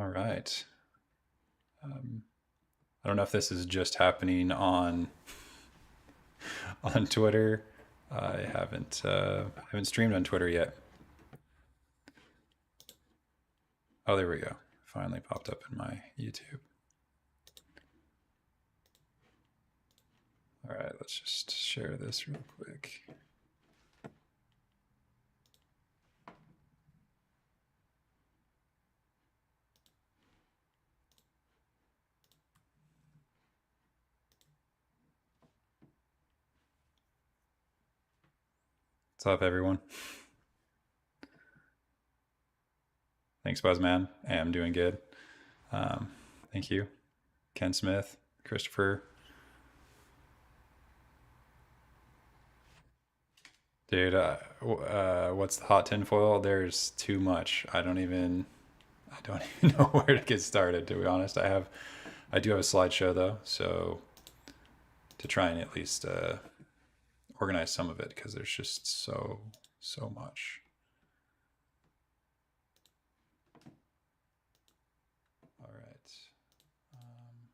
All right. Um, I don't know if this is just happening on on Twitter. I haven't streamed on Twitter yet. Oh, there we go. Finally popped up in my YouTube. All right, let's just share this real quick. What's up, everyone? Thanks, Buzzman. Hey, I'm doing good. Thank you. Ken Smith, Christopher. Dude, what's the hot tinfoil? There's too much. I don't even know where to get started, to be honest. I do have a slideshow though, so to try and at least organize some of it because there's just so much. All right. Um,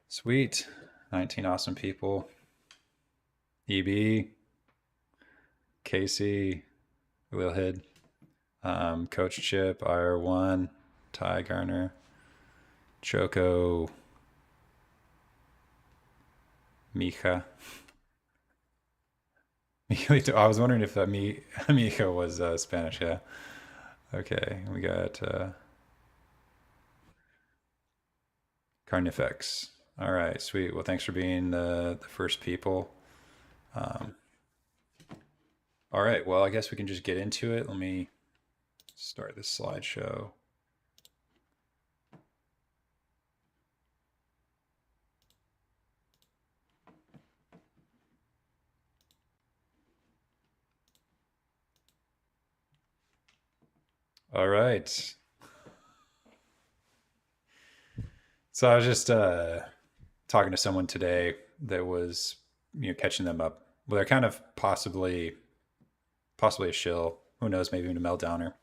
Sweet. 19 awesome people. EB, Casey, Wheelhead, Coach Chip, IR1, Ty Garner, Choco, Mija. I was wondering if Mija was Spanish, yeah. Okay, we got Carnifex. All right, sweet. Well, thanks for being the first people. Um, all right, well, I guess we can just get into it. Let me start this slideshow. All right. So I was just talking to someone today that was, catching them up. Well, they're kind of possibly a shill. Who knows? Maybe even a meltdowner.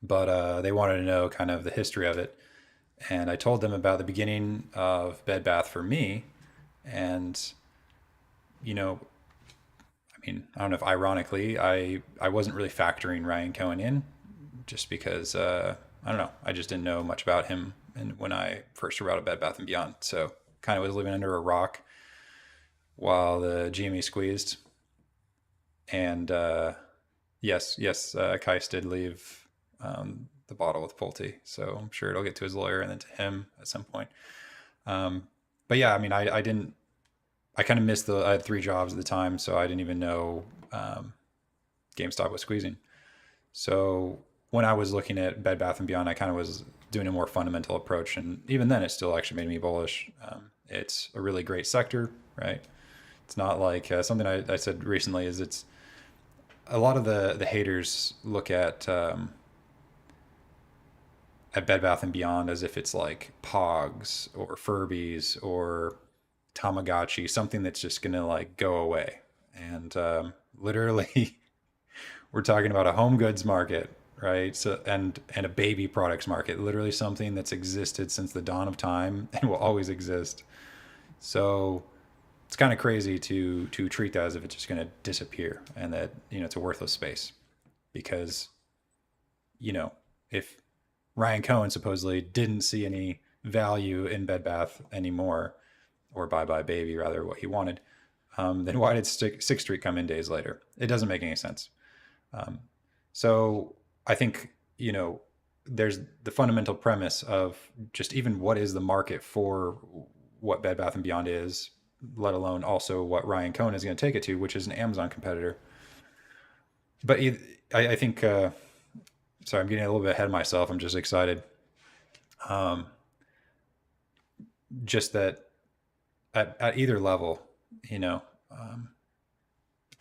But they wanted to know kind of the history of it, and I told them about the beginning of Bed Bath for me, and you know, I don't know if ironically, I wasn't really factoring Ryan Cohen in, just because I don't know, I just didn't know much about him, and when I first read about Bed Bath and Beyond, so kind of was living under a rock while the GME squeezed, and yes, Kais did leave the bottle with Pulte, so I'm sure it'll get to his lawyer and then to him at some point. Um, but yeah, I didn't. I kind of missed the. I had three jobs at the time, so I didn't even know GameStop was squeezing. So when I was looking at Bed Bath and Beyond, I kind of was doing a more fundamental approach, and even then, it still actually made me bullish. It's a really great sector, right? It's not like something I said recently is it's a lot of the haters look at Bed Bath and Beyond as if it's like Pogs or Furbies or Tamagotchi, something that's just gonna like go away. And literally, we're talking about a home goods market, right? So and a baby products market, literally something that's existed since the dawn of time and will always exist. So it's kind of crazy to treat that as if it's just going to disappear and that it's a worthless space because you know if Ryan Cohen supposedly didn't see any value in Bed Bath anymore, or Bye Bye Baby, rather, what he wanted, then why did Sixth Street come in days later? It doesn't make any sense. Um, so I think, there's the fundamental premise of just even what is the market for what Bed Bath and Beyond is, let alone also what Ryan Cohen is going to take it to, which is an Amazon competitor. But I think, sorry, I'm getting a little bit ahead of myself. I'm just excited. Um, just that at either level, you know, um,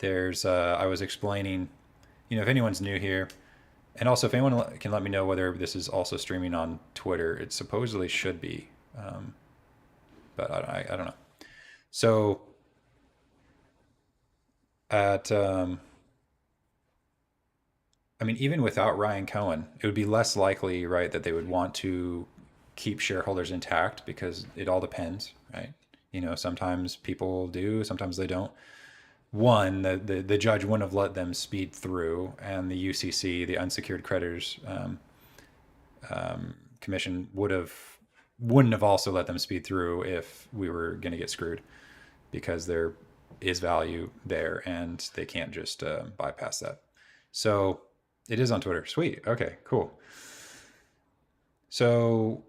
I was explaining, if anyone's new here, and also if anyone can let me know whether this is also streaming on Twitter, it supposedly should be. but I don't know. So at I mean, even without Ryan Cohen, it would be less likely, right, that they would want to keep shareholders intact because it all depends, right? Sometimes people do, sometimes they don't. One, the judge wouldn't have let them speed through, and the UCC, the Unsecured Creditors Commission, wouldn't have also let them speed through if we were going to get screwed, because there is value there, and they can't just bypass that. So it is on Twitter. Sweet. Okay. Cool. So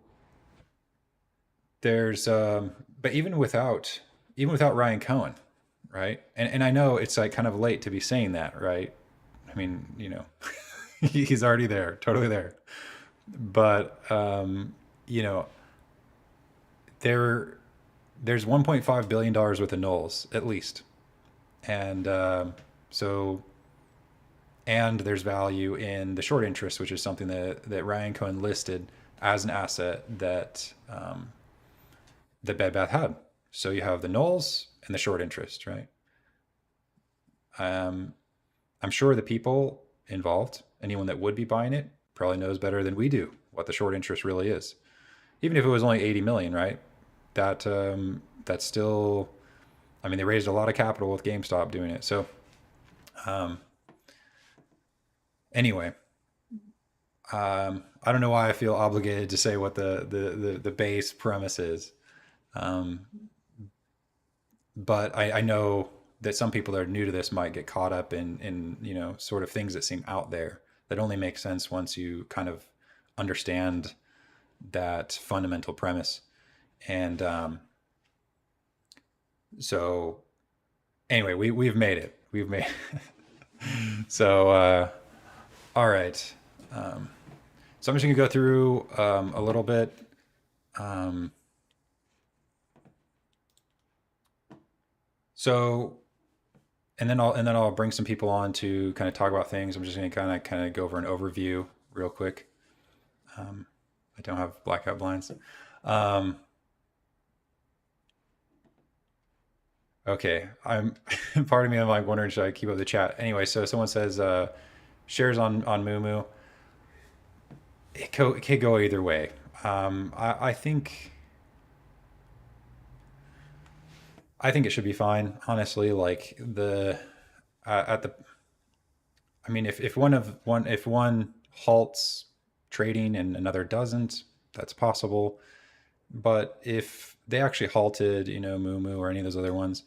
there's, but even without Ryan Cohen, right? And I know it's like kind of late to be saying that, right? I mean, he's already there, totally there. But you know, there there's 1.5 billion dollars worth of nulls at least, and so and there's value in the short interest, which is something that Ryan Cohen listed as an asset that Bed Bath had. So you have the nulls and the short interest, right? Um, I'm sure the people involved, anyone that would be buying it, probably knows better than we do what the short interest really is. Even if it was only 80 million, right? That's still. I mean, they raised a lot of capital with GameStop doing it. So um, anyway, I don't know why I feel obligated to say what the base premise is, um, but I know that some people that are new to this might get caught up in sort of things that seem out there that only make sense once you kind of understand that fundamental premise. And so anyway, we've made it. We've made so all right. Um, so I'm just gonna go through a little bit. Um, so and then I'll bring some people on to kind of talk about things. I'm just gonna kind of go over an overview real quick. Um, I don't have blackout blinds. Um, okay, I'm part of me. I'm like wondering, should I keep up the chat? Anyway, so someone says shares on Moo. It could go either way. I think it should be fine. Honestly, like the at the I mean, if one halts trading and another doesn't, that's possible. But if they actually halted, Moo or any of those other ones,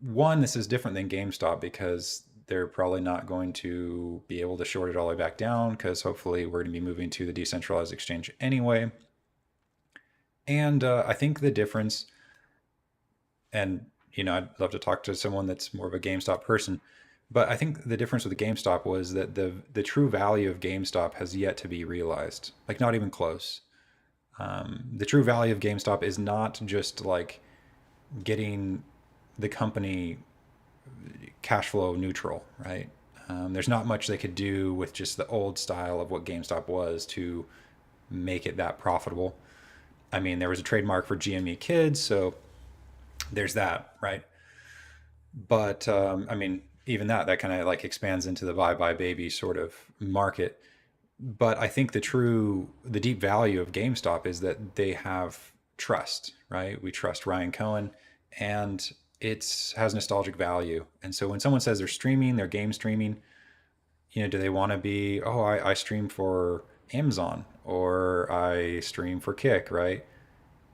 one, this is different than GameStop because they're probably not going to be able to short it all the way back down because hopefully we're going to be moving to the decentralized exchange anyway. And I think the difference, and I'd love to talk to someone that's more of a GameStop person, but I think the difference with the GameStop was that the true value of GameStop has yet to be realized, like not even close. The true value of GameStop is not just like getting the company cash flow neutral, right? There's not much they could do with just the old style of what GameStop was to make it that profitable. I mean, there was a trademark for GME Kids, so there's that, right? But I mean, even that kind of like expands into the buy buy baby sort of market. But I think the deep value of GameStop is that they have trust, right? We trust Ryan Cohen, and it has nostalgic value. And so when someone says they're streaming, they're game streaming, do they want to be, oh, I stream for Amazon or I stream for Kick, right?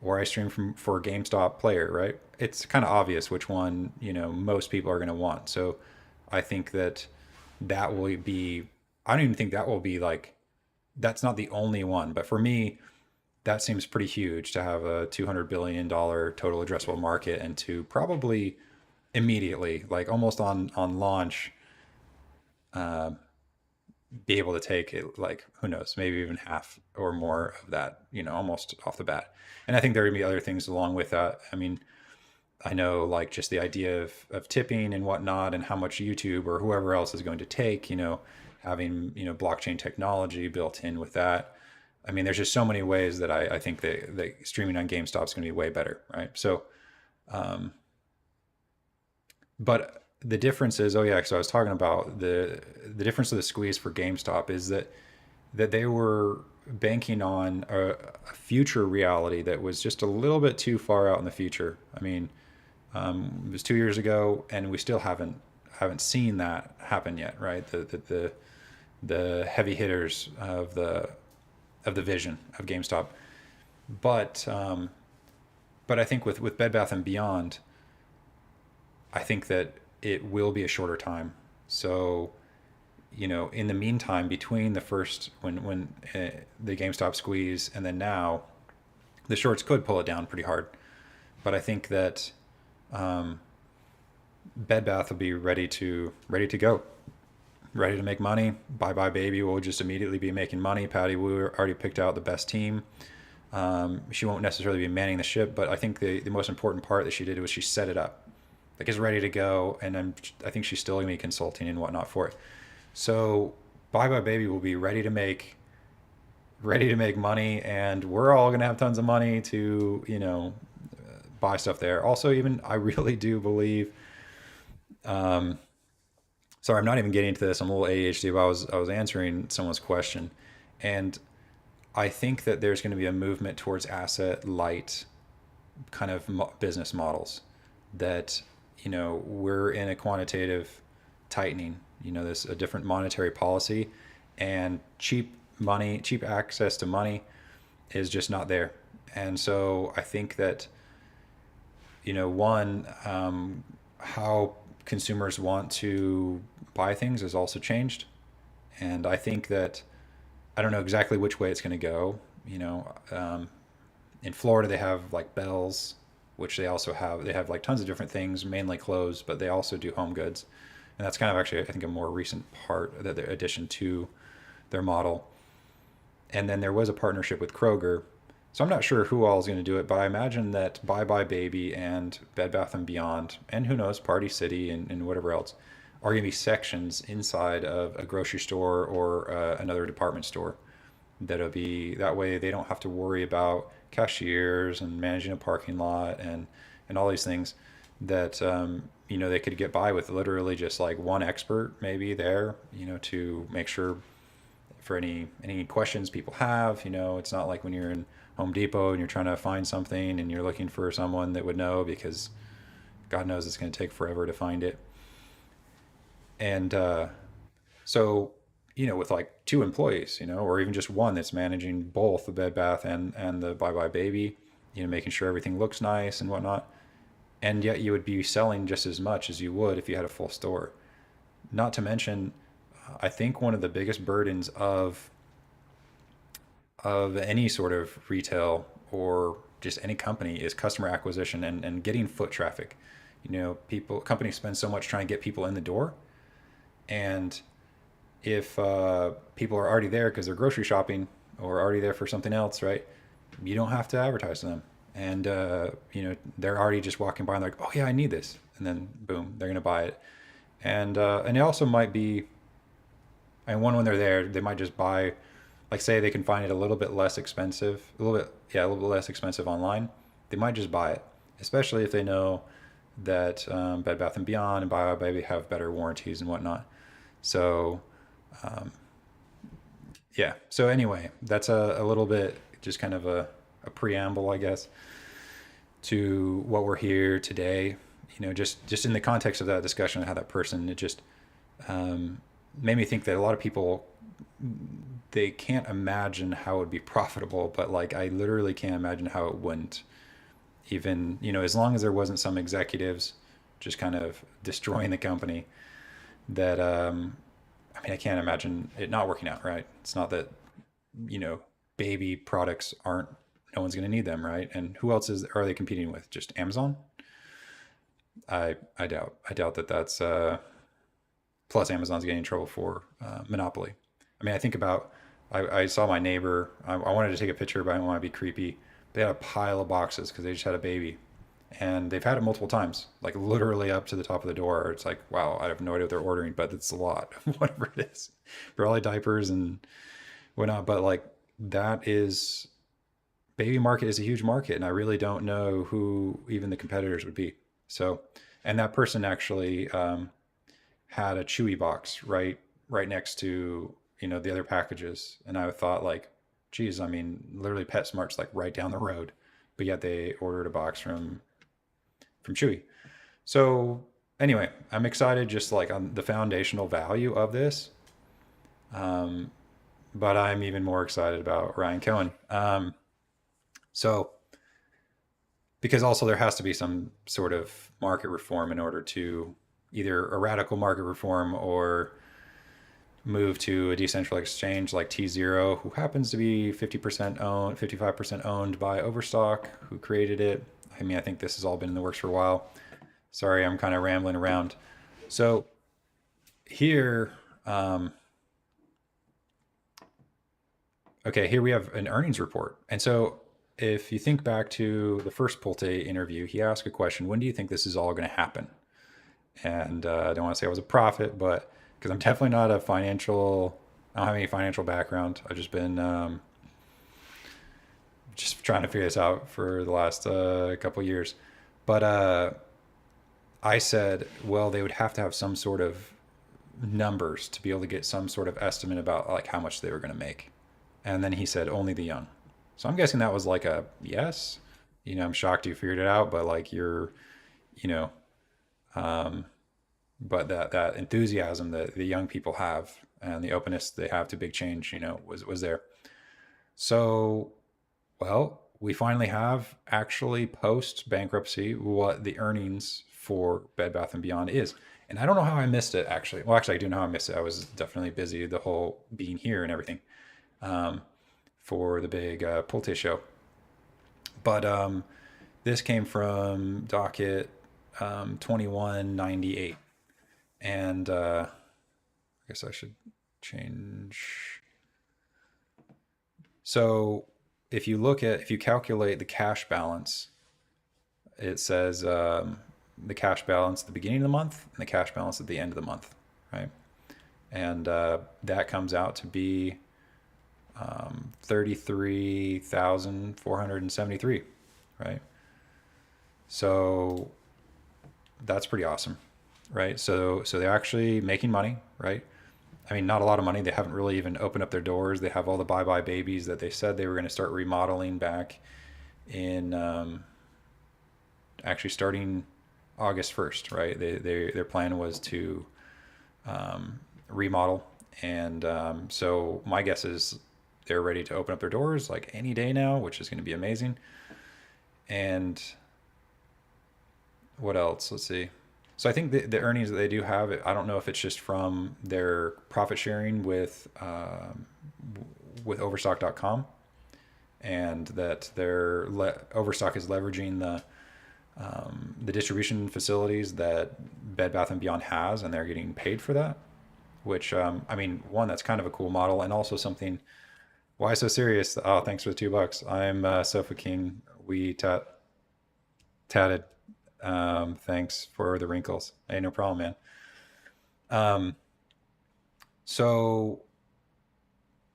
Or I stream for GameStop Player, right? It's kind of obvious which one, most people are going to want. So I think that will be, I don't even think that will be like, that's not the only one. But for me, that seems pretty huge to have a $200 billion total addressable market and to probably immediately, like almost on launch, uh, be able to take it, like who knows, maybe even half or more of that, almost off the bat. And I think there are gonna be other things along with that. I mean, I know like just the idea of tipping and whatnot and how much YouTube or whoever else is going to take, having, blockchain technology built in with that. I mean, there's just so many ways that I think that streaming on GameStop is going to be way better, right? So, um, but the difference is, oh yeah, so I was talking about the difference of the squeeze for GameStop is that they were banking on a future reality that was just a little bit too far out in the future. I mean, it was 2 years ago, and we still haven't seen that happen yet, right? The heavy hitters of the vision of GameStop, but but I think with Bed Bath and Beyond, I think that it will be a shorter time. So in the meantime, between the first when the GameStop squeeze and then now, the shorts could pull it down pretty hard. But I think that um, Bed Bath will be ready to go, ready to make money. Bye bye baby will just immediately be making money. Patty Wu already picked out the best team. She won't necessarily be manning the ship, but I think the most important part that she did was she set it up, like it's ready to go, and I think she's still gonna be consulting and whatnot for it. So Bye Bye Baby will be ready to make money, and we're all gonna have tons of money to buy stuff there. Also, even I really do believe. Um, Sorry, I'm not even getting into this. I'm a little ADHD, but I was answering someone's question, and I think that there's going to be a movement towards asset light kind of business models. That we're in a quantitative tightening. There's a different monetary policy, and cheap access to money is just not there. And so I think that one, how consumers want to buy things has also changed. And I think that I don't know exactly which way it's going to go. In Florida, they have like Bells, which they have like tons of different things, mainly clothes, but they also do home goods. And that's kind of actually, I think, a more recent part that their addition to their model. And then there was a partnership with Kroger. So I'm not sure who all is going to do it, but I imagine that Bye Bye Baby and Bed Bath and Beyond, and who knows, Party City and whatever else, are going to be sections inside of a grocery store or another department store. That'll be that way they don't have to worry about cashiers and managing a parking lot and all these things that they could get by with literally just like one expert maybe there, to make sure for any questions people have. It's not like when you're in Home Depot and you're trying to find something and you're looking for someone that would know, because God knows it's going to take forever to find it. And so, with like two employees, or even just one that's managing both the Bed Bath and the Bye Bye Baby, making sure everything looks nice and whatnot. And yet you would be selling just as much as you would if you had a full store. Not to mention, I think one of the biggest burdens of any sort of retail or just any company is customer acquisition and getting foot traffic. Companies spend so much trying to get people in the door, and if people are already there because they're grocery shopping or already there for something else, right? You don't have to advertise to them, and they're already just walking by and they're like, oh yeah, I need this, and then boom, they're gonna buy it. And it also might be, and when they're there, they might just buy, like say they can find it a little bit less expensive, a little bit less expensive online. They might just buy it, especially if they know that Bed Bath and Beyond and Bio Baby have better warranties and whatnot. So um, yeah. So anyway, that's a little bit just kind of a preamble, I guess, to what we're here today. Just in the context of that discussion and how that person, it just um, made me think that a lot of people, they can't imagine how it would be profitable, but like I literally can't imagine how it wouldn't. Even as long as there wasn't some executives just kind of destroying the company, that I mean, I can't imagine it not working out, right? It's not that you know baby products aren't, no one's going to need them, right? And who else are they competing with? Just Amazon? I doubt that that's plus Amazon's getting in trouble for monopoly. I mean, I think about, I saw my neighbor. I wanted to take a picture, but I didn't want to be creepy. They had a pile of boxes because they just had a baby, and they've had it multiple times, like literally up to the top of the door. It's like, wow, I have no idea what they're ordering, but it's a lot, whatever it is, probably diapers and whatnot. But like, that is baby market is a huge market, and I really don't know who even the competitors would be. So, and that person actually had a Chewy box right next to the other packages, and I thought like, geez, I mean, literally PetSmart's like right down the road, but yet they ordered a box from Chewy. So anyway, I'm excited just like on the foundational value of this, um, but I'm even more excited about Ryan Cohen. So because also there has to be some sort of market reform in order to either a radical market reform or move to a decentralized exchange like T0, who happens to be 50% owned, 55% owned by Overstock, who created it. I mean, I think this has all been in the works for a while. Sorry, I'm kind of rambling around. So here, okay, here we have an earnings report. And so if you think back to the first Pulte interview, he asked a question: when do you think this is all going to happen? And I don't want to say I was a prophet, but because I'm definitely not a financial, I don't have any financial background. I've just been just trying to figure this out for the last couple of years. But I said, well, they would have to have some sort of numbers to be able to get some sort of estimate about like how much they were going to make. And then he said, only the young. So I'm guessing that was like a yes. I'm shocked you figured it out, but like you're, you know, um, but that enthusiasm that the young people have and the openness they have to big change, was there. So, well, we finally have actually post bankruptcy what the earnings for Bed Bath and Beyond is. And I don't know how I missed it actually. Well, actually, I do know how I missed it. I was definitely busy the whole being here and everything, um, for the big Pulte show. But this came from docket 2198. And I guess I should change. So if you calculate the cash balance, it says the cash balance at the beginning of the month and the cash balance at the end of the month, right? And that comes out to be 33,473, right? So that's pretty awesome, right? So they're actually making money, right? I mean, not a lot of money. They haven't really even opened up their doors. They have all the Bye Bye Babies that they said they were going to start remodeling back in actually starting August 1st, right? Their plan was to remodel. And so my guess is they're ready to open up their doors like any day now, which is going to be amazing. And what else? Let's see. So I think the earnings that they do have, I don't know if it's just from their profit sharing with Overstock.com, and that Overstock is leveraging the distribution facilities that Bed Bath and Beyond has, and they're getting paid for that. Which I mean, one, that's kind of a cool model, and also something. Why so serious? Oh, thanks for the $2. I'm Sofa King. We tatted. Thanks for the wrinkles. Hey, no problem, man. Um, so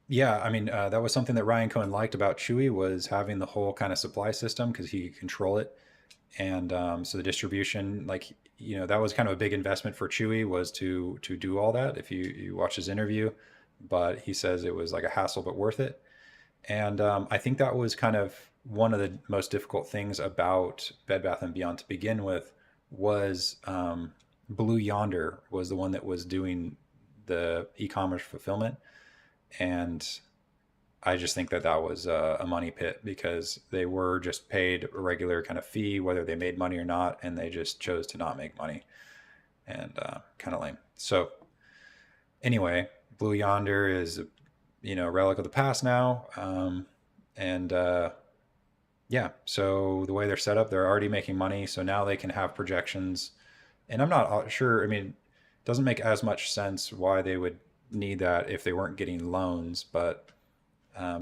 yeah, I mean, that was something that Ryan Cohen liked about Chewy, was having the whole kind of supply system because he could control it. And so the distribution, like, that was kind of a big investment for Chewy, was to do all that. If you watch his interview, but he says it was like a hassle but worth it. And I think that was kind of one of the most difficult things about Bed Bath and Beyond to begin with, was Blue Yonder was the one that was doing the e-commerce fulfillment. And I just think that that was a money pit, because they were just paid a regular kind of fee, whether they made money or not, and they just chose to not make money, and kind of lame. So anyway, Blue Yonder is a relic of the past now, and yeah. So the way they're set up, they're already making money, so now they can have projections, and I'm not sure. I mean, it doesn't make as much sense why they would need that if they weren't getting loans, but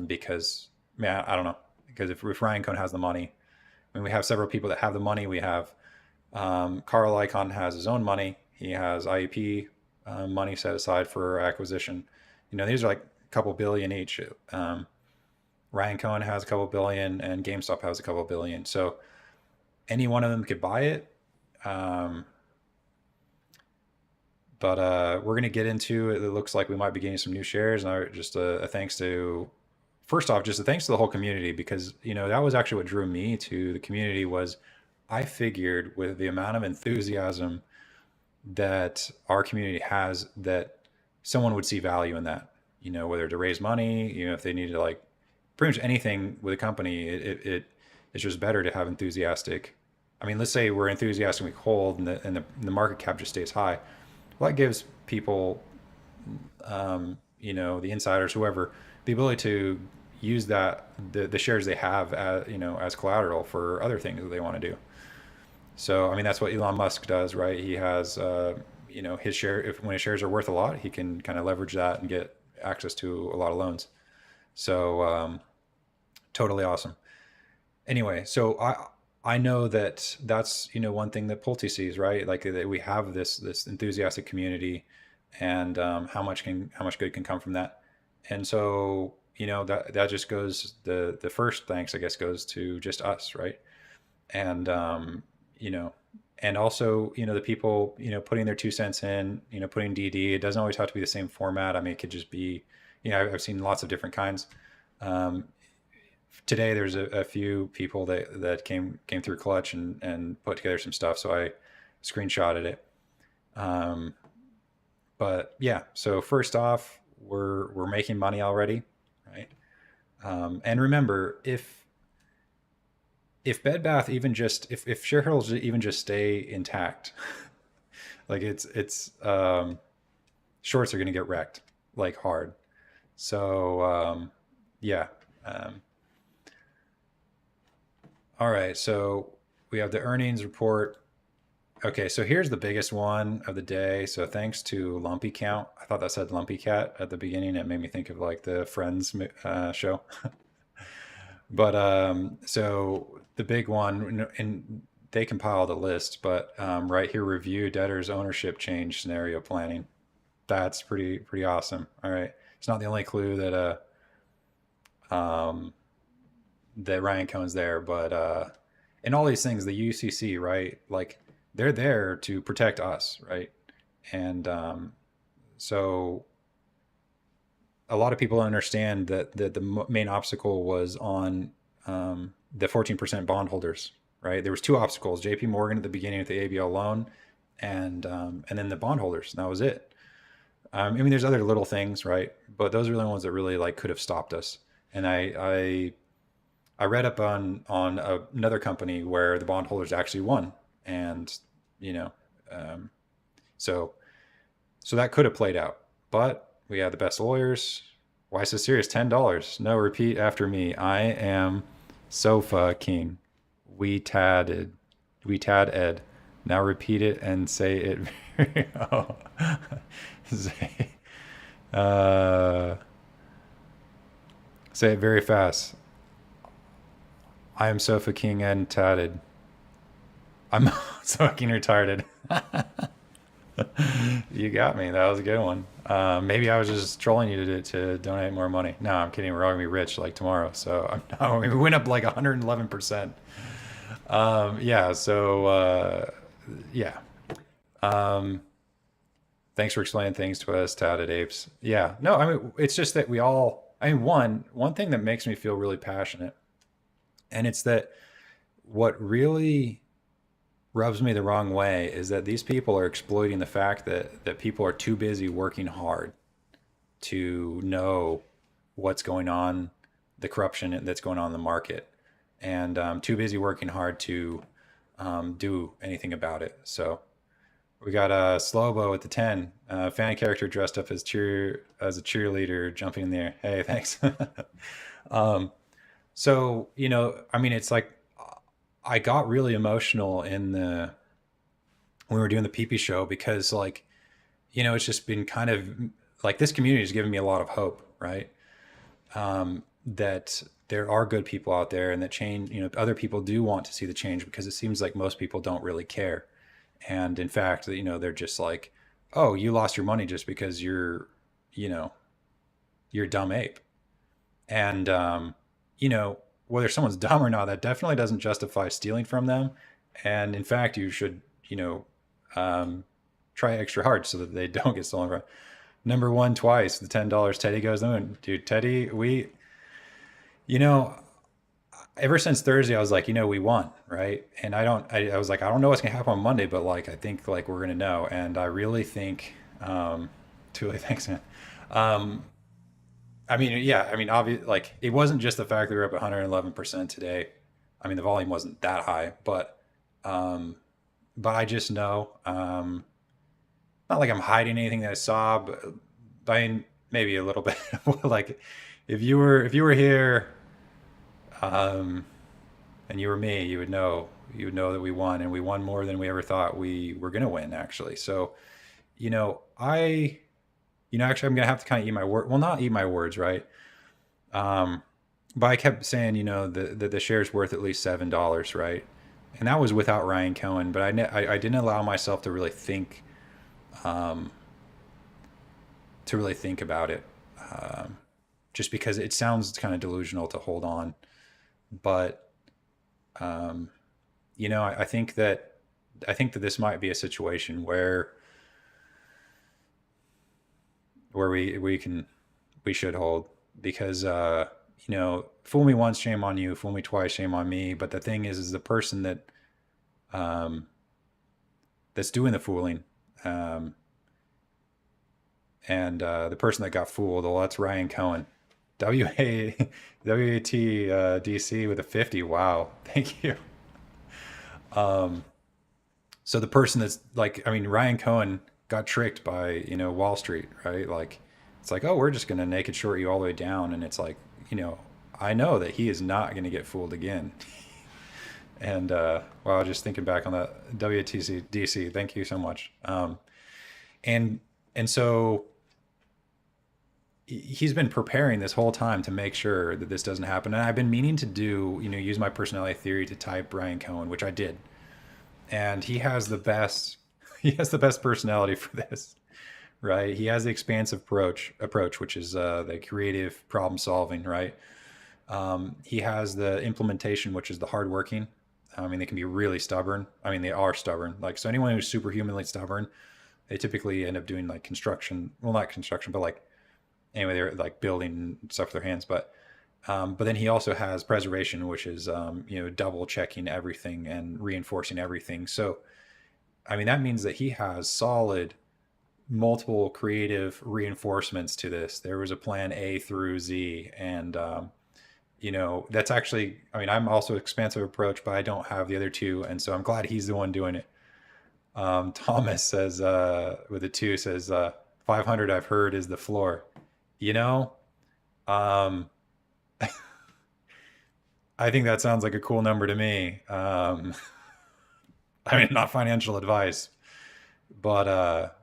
because, man, I don't know. Because if Ryan Cohn has the money, I mean, we have several people that have the money. We have Carl Icahn has his own money. He has IEP money set aside for acquisition. These are like a couple billion each. Ryan Cohen has a couple billion, and GameStop has a couple billion. So any one of them could buy it. Um, but we're going to get into it. It looks like we might be getting some new shares. And just a thanks to, first off, just a thanks to the whole community, because that was actually what drew me to the community. Was I figured with the amount of enthusiasm that our community has, that someone would see value in that. Whether to raise money, if they needed, like, pretty much anything with a company, it's just better to have enthusiastic. I mean, let's say we're enthusiastic, we hold, and the market cap just stays high. Well, that gives people, the insiders, whoever, the ability to use the shares they have as collateral for other things that they want to do. So, I mean, that's what Elon Musk does, right? He has, his share. If when his shares are worth a lot, he can kind of leverage that and get access to a lot of loans. So, totally awesome. Anyway, so I know that that's one thing that Pulte sees, right? Like that we have this enthusiastic community, and how much good can come from that. And so that just goes, the first thanks, I guess, goes to just us, right? And you know and also the people putting their 2 cents in, putting DD. It doesn't always have to be the same format. I mean, it could just be, I've seen lots of different kinds. um, Today there's a few people that came through Clutch and put together some stuff, so I screenshotted it. um, but yeah, so first off, we're making money already, right? And remember, if Bed Bath, even just if shareholders even just stay intact, like shorts are going to get wrecked, like, hard. So yeah. Um, all right, so we have the earnings report. Okay, so here's the biggest one of the day. So thanks to Lumpy Count. I thought that said Lumpy Cat at the beginning. It made me think of, like, the Friends show. But so the big one, and they compiled a list, but right here, review debtors ownership change scenario planning. That's pretty awesome. All right, it's not the only clue um, that Ryan Cohen's there, but in all these things, the UCC, right? Like, they're there to protect us, right? And so a lot of people understand that the main obstacle was on the 14% bondholders, right? There was two obstacles: J.P. Morgan at the beginning with the ABL loan, and then the bondholders. And that was it. I mean, there's other little things, right? But those are the ones that really, like, could have stopped us. And I read up on another company where the bondholders actually won, and you know, um, so so that could have played out. But we had the best lawyers. Why so serious? $10. No, repeat after me. I am Sofa King. We tadded. We tad Ed. Now repeat it and say it. Oh. say, uh, say it very fast. I am Sofa King and tatted. I'm so fucking retarded. You got me. That was a good one. Maybe I was just trolling you to donate more money. No, I'm kidding. We're all gonna be rich, like, tomorrow. So we went up like 111%. Yeah. So yeah. Um, Thanks for explaining things to us, touted apes. Yeah. No, I mean, it's just that we all. I mean, one thing that makes me feel really passionate, and it's that what really rubs me the wrong way is that these people are exploiting the fact that people are too busy working hard to know what's going on, the corruption that's going on in the market, and too busy working hard to do anything about it. So we got Slobo at the 10, fan character dressed up as a cheerleader, jumping in the air. Hey, thanks. um, so I mean, it's like I got really emotional when we were doing the PP show, because, like, it's just been kind of like, this community has given me a lot of hope, right? That there are good people out there, and that change, other people do want to see the change, because it seems like most people don't really care. And in fact, they're just like, oh, you lost your money just because you know, you're a dumb ape. And you know, whether someone's dumb or not, that definitely doesn't justify stealing from them. And in fact, you should, you know, um, try extra hard so that they don't get stolen from. Number one twice, the $10 Teddy goes in. Dude, Teddy, you know, ever since Thursday, I was like, we won, right? And I was like, I don't know what's gonna happen on Monday, but like, I think like we're gonna know. And I really think, truly thanks, man. Um, I mean, yeah, I mean, obviously, like it wasn't just the fact that we were up 111% today. I mean, the volume wasn't that high, um, but I just know, not like I'm hiding anything that I saw, but I mean, maybe a little bit. Like, if you were here, um, and you were me, you would know that we won, and we won more than we ever thought we were gonna win, actually. So, I, actually, I'm gonna have to kind of eat my word. Well, not eat my words, right? Um, but I kept saying, the share's worth at least $7, right? And that was without Ryan Cohen, but I didn't allow myself um, to really think about it, just because it sounds kind of delusional to hold on. But um, I think that this might be a situation where we should hold, because fool me once, shame on you. Fool me twice, shame on me. But the thing is the person um, that's doing the fooling, um, and the person that got fooled. Well, that's Ryan Cohen. WAT DC with a 50. Wow, thank you. Um, so the person that's like, I mean, Ryan Cohen got tricked by Wall Street, right? Like, it's like, oh, we're just gonna naked short you all the way down, and it's like, you know, I know that he is not gonna get fooled again. And wow, just thinking back on that WTC DC, thank you so much. And and so he's been preparing this whole time to make sure that this doesn't happen. And I've been meaning to use my personality theory to type Brian Cohen, which I did. And he has the best, he has the best personality for this, right? He has the expansive approach, which is the creative problem solving, right? He has the implementation, which is the hardworking. I mean, they can be really stubborn. I mean, they are stubborn. Like, so anyone who's superhumanly stubborn, they typically end up doing like construction. Well, not construction, but like, anyway, they're like building stuff with their hands. But then he also has preservation, which is double checking everything and reinforcing everything. So I mean that means that he has solid multiple creative reinforcements to this. There was a plan A through Z, and that's actually. I mean, I'm also expansive approach, but I don't have the other two, and so I'm glad he's the one doing it. Thomas says with a two says 500. I've heard is the floor. You know. Um, I think that sounds like a cool number to me. I mean, not financial advice, but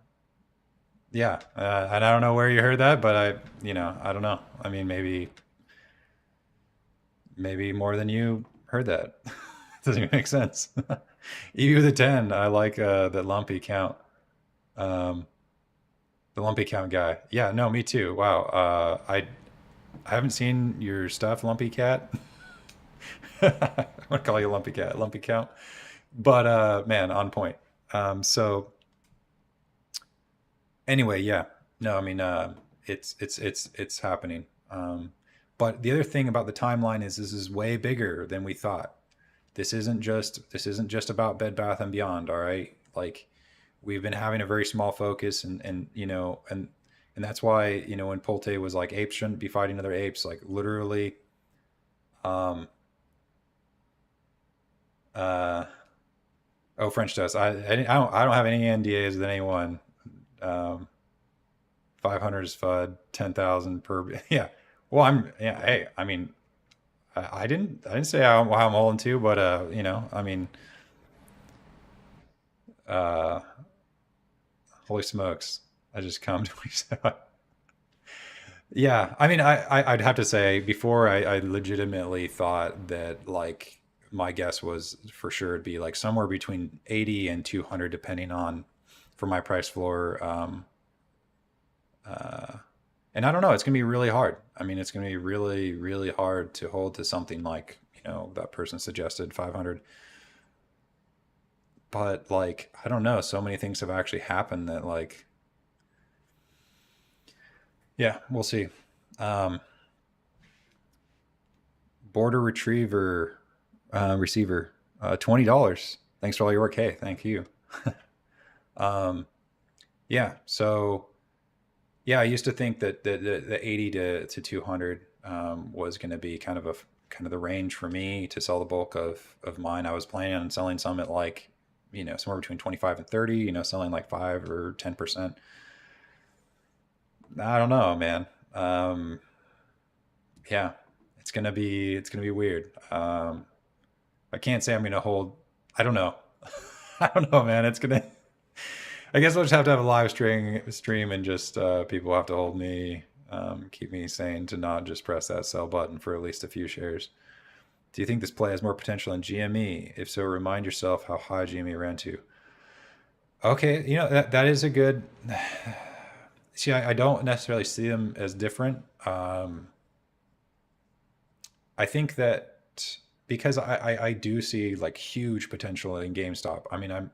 yeah. And I don't know where you heard that, but I don't know. I mean, maybe more than you heard that. Doesn't even make sense. EU the 10. I like the lumpy count. Um, the lumpy count guy. Yeah, no, me too. Wow. I haven't seen your stuff, Lumpy Cat. I want to call you Lumpy Cat, Lumpy Count. But man, on point. So anyway, yeah. No, I mean, it's happening. But the other thing about the timeline is this is way bigger than we thought. This isn't just about Bed Bath and Beyond. All right, like we've been having a very small focus, and that's why when Pulte was like apes shouldn't be fighting other apes, like literally. Um, uh, oh, French toast. I don't have any NDAs with anyone. Um, 500 is FUD, 10,000 per. Yeah. Well, yeah. Hey, I mean, I didn't say how I'm holding to, but I mean, uh, holy smokes, I just come to myself. Yeah, I mean, I'd have to say before I legitimately thought that like my guess was for sure it'd be like somewhere between 80 and 200, depending on for my price floor. Uh, And I don't know, it's going to be really hard. I mean, it's going to be really, really hard to hold to something like, that person suggested 500. But like, I don't know, so many things have actually happened that like, yeah, we'll see. Um, border retriever, receiver, $20. Thanks for all your work. Hey, thank you. Um, yeah. So yeah, I used to think that the 80 to 200 was going to be kind of the range for me to sell the bulk of mine. I was planning on selling some at like, somewhere between 25 and 30, selling like 5 or 10%. I don't know, man. Yeah, it's gonna be weird. I can't say I'm gonna hold. I don't know. I don't know, man. It's gonna. I guess I'll just have to have a live stream and just people have to hold me, keep me sane to not just press that sell button for at least a few shares. Do you think this play has more potential in GME? If so, remind yourself how high GME ran to. Okay, that is a good. See, I don't necessarily see them as different. I think that because I do see like huge potential in GameStop. I mean, I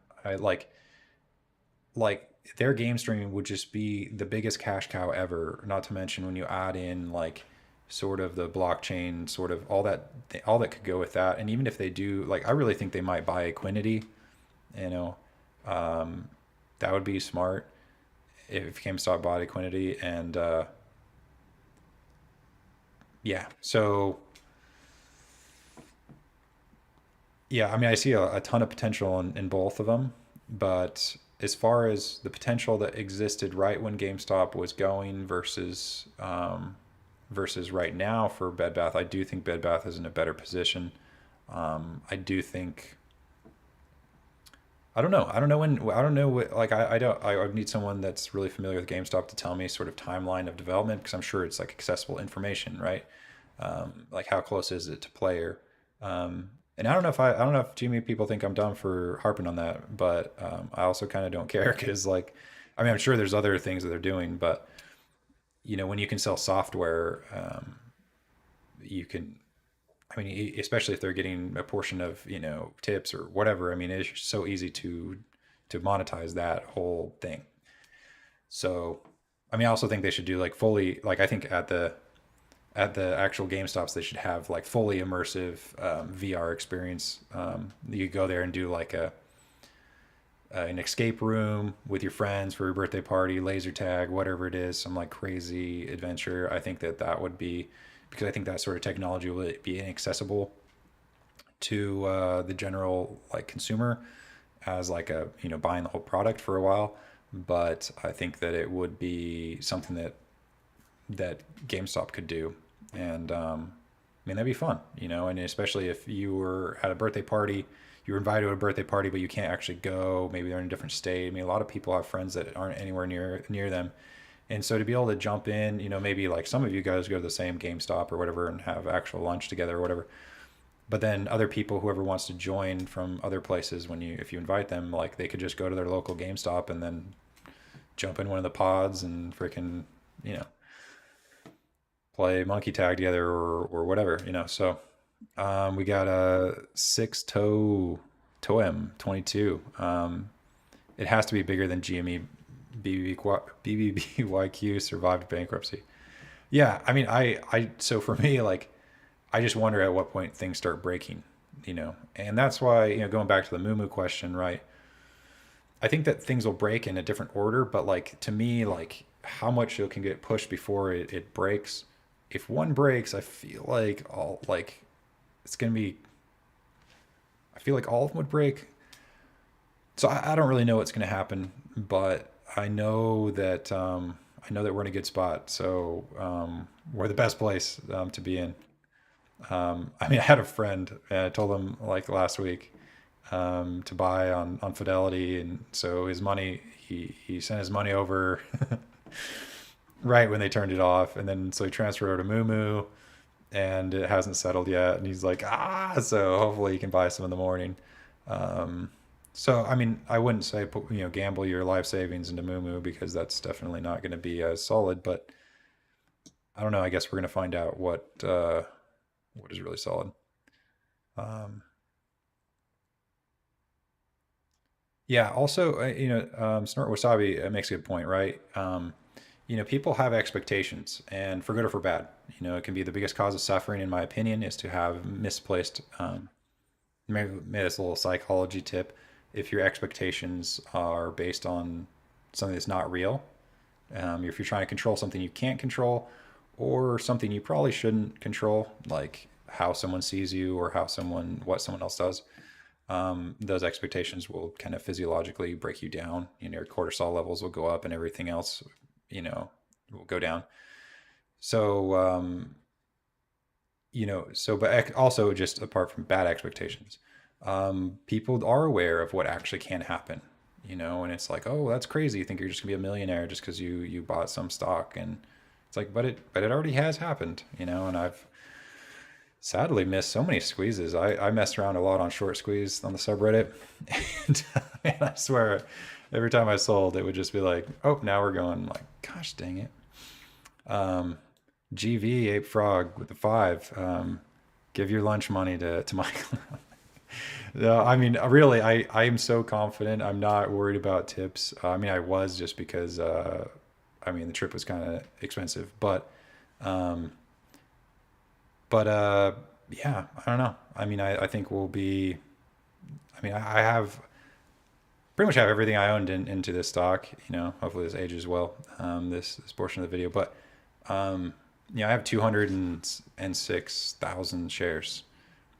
like their game streaming would just be the biggest cash cow ever. Not to mention when you add in like sort of the blockchain, sort of all that could go with that. And even if they do, like, I really think they might buy Equinity. You know, um, that would be smart if GameStop bought Equinity. And yeah, so yeah, I mean, I see a ton of potential in both of them, but as far as the potential that existed right when GameStop was going versus right now for Bed Bath, I do think Bed Bath is in a better position. I do think I don't know. I don't know when. I don't know what. Like I don't. I would need someone that's really familiar with GameStop to tell me sort of timeline of development because I'm sure it's like accessible information, right? Like how close is it to player? And I don't know if too many people think I'm dumb for harping on that, but I also kind of don't care because like, I mean, I'm sure there's other things that they're doing, but when you can sell software, you can. I mean, especially if they're getting a portion of tips or whatever. I mean, it's so easy to monetize that whole thing. So, I mean, I also think they should do like fully like I think at the actual Game Stops they should have like fully immersive VR experience. You could go there and do like an escape room with your friends for your birthday party, laser tag, whatever it is, some like crazy adventure. I think that would be because I think that sort of technology will be inaccessible to the general like consumer as like a buying the whole product for a while. But I think that it would be something that GameStop could do, and I mean that'd be fun, and especially if you were at a birthday party, you were invited to a birthday party, but you can't actually go. Maybe they're in a different state. I mean, a lot of people have friends that aren't anywhere near them, and so to be able to jump in, maybe like some of you guys go to the same GameStop or whatever and have actual lunch together or whatever. But then other people, whoever wants to join from other places, if you invite them, like they could just go to their local GameStop and then jump in one of the pods and freaking, you know, play monkey tag together or whatever, So we got a six toe Toem 22. It has to be bigger than GME. BBBYQ survived bankruptcy. Yeah, I mean, so for me, like, I just wonder at what point things start breaking, and that's why, going back to the Moo question, right? I think that things will break in a different order, but like to me, like how much it can get pushed before it breaks. If one breaks, I feel like it's gonna be. I feel like all of them would break. So I don't really know what's gonna happen, but I know that we're in a good spot. So we're the best place to be in. I mean, I had a friend, and I told him like last week to buy on Fidelity, and so his money he sent his money over right when they turned it off, and then so he transferred over to Moo, and it hasn't settled yet, and he's like, so hopefully you can buy some in the morning. Um, so I mean, I wouldn't say gamble your life savings into Moo because that's definitely not going to be as solid, but I don't know. I guess we're gonna find out what is really solid. Um, yeah. Also, Snort Wasabi makes a good point, right? People have expectations, and for good or for bad. It can be the biggest cause of suffering, in my opinion, is to have misplaced. Maybe that's a little psychology tip. If your expectations are based on something that's not real, if you're trying to control something you can't control, or something you probably shouldn't control, like how someone sees you or what someone else does, those expectations will kind of physiologically break you down. Your cortisol levels will go up and everything else, you know, will go down. So, but also just apart from bad expectations, people are aware of what actually can happen, and it's like, oh, that's crazy. You think you're just gonna be a millionaire just because you bought some stock, and it's like, but it already has happened, and I've sadly missed so many squeezes. I messed around a lot on short squeeze on the subreddit, and, and I swear, every time I sold, it would just be like, oh, now we're going. I'm like, gosh, dang it. Um, GV Ape Frog with the five. Give your lunch money to Michael. No, I mean, really, I am so confident. I'm not worried about tips. I mean, I was just because, I mean, the trip was kind of expensive, um, but yeah, I don't know. I mean, I think we'll be. I mean, I have pretty much have everything I owned into this stock. Hopefully this ages well. This portion of the video, but I have 206,000 shares,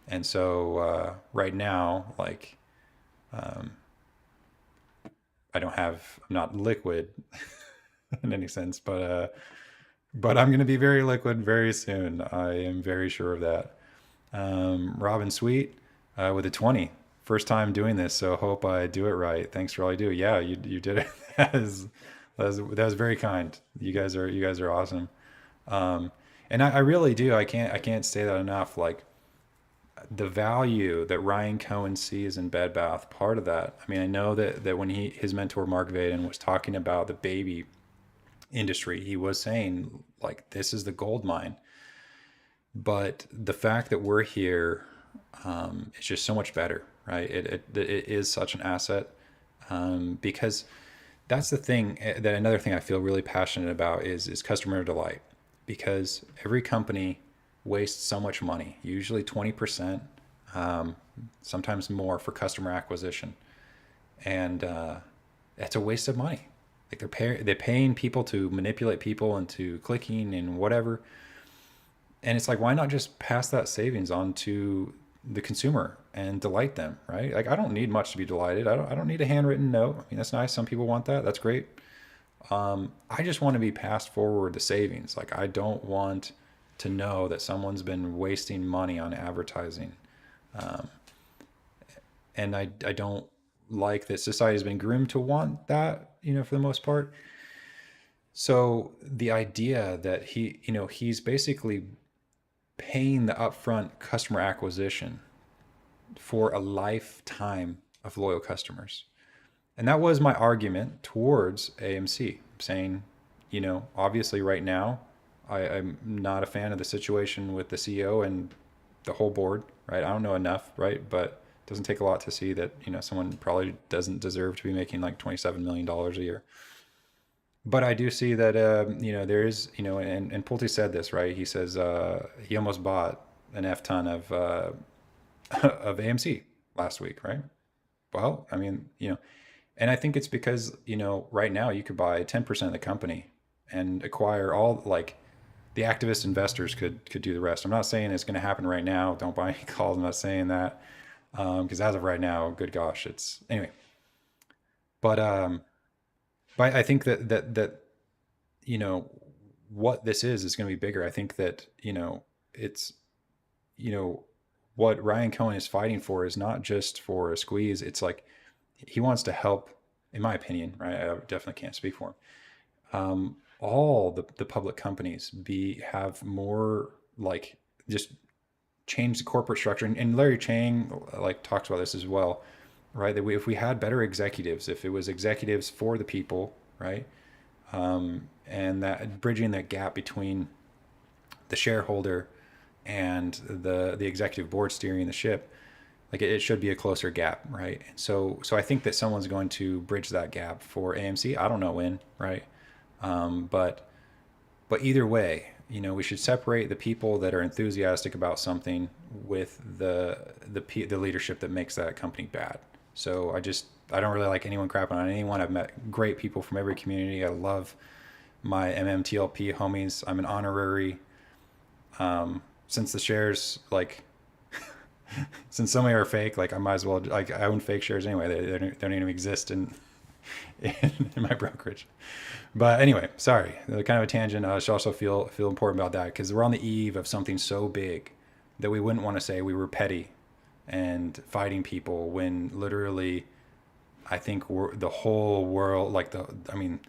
and so right now, like, um, I'm not liquid in any sense, but I'm going to be very liquid very soon. I am very sure of that. Robin Sweet with a 20. First time doing this, so hope I do it right. Thanks for all you do. Yeah, you did it. That was very kind. You guys are awesome. And I really do. I can't say that enough. Like, the value that Ryan Cohen sees in Bed Bath, part of that. I mean, I know that when his mentor Mark Vaden was talking about the baby industry, he was saying, like, this is the gold mine. But the fact that we're here, is just so much better, right? It is such an asset, because that's the thing. That another thing I feel really passionate about is customer delight, because every company wastes so much money, usually 20%, um, sometimes more, for customer acquisition, and that's a waste of money. Like, they're paying people to manipulate people into clicking and whatever, and it's like, why not just pass that savings on to the consumer and delight them, right? Like, I don't need much to be delighted. I don't need a handwritten note. I mean, that's nice. Some people want that. That's great. I just want to be passed forward the savings. Like, I don't want to know that someone's been wasting money on advertising. Um, and I don't like that society has been groomed to want that, for the most part. So the idea that he's basically paying the upfront customer acquisition for a lifetime of loyal customers. And that was my argument towards AMC, saying, obviously right now, I'm not a fan of the situation with the CEO and the whole board, right? I don't know enough, right? But it doesn't take a lot to see that, someone probably doesn't deserve to be making like $27 million a year. But I do see that, there is, and Pulte said this, right? He says he almost bought an F ton of AMC last week, right? Well, I mean, and I think it's because, right now you could buy 10% of the company and acquire all, like, the activist investors could do the rest. I'm not saying it's going to happen right now. Don't buy any calls. I'm not saying that, because as of right now, good gosh, it's anyway. But I think that you know what this is going to be bigger. I think that, it's, you know what Ryan Cohen is fighting for is not just for a squeeze. It's like, he wants to help, in my opinion, right? I definitely can't speak for him. All the public companies have more, like, just change the corporate structure. And Larry Chang, like, talks about this as well, right? That if we had better executives, if it was executives for the people, right? And that bridging that gap between, the shareholder and the executive board steering the ship, like it should be a closer gap, right? So I think that someone's going to bridge that gap for AMC. I don't know when, right? But either way, we should separate the people that are enthusiastic about something with the leadership that makes that company bad. So I don't really like anyone crapping on anyone. I've met great people from every community. I love my MMTLP homies. I'm an honorary. Since the shares, like, since so many are fake, like I might as well, like, I own fake shares anyway. They don't even exist in my brokerage. But anyway, sorry, kind of a tangent. I should also feel important about that because we're on the eve of something so big that we wouldn't want to say we were petty and fighting people when literally I think the whole world, like I mean,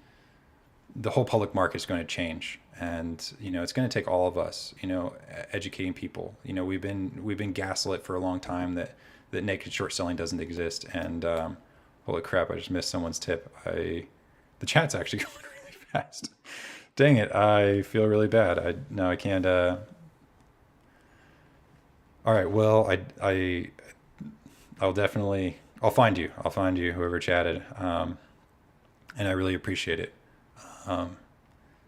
the whole public market is going to change, and it's going to take all of us, educating people. We've been gaslit for a long time that naked short selling doesn't exist, and holy crap, I just missed someone's tip. The chat's actually going really fast. Dang it, I feel really bad. I can't. All right, well, I'll definitely I'll find you. I'll find you, whoever chatted, and I really appreciate it. Um,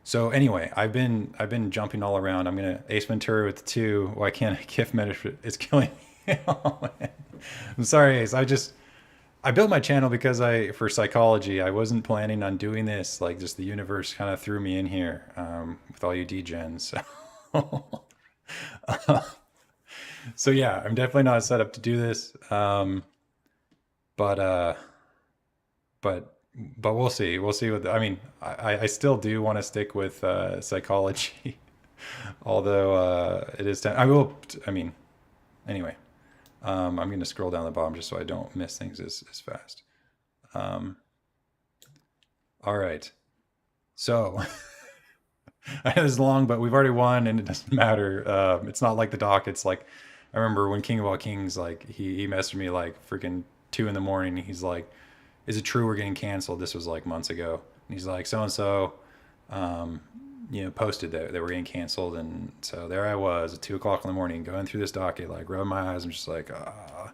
so anyway, I've been jumping all around. I'm gonna Ace Ventura with the two. Why can't I gift metaphor? It's killing me. Oh, man. I'm sorry, Ace. I built my channel because for psychology. I wasn't planning on doing this. Like, just the universe kind of threw me in here, with all you degens. So, so yeah, I'm definitely not set up to do this. But but we'll see. We'll see what I mean. I still do want to stick with psychology, although it is. I will. I mean, anyway. I'm going to scroll down the bottom just so I don't miss things as fast. Um, all right. So I know this is long, but we've already won, and it doesn't matter. It's not like the doc. It's like I remember when King of All Kings, like he messaged me like freaking 2 in the morning. He's like, "Is it true we're getting canceled?" This was like months ago. And he's like, "So and so, um, posted that we're getting canceled," and so there I was at 2 o'clock in the morning going through this docket, like rubbing my eyes. I'm just like, ah.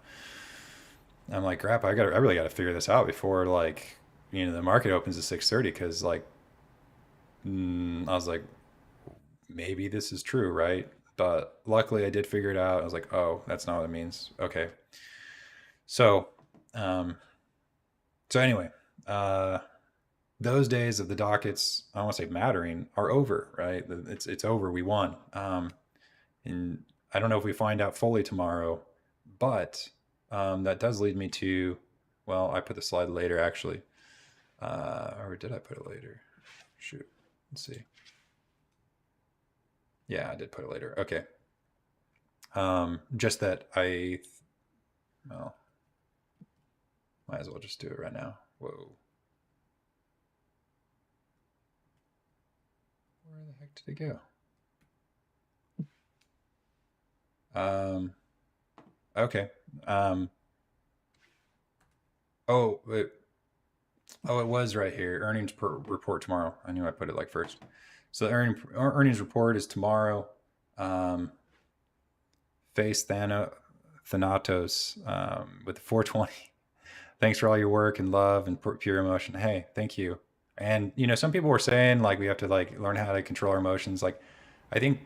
I'm like, crap. I really got to figure this out before like the market opens at 6:30 because like I was like, maybe this is true, right? But luckily I did figure it out. I was like, oh, that's not what it means. Okay. So, um, so anyway, uh, those days of the dockets, I don't want to say mattering, are over, right? It's over. We won. And I don't know if we find out fully tomorrow, but that does lead me to, well, I put the slide later actually, or did I put it later? Shoot, let's see. Yeah, I did put it later. Okay. Just that well, might as well just do it right now. Whoa, where the heck did it go? Um, okay. Um, oh, it was right here. Report tomorrow. I knew I put it like first. So the earnings report is tomorrow. Um, face Thanatos with the 420. Thanks for all your work and love and pure emotion. Hey, thank you. And some people were saying like we have to like learn how to control our emotions. Like, I think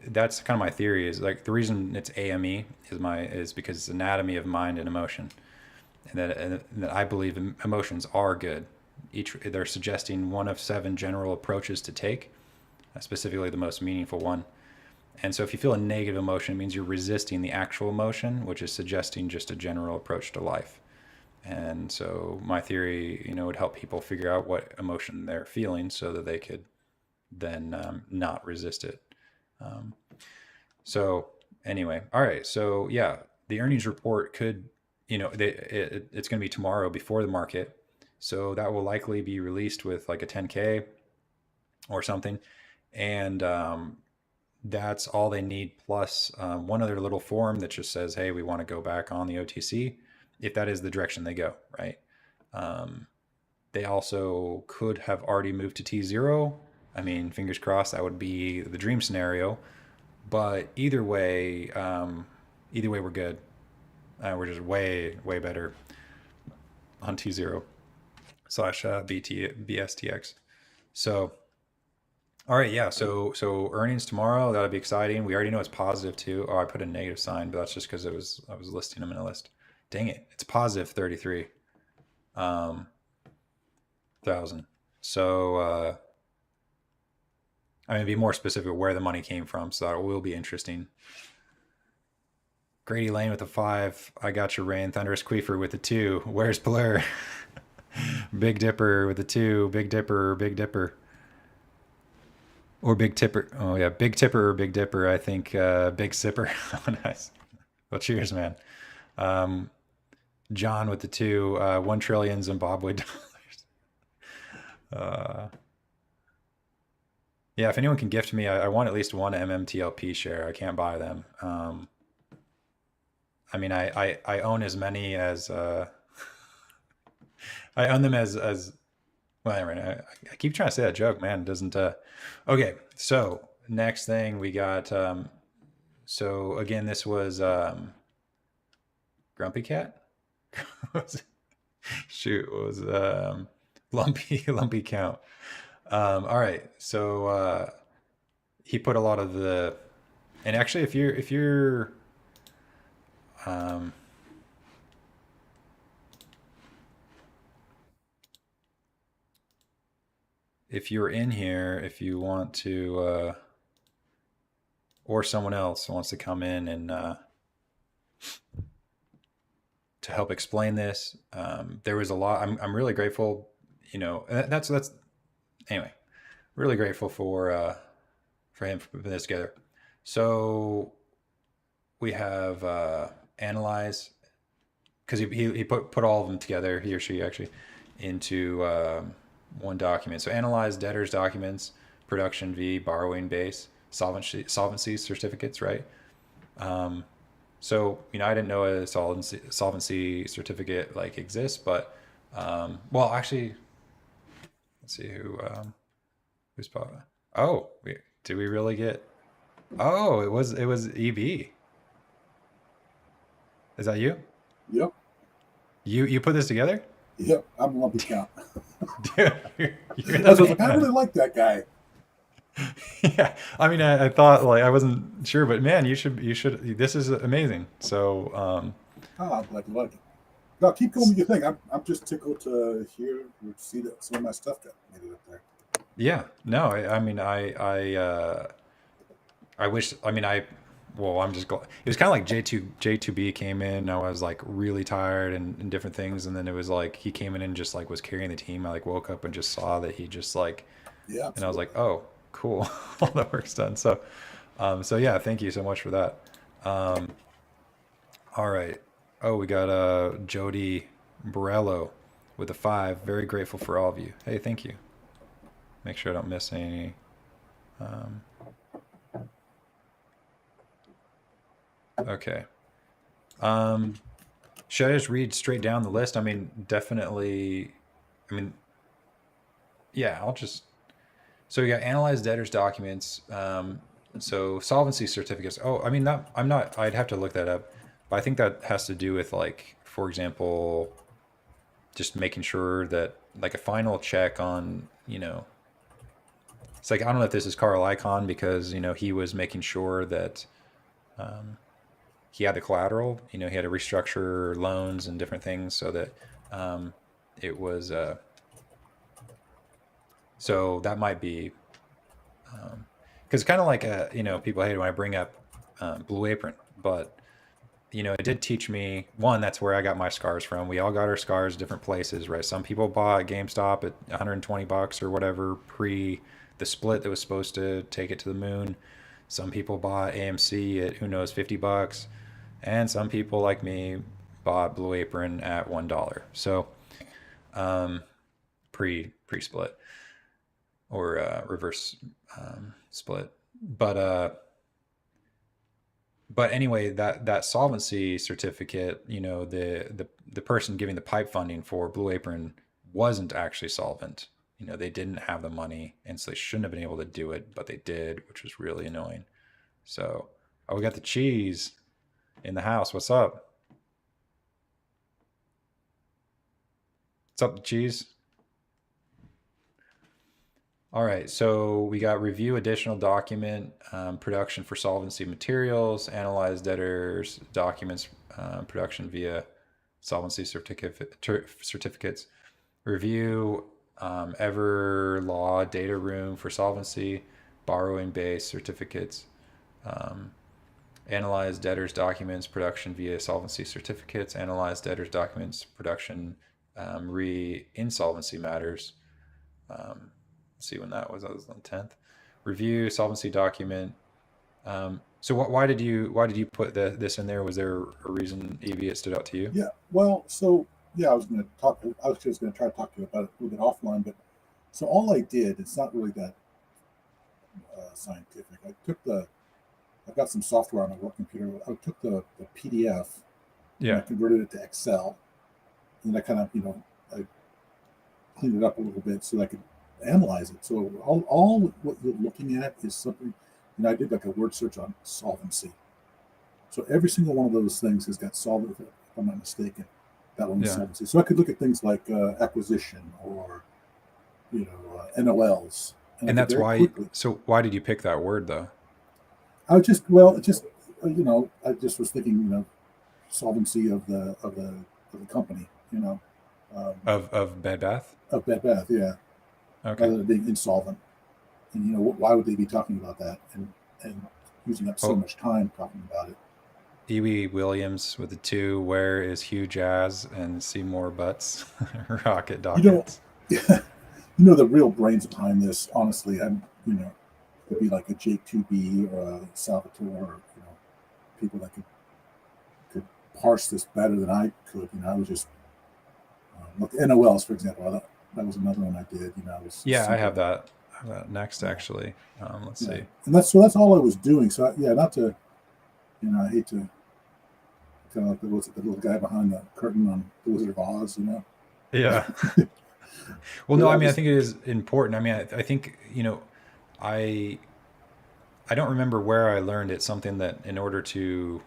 that's kind of my theory. Is like the reason it's AME is because it's anatomy of mind and emotion, and that I believe emotions are good. They're suggesting one of 7 general approaches to take, specifically the most meaningful one. And so if you feel a negative emotion, it means you're resisting the actual emotion, which is suggesting just a general approach to life. And so my theory, would help people figure out what emotion they're feeling so that they could then not resist it. Um, so anyway, all right. So yeah, the earnings report could, it's going to be tomorrow before the market. So that will likely be released with like a 10K or something. And that's all they need, plus one other little form that just says, hey, we want to go back on the OTC, if that is the direction they go, right? Um, they also could have already moved to T0, I mean, fingers crossed that would be the dream scenario. But either way, we're good. We're just way better on T0 slash BSTX. So, all right, yeah. So earnings tomorrow, that'll be exciting. We already know it's positive too. Oh, I put a negative sign, but that's just because I was listing them in a list. Dang it, it's positive 33 thousand. So I mean, be more specific where the money came from. So that will be interesting. Grady Lane with a 5. I got your Rain. Thunderous Queefer with a 2. Where's Blur? Big Dipper with a 2. Big Dipper, Big Dipper. Or Big Tipper. Oh, yeah. Big Tipper or Big Dipper. I think Big Sipper. Oh, nice. Well, cheers, man. Um, John with the 2. 1 trillion Zimbabwe dollars. Uh, yeah, if anyone can gift me, I want at least one MMTLP share. I can't buy them. I mean, I own as many as I own them as well. Anyway, I keep trying to say that joke, man. It doesn't. Okay, so next thing we got. So again, this was Grumpy Cat. Shoot, what was Lumpy Count. All right, so he put a lot of the, and actually, if you're um, if you're in here, if you want to, or someone else wants to come in and to help explain this, there was a lot. I'm really grateful. You know, that's anyway. Really grateful for him for putting this together. So we have analyze because he put all of them together, he or she actually, into one document. So analyze debtors documents, production v borrowing base, solvency certificates, right? Um, so I didn't know a solvency certificate like exists, but well, actually, let's see who's probably. Oh, did we really get? Oh, it was EB. Is that you? Yep. You put this together? Yep. I'm Lumpy Count. Dude, you're I the was like, I man. really like that guy. Yeah, I mean, I thought like I wasn't sure, but man, you should. This is amazing. So, Oh, I'm glad you like it. No, keep going with your thing. I'm just tickled to hear or see that some of my stuff got made it up there. yeah, no, I mean, I wish. I mean, well, I'm just glad. It was kind of like J2B came in. I was like really tired and different things, and then it was like he came in and just like was carrying the team. I like woke up and just saw that he just like, Yeah, and I was like, absolutely. oh, cool, all the work's done. So, so yeah, thank you so much for that. Um, all right. Oh, we got Jody Borello with a 5. Very grateful for all of you. Hey, thank you. Make sure I don't miss any. Um, okay. Um, should I just read straight down the list? I mean, definitely. I mean, yeah, I'll just. So we got analyze debtors documents. So solvency certificates. Oh, I mean, not. I'm not. I'd have to look that up, but I think that has to do with like, for example, just making sure that like a final check on. It's like I don't know if this is Carl Icahn because he was making sure that um, he had the collateral. He had to restructure loans and different things so that um, it was. So that might be because kind of like people hate it when I bring up Blue Apron, but it did teach me one. That's where I got my scars from. We all got our scars different places, right? Some people bought GameStop at 120 bucks or whatever pre the split that was supposed to take it to the moon. Some people bought AMC at who knows 50 bucks, and some people like me bought Blue Apron at $1. So um, pre split or reverse split. But anyway, that solvency certificate, the person giving the pipe funding for Blue Apron wasn't actually solvent. they didn't have the money, and so they shouldn't have been able to do it, but they did, which was really annoying. So, oh, we got the cheese in the house. What's up? What's up, the cheese? All right, so we got review additional document production for solvency materials, analyze debtors documents production via solvency certificates, review ever law data room for solvency, borrowing base certificates, um, analyze debtors documents production via solvency certificates, analyze debtors documents production re insolvency matters. Let's see when that was. That was on the 10th. Review solvency document. So why did you put this in there? Was there a reason, Evie, it stood out to you? Yeah. Well, so yeah, I was going to talk. I was just going to try to talk to you about it a little bit offline, but so all I did, it's not really that scientific. I've got some software on my work computer. I took the PDF and I Yeah, converted it to Excel, and I kind of, I cleaned it up a little bit so that I could analyze it. So all what you're looking at is something, I did like a word search on solvency. So every single one of those things has got solvency, if I'm not mistaken, that one is yeah. solvency. So I could look at things like acquisition or, NOLs, and I And could that's very why. quickly. So why did you pick that word though? I was just well, it just I just was thinking, solvency of the company, um, Of Bed Bath? of Bed Bath, yeah, Okay. rather than being insolvent. And why would they be talking about that and using up so Well, much time talking about it? Ewie Williams with the two. Where is Hugh Jazz and Seymour Butts? Rocket You know, dockets. the real brains behind this. Honestly, I'm could be like a Jake 2B or a Salvatore, people that could parse this better than I could. I was just look NOLs, for example. That was another one I did. I was Yeah, I have simple. that. I have that next Yeah, actually. Let's yeah, see. and that's all I was doing. So yeah, not to I hate to kind of like the little guy behind the curtain on The Wizard of Oz. Yeah. Well, But no, I yeah, mean, I just think it is important. I mean, I think, I I don't remember where I learned it. Something that in order to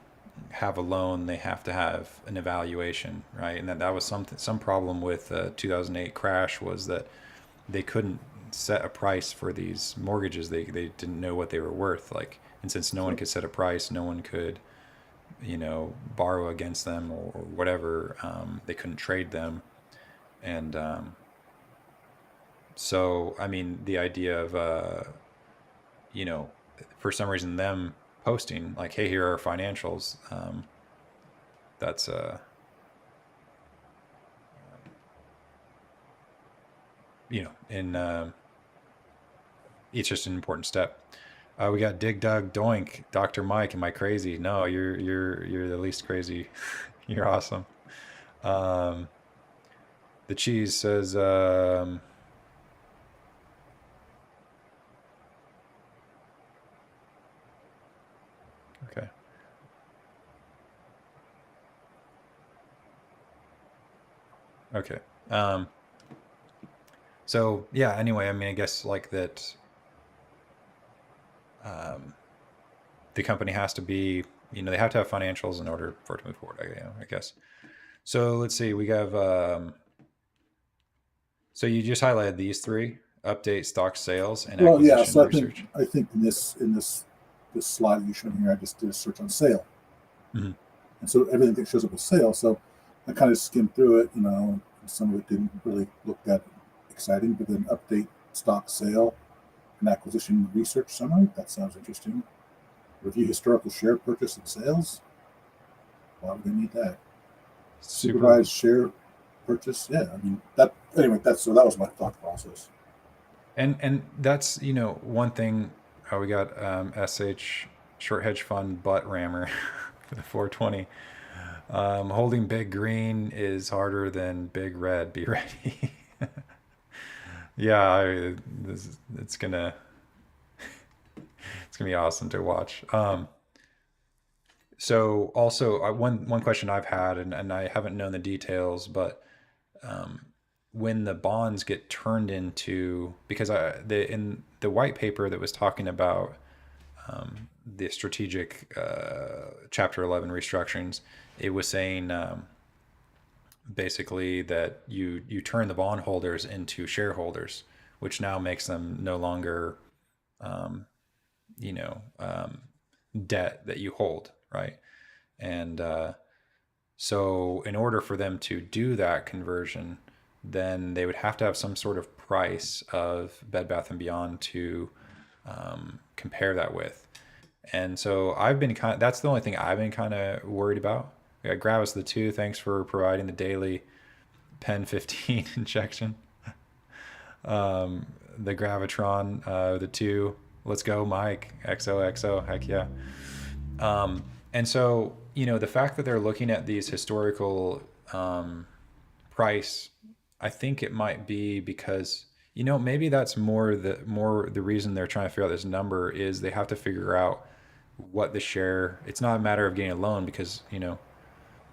have a loan, they have to have an evaluation, right? And that was some problem with 2008 crash was that they couldn't set a price for these mortgages. They didn't know what they were worth. Like, and since no one sure. could set a price, no one could borrow against them or whatever. They couldn't trade them, and so I mean the idea of you know, for some reason them posting like, "Hey, here are our financials." That's in it's just an important step. We got Dig Dug Doink, Dr. Mike. Am I crazy? No, you're the least crazy. You're awesome. Um, the cheese says, okay, okay. Um, so yeah. Anyway, I mean, I guess like that. Um, the company has to be, they have to have financials in order for it to move forward. I guess. So let's see. We have. So you just highlighted these three: update stock sales and Well, yeah. acquisition So research. I think in this slide you showed here, I just did a search on sale, Mhm. and so everything that shows up as sale. So I kind of skimmed through it. Some of it didn't really look that exciting, but then update stock sale and acquisition research summary. That sounds interesting. Review historical share purchase and sales. Why would they need that? Super. Supervised share purchase. Yeah, I mean that. Anyway, that was my thought process. And that's one thing. We got SH short hedge fund butt rammer for the 420. Holding big green is harder than big red. Be ready. Yeah, it's gonna be awesome to watch. So also one question I've had, and I haven't known the details, but um, when the bonds get turned into, because in the white paper that was talking about the strategic Chapter 11 restructurings, it was saying basically that you turn the bondholders into shareholders, which now makes them no longer you know debt that you hold, right? And so in order for them to do that conversion, then they would have to have some sort of price of Bed Bath and Beyond to compare that with. And so I've been kind of, that's the only thing I've been kind of worried about. Yeah, Gravis the two, thanks for providing the daily Pen 15 injection. The Gravitron, the two, let's go, Mike, XOXO, heck yeah. And so, the fact that they're looking at these historical price, I think it might be because, maybe that's more the reason they're trying to figure out this number is they have to figure out what the share. It's not a matter of getting a loan because,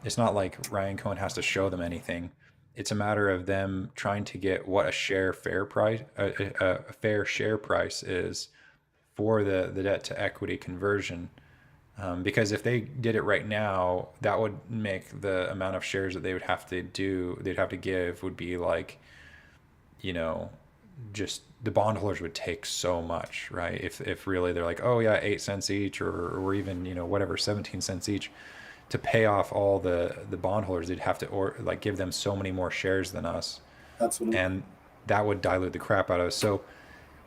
it's not like Ryan Cohen has to show them anything. It's a matter of them trying to get what a share fair price, a fair share price is for the debt to equity conversion. Because if they did it right now, that would make the amount of shares that they'd have to give would be like, you know, just the bondholders would take so much, right? If really they're like, oh yeah, 8 cents each, or even whatever, 17 cents each, to pay off all the bondholders, they'd have to like give them so many more shares than us, Absolutely. and that would dilute the crap out of us. So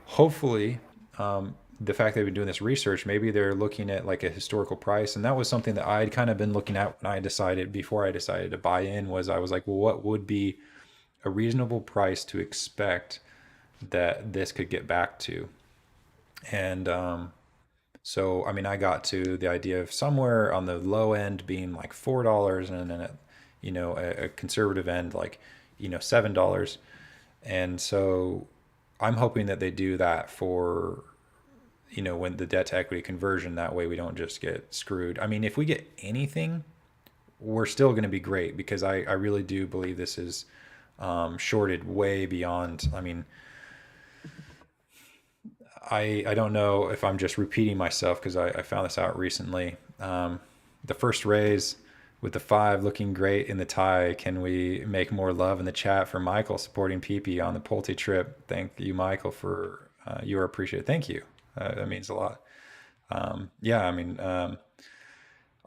hopefully, the fact they've been doing this research, maybe they're looking at like a historical price, and that was something that I'd kind of been looking at when I decided before I decided to buy in. Was I was like, well, what would be a reasonable price to expect that this could get back to? And so, I mean, I got to the idea of somewhere on the low end being like $4, and then a conservative end like $7. And so, I'm hoping that they do that for when the debt to equity conversion. That way, we don't just get screwed. I mean, if we get anything, we're still going to be great because I really do believe this is shorted way beyond. I mean, I don't know if I'm just repeating myself because I found this out recently. The first raise with the 5 looking great in the tie. Can we make more love in the chat for Michael supporting PP on the Pulte trip? Thank you, Michael, for your appreciate. Thank you. That means a lot. Yeah, I mean,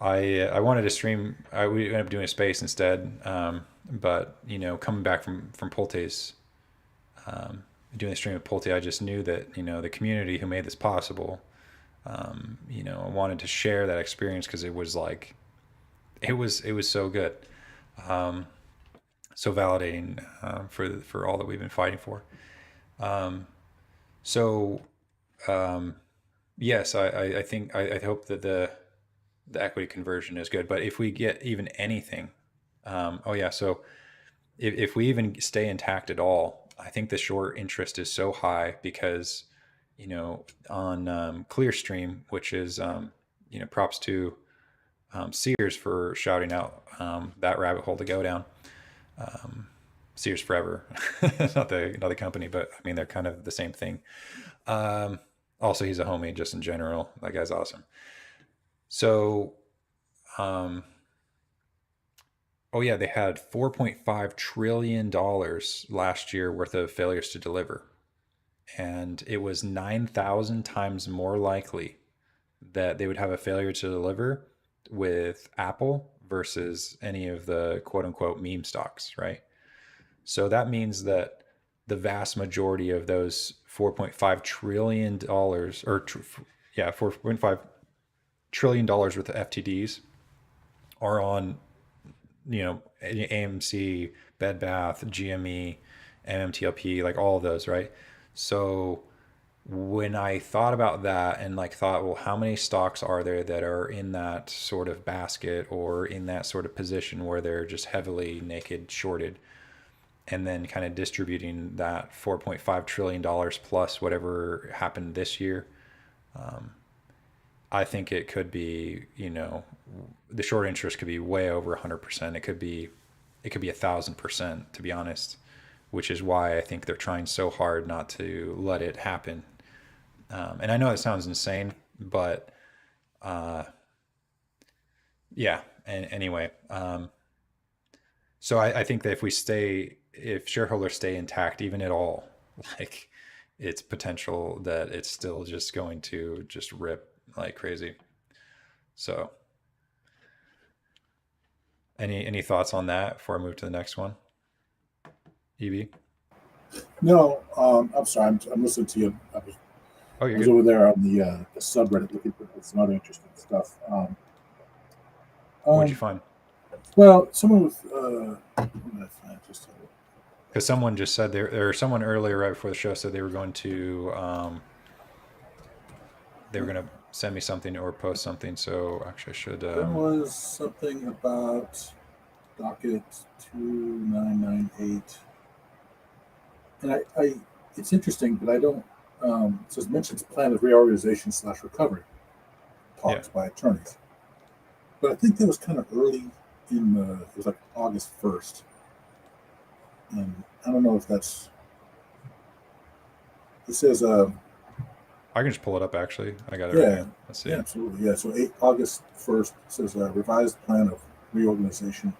I wanted to stream. We ended up doing a space instead. But coming back from Pulte's doing the stream of Pulte, I just knew that the community who made this possible, I wanted to share that experience because it was like, it was so good, so validating for all that we've been fighting for. So yes, I think I hope that the equity conversion is good, but if we get even anything, oh yeah, so if we even stay intact at all, I think the short interest is so high because, on Clearstream, which is, props to Sears for shouting out that rabbit hole to go down. Sears Forever, not the company, but I mean they're kind of the same thing. Um, Also, he's a homie just in general. That guy's awesome. So, um, oh yeah, they had $4.5 trillion last year worth of failures to deliver, and it was 9,000 times more likely that they would have a failure to deliver with Apple versus any of the quote unquote meme stocks, right? So that means that the vast majority of those $4.5 trillion, yeah, $4.5 trillion worth of FTDs are on, AMC, Bed Bath, GME, MMTLP, like all of those, right? So when I thought about that and like thought, well, how many stocks are there that are in that sort of basket or in that sort of position where they're just heavily naked shorted, and then kind of distributing that $4.5 trillion plus whatever happened this year, I think it could be, the short interest could be way over 100%. It could be 1,000%, to be honest. which is why I think they're trying so hard not to let it happen. And I know it sounds insane, but yeah. And anyway, so I think that if shareholders stay intact, even at all, like it's potential that it's still just going to just rip like crazy. So, any thoughts on that before I move to the next one? EB? No, I'm sorry. I'm listening to you. Oh, I you're was good. over there on the subreddit looking for some other interesting stuff. What'd you Um, find? well, someone with what did I find? Just Because someone just said there, or someone earlier right before the show said they were going to send me something or post something. So actually, I should. there was something about docket 2998, and it's interesting, but I don't. It says mentions plan of reorganization slash recovery Yeah. talks by attorneys, but I think that was kind of early in the. It was like August 1st, and I don't know if that's. It says I can just pull it up. Actually, I got it right yeah, here. Let's yeah, see. absolutely, yeah. So August 1st says revised plan of reorganization.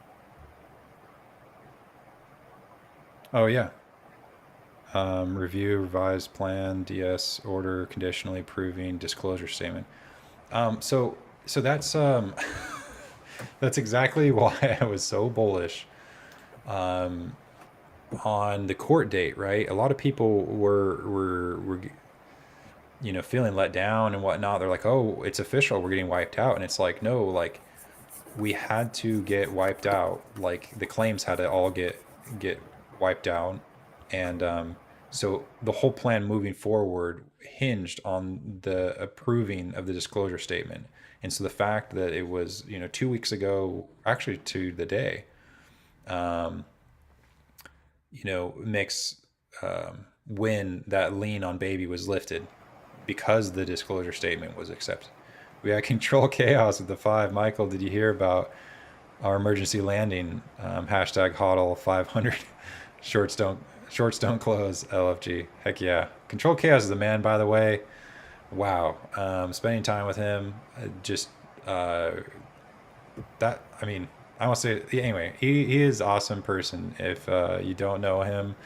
Oh yeah. Review revised plan, DS order, conditionally approving disclosure statement. So that's exactly why I was so bullish on the court date. Right, a lot of people were feeling let down and whatnot. They're like, oh, it's official, we're getting wiped out, and it's like, no, like we had to get wiped out. Like the claims had to all get wiped out, and so the whole plan moving forward hinged on the approving of the disclosure statement. And so the fact that it was 2 weeks ago, actually to the day, makes when that lien on baby was lifted because the disclosure statement was accepted. We had control chaos with the five. Michael, did you hear about our emergency landing? Hashtag HODL 500. Shorts don't close. LFG. Heck yeah. Control chaos is the man, by the way. Wow. Spending time with him, just uh, that. I mean, I want to say anyway. He is an awesome person. If you don't know him,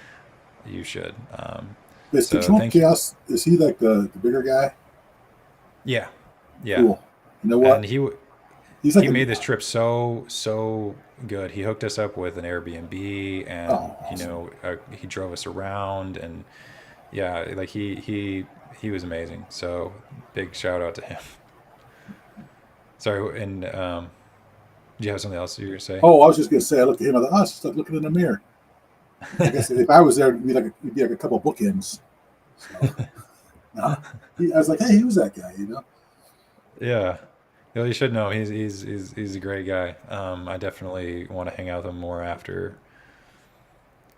you should. Is So Control thank you. Chaos? Is he like the bigger guy? Yeah, yeah. Cool. You know And what? He's like he a made this trip so good. He hooked us up with an Airbnb, and oh awesome. he drove us around, and yeah, like he was amazing. So big shout out to him. Sorry, and do you have something else you were gonna say? Oh, I was just gonna say I looked at him. I thought, oh, it's just like looking in the mirror. I guess if I was there, it'd be like a couple bookends. So nah. I was like, hey, who's that guy? You know? Yeah. Yeah, you should know. He's a great guy. I definitely want to hang out with him more after.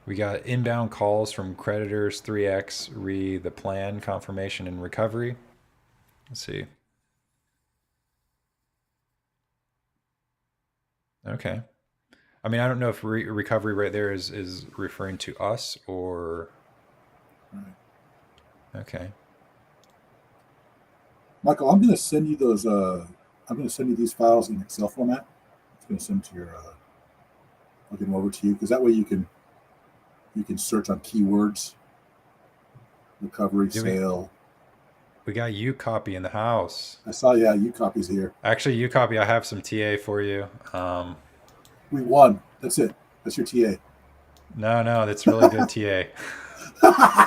We got inbound calls from creditors 3x re the plan confirmation and recovery. Let's see. Okay. I mean, I don't know if recovery right there is referring to us or Right. okay. Michael, I'm gonna send you those. I'm gonna send you these files in Excel format. It's gonna send to your. I'll get them over to you because that way you can search on keywords, recovery, Yeah, sale. we got you copy in the house. I saw, yeah, you copies here. Actually, you copy. I have some TA for you. We won. That's it. That's your TA. No, that's really good TA.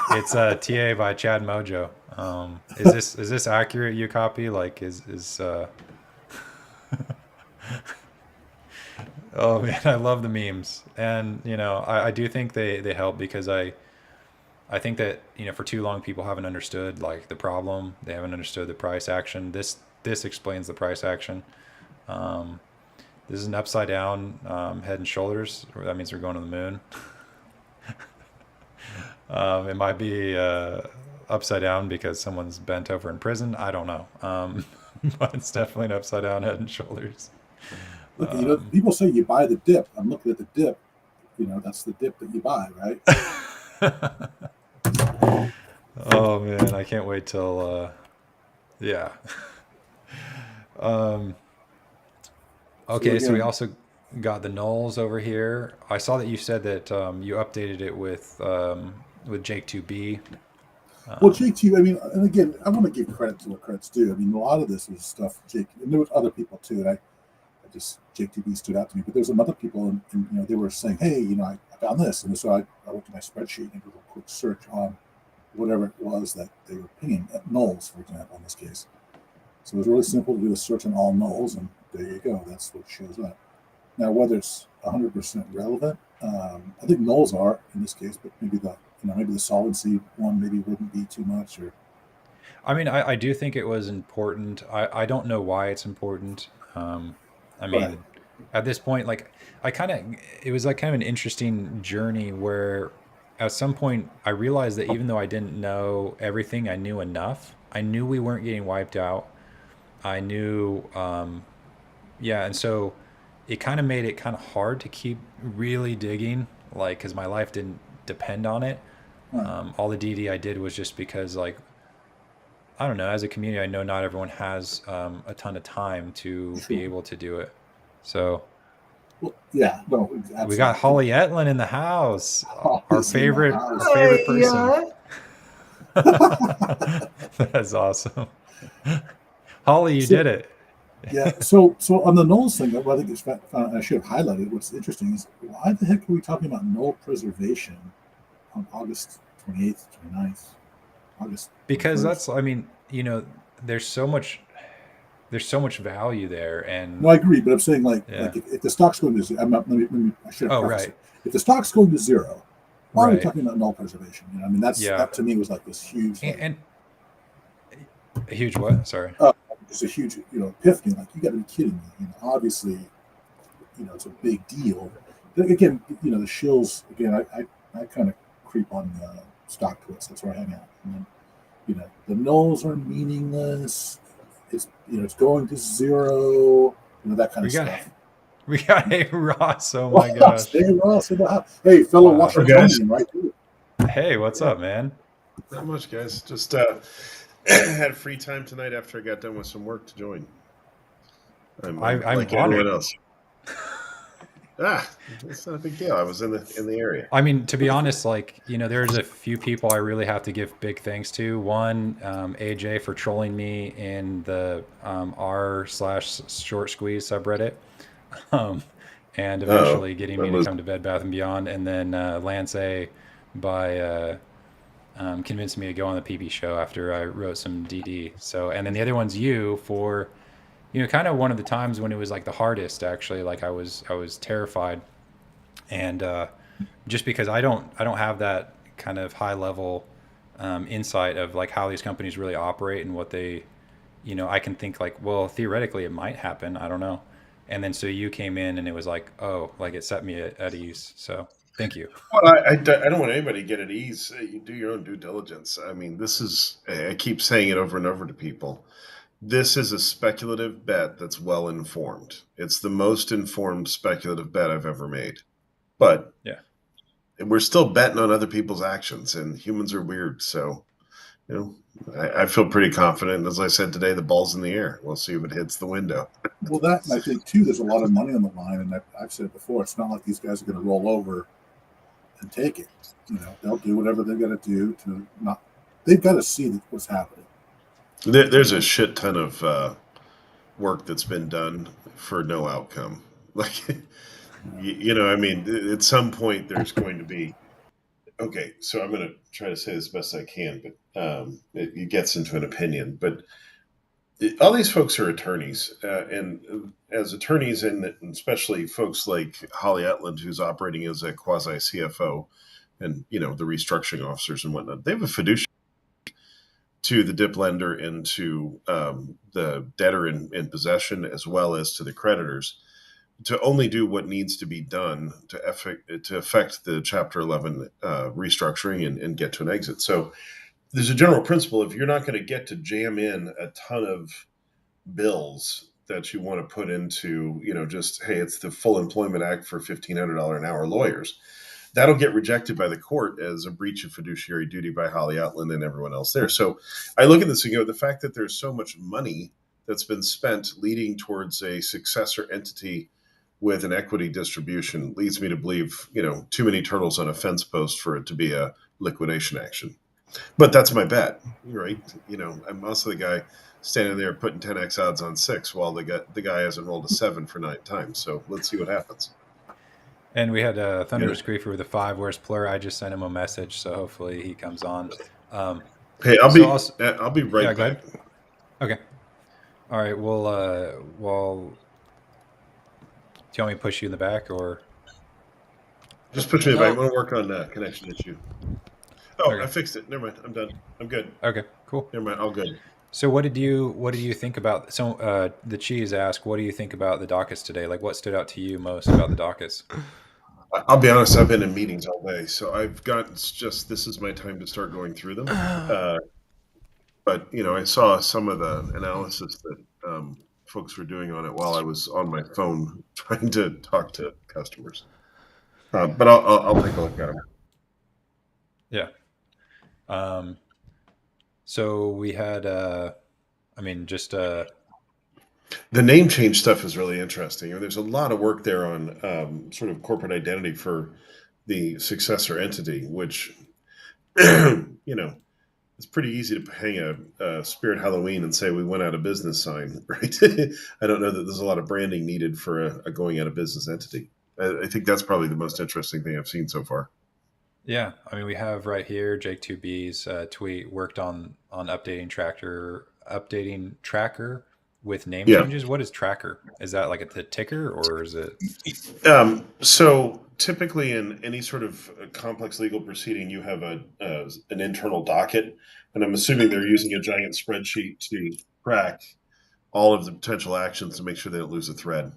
It's TA by Chad Mojo. Is this accurate? You copy like is Oh man, I love the memes, and I do think they help because I think that for too long people haven't understood like the problem. They haven't understood the price action. This explains the price action. Um, this is an upside down head and shoulders. That means we're going to the moon. It might be upside down because someone's bent over in prison. I don't know, but it's definitely an upside down head and shoulders. Look, Um, people say you buy the dip. I'm looking at the dip. That's the dip that you buy, right? Oh man, I can't wait till yeah. Um, So okay, so we again, also got the Knolls over here. I saw that you said that you updated it with Jake 2B. well, Um, Jake T, I mean, and again, I want to give credit to what credit's due. I mean, a lot of this was stuff Jake, and there was other people too, and I just Jake TV stood out to me. But there's some other people, and they were saying, "Hey, I found this," and so I went to my spreadsheet and did a quick search on whatever it was that they were pinging at Knowles, for example, in this case. So it was really simple to do a search on all Knowles, and there you go. That's what shows up. Now, whether it's 100% relevant, I think Knowles are in this case, but maybe maybe the solid seed one maybe wouldn't be too much, or I mean, I do think it was important. I don't know why it's important. I right, mean, at this point, like, it was like kind of an interesting journey where at some point I realized that even though I didn't know everything, I knew enough. I knew we weren't getting wiped out. I knew, yeah. And so it kind of made it kind of hard to keep really digging, like, because my life didn't depend on it. right, All the DD I did was just because, like, I don't know. As a community, I know not everyone has a ton of time to be sure. able to do it. So Well, yeah, no, we got absolutely. Holly Etlin in the house, Holly's in the our house. favorite Hey, person. That's awesome. Holly, you So did it. yeah, so on the Knowles thing, what I think I should have highlighted. What's interesting is why the heck are we talking about knoll preservation on August 28th, 29th, August Because 21st? that's, I mean, there's so much, there's so much value there, No, and I agree, but I'm saying yeah. if the stock's going to zero, I should have Oh, prefaced right, it. If the stock's going to zero, why are we right, talking about null preservation? I mean yeah, that to me was like this huge and a huge what? Sorry. uh, it's a huge epiphany. Like you got to be kidding me. Obviously it's a big deal. But again, the shills again. I kind of creep on stock twits. That's where I hang out. And then, the nulls are meaningless. It's going to zero. That kind We of got stuff. we got a Ross. Oh my Ross, gosh! hey Ross in the house. Hey, fellow Wow. so guys, Washingtonian, right here. Hey, what's Yeah. up, man? not much, guys. Just had free time tonight after I got done with some work to join. I'm I'm like everyone honored. else. Ah, it's not a big deal. I was in the area. I mean, to be honest, like, there's a few people I really have to give big thanks to. One, AJ for trolling me in the r/short squeeze subreddit, um, and Oh, eventually getting that me to was come to Bed Bath and Beyond, and then Lance A by convinced me to go on the PP show after I wrote some DD. So, and then the other one's you for, kind of one of the times when it was like the hardest actually. Like I was terrified, and just because I don't have that kind of high level insight of like how these companies really operate and what they, I can think like, well, theoretically it might happen. I don't know. And then so you came in and it was like, oh, like it set me at ease. So thank you. well. I don't want anybody to get at ease. You do your own due diligence. I mean, this is. I keep saying it over and over to people. This is a speculative bet that's well informed. It's the most informed speculative bet I've ever made. But Yeah. we're still betting on other people's actions, and humans are weird. So, you I feel pretty confident. And as I said today, the ball's in the air. We'll see if it hits the window. Well, that and I think too, there's a lot of money on the line, and I've said it before. It's not like these guys are going to roll over and take it. They'll do whatever they've got to do to not. They've got to see what's happening. There's a shit ton of work that's been done for no outcome. Like, I mean, at some point there's going to be. Okay, so I'm going to try to say this best I can, but it gets into an opinion. But all these folks are attorneys, and as attorneys, and especially folks like Holly Etland, who's operating as a quasi CFO, and the restructuring officers and whatnot, they have a fiduciary to the dip lender and to the debtor in possession, as well as to the creditors, to only do what needs to be done to affect the Chapter 11 restructuring and get to an exit. So there's a general principle: if you're not going to get to jam in a ton of bills that you want to put into, just, hey, it's the Full Employment Act for $1,500 an hour lawyers, that'll get rejected by the court as a breach of fiduciary duty by Holly Outland and everyone else there. So I look at this and go, the fact that there's so much money that's been spent leading towards a successor entity with an equity distribution leads me to believe, too many turtles on a fence post for it to be a liquidation action. But that's my bet, right? I'm also the guy standing there putting 10x odds on 6 while the guy hasn't rolled a 7 for 9 times. So let's see what happens. And we had Thunderous Griefer with a 5. Where's Plur? I just sent him a message, so hopefully he comes on. Hey, I'll be right back. Okay. All right. Well, do you want me to push you in the back or? Just push me in the back. I'm going to work on connection issue. Oh, okay. I fixed it. Never mind. I'm done. I'm good. Okay, cool. Never mind. All good. So what did you think about? So the Cheese asked, what do you think about the dockets today? Like, what stood out to you most about the dockets? I'll be honest. I've been in meetings all day, so this is my time to start going through them. But I saw some of the analysis that folks were doing on it while I was on my phone trying to talk to customers. But I'll take a look at them. Yeah. So we had, the name change stuff is really interesting. There's a lot of work there on sort of corporate identity for the successor entity, which, it's pretty easy to hang a Spirit Halloween and say we went out of business sign, right? I don't know that there's a lot of branding needed for a going out of business entity. I think that's probably the most interesting thing I've seen so far. Yeah, we have right here Jake 2B's tweet worked on updating tracker with name changes. What is tracker? Is that like a ticker or is it? So typically in any sort of complex legal proceeding, you have an internal docket, and I'm assuming they're using a giant spreadsheet to track all of the potential actions to make sure they don't lose a thread.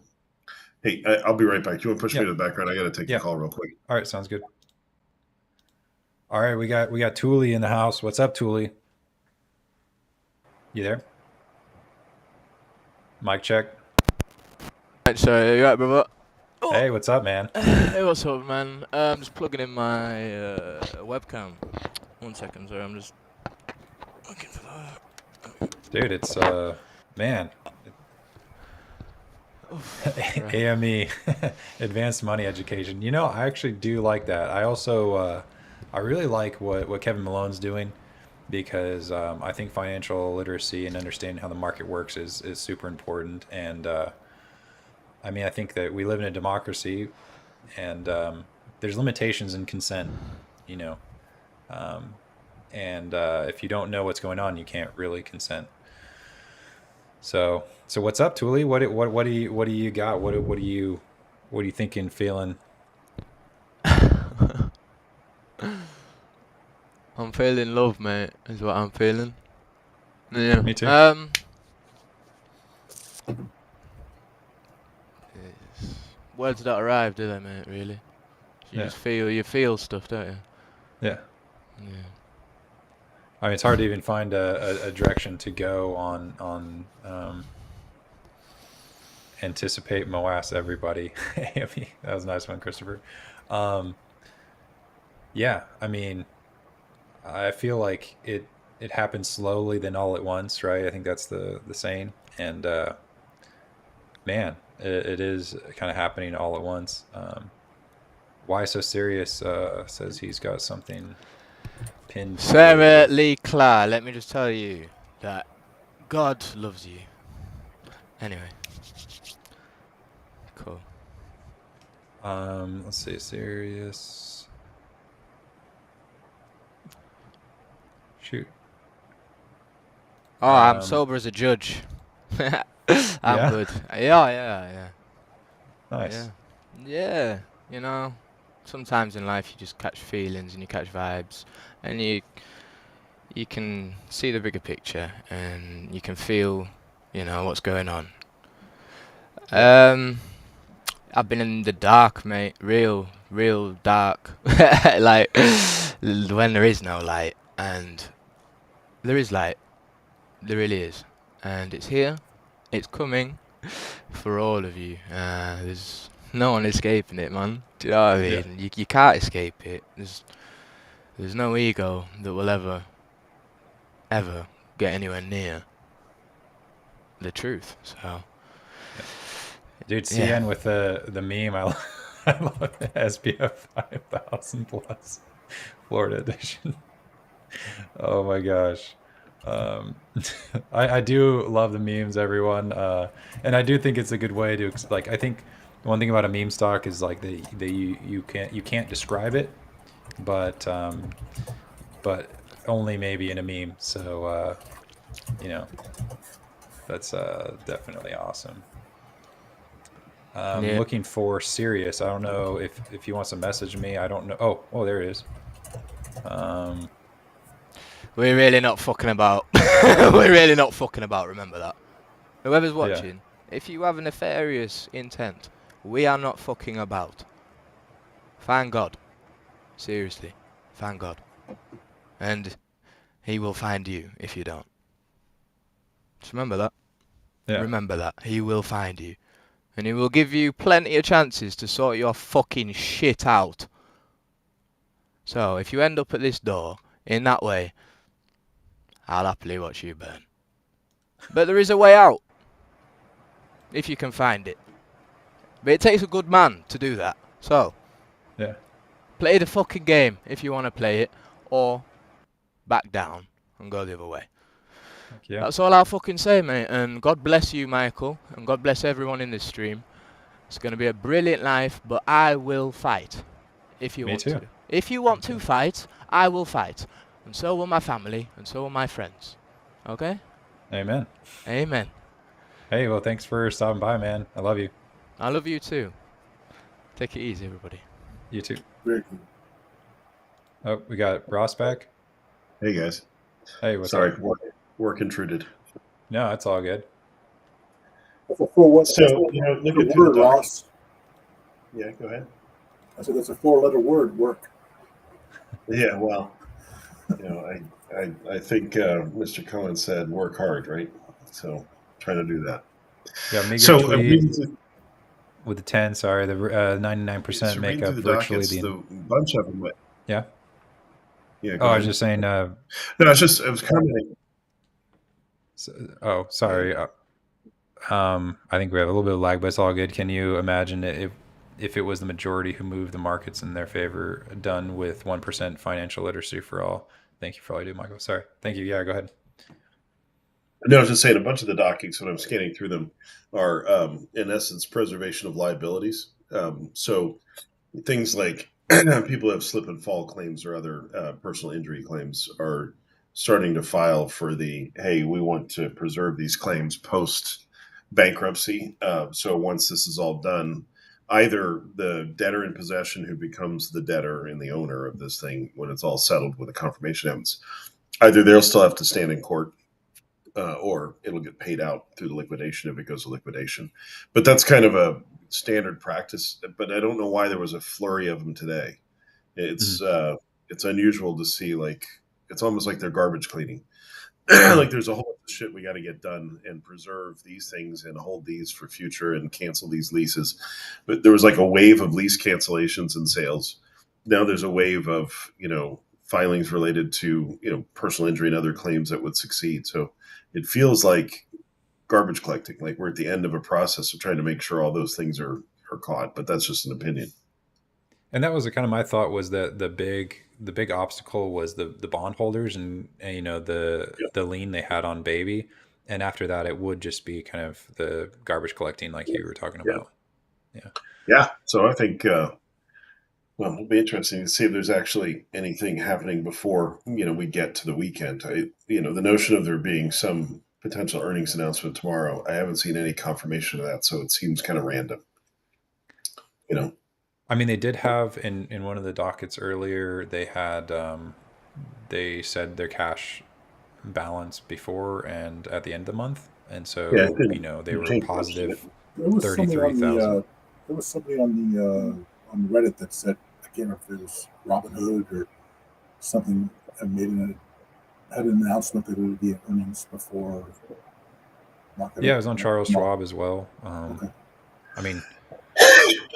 Hey, I'll be right back. You want to push me to the background? I got to take the call real quick. All right, sounds good. All right, we got Thule in the house. What's up, Thule? You there? Mic check. Sorry, you right, brother? Oh. Hey, what's up, man? Hey, what's up, man? I'm just plugging in my webcam. 1 second, sorry, I'm just looking for that. Dude, it's man. A.M.E. Advanced Money Education. I actually do like that. I also I really like what Kevin Malone's doing because I think financial literacy and understanding how the market works is super important. And I think that we live in a democracy, and there's limitations in consent, and if you don't know what's going on, you can't really consent. So what's up, Thule? What do you got? What are you thinking, feeling? I'm feeling love, mate. Is what I'm feeling. Yeah. Me too. Words don't arrive, do they, mate? Really? Just feel stuff, don't you? Yeah. It's hard to even find a direction to go on anticipate Moas everybody. That was a nice one, Christopher. I feel like it happens slowly then all at once, right? I think that's the saying. And man, it is kind of happening all at once. Why So Serious says he's got something pinned. Sarah Lee Clark, let me just tell you that God loves you. Anyway. Cool. Let's see, Serious. Shoot. Oh, I'm sober as a judge. I'm good. Yeah. Nice. Yeah. Sometimes in life you just catch feelings and you catch vibes, and you can see the bigger picture and you can feel, what's going on. I've been in the dark, mate. Real dark. Like when there is no light, and there is light. There really is, and it's here. It's coming for all of you. There's No one escaping it, man. Do you know what I Yeah. mean? You can't escape it. There's no ego that will ever get anywhere near the truth. So Dude, yeah, CN with the meme, I love it. SPF 5000 plus Florida edition. Oh my gosh. Um, I do love the memes, everyone, and I do think it's a good way to like. I think one thing about a meme stock is like you can't describe it, but only maybe in a meme. So you know that's definitely awesome. yeah. Looking for Sirius. I don't know if he wants to message me. I don't know. Oh, there it is. Um, We're really not fucking about. We're really not fucking about. Remember that. Whoever's yeah, watching, if you have a nefarious intent, we are not fucking about. Thank God. Seriously, thank God. And he will find you if you don't. Just remember that. yeah. Remember that. He will find you. And he will give you plenty of chances to sort your fucking shit out. So, if you end up at this door in that way, I'll happily watch you burn. But there is a way out. If you can find it. But it takes a good man to do that. So, Yeah. play the fucking game if you want to play it. Or back down and go the other way. Yeah. That's all I'll fucking say, mate. And God bless you, Michael. And God bless everyone in this stream. It's going to be a brilliant life, but I will fight if you Me want too. to. If you want to fight, I will fight. And so will my family, and so will my friends. Okay? Amen. Amen. Hey, well, thanks for stopping by, man. I love you. I love you too. Take it easy, everybody. You too. Very cool. Oh, we got Ross back. Hey guys, Hey, what's sorry, up? work intruded. No, it's all good. That's a four So looking through word, the doc. Ross. Yeah, go ahead. I said that's a 4-letter word. Work. Yeah, well, I think Mr. Cohen said work hard, right? So trying to do that. Yeah, Meager So Tweed with the 10. Sorry, the 99% so make reading through up the virtually dockets, the. the bunch of them. Yeah. Yeah, Oh, go I was ahead. just saying. No, I was commenting. Oh, sorry. I think we have a little bit of lag, but it's all good. Can you imagine if it was the majority who moved the markets in their favor, done with 1% financial literacy for all? Thank you for all you do, Michael. Sorry. Thank you. Yeah, go ahead. No, I was just saying a bunch of the dockings when I'm scanning through them are, in essence, preservation of liabilities. So things like people who have slip and fall claims or other personal injury claims are starting to file for the hey, we want to preserve these claims post bankruptcy. So once this is all done, either the debtor in possession who becomes the debtor and the owner of this thing when it's all settled with a confirmation evidence, either they'll still have to stand in court or it'll get paid out through the liquidation if it goes to liquidation. But that's kind of a standard practice. But I don't know why there was a flurry of them today. Mhm. It's unusual to see, like, it's almost like they're garbage cleaning. Mhm. Like there's a whole bunch of shit we got to get done and preserve these things and hold these for future and cancel these leases. But there was like a wave of lease cancellations and sales. Now there's a wave of filings related to personal injury and other claims that would succeed. So it feels like garbage collecting, like we're at the end of a process of trying to make sure all those things are caught. But that's just an opinion. And that was kind of my thought, was that the big obstacle was the bondholders and the lien they had on baby, and after that it would just be kind of the garbage collecting like you were talking Yeah, about. Yeah. yeah. So I think well, it'll be interesting to see if there's actually anything happening before we get to the weekend. The notion of there being some potential earnings announcement tomorrow, I haven't seen any confirmation of that, so it seems kind of random. I mean, they did have in one of the dockets earlier, they had they said their cash balance before and at the end of the month, and Yeah, it so they didn't were change much, did it? positive There was somebody on 33,000. the on Reddit that said, I can't remember if it was Robin Hood or something, and had an announcement that it would be earnings before market Yeah, it open. was on Charles Tomorrow. Schwab as well. Okay. I mean,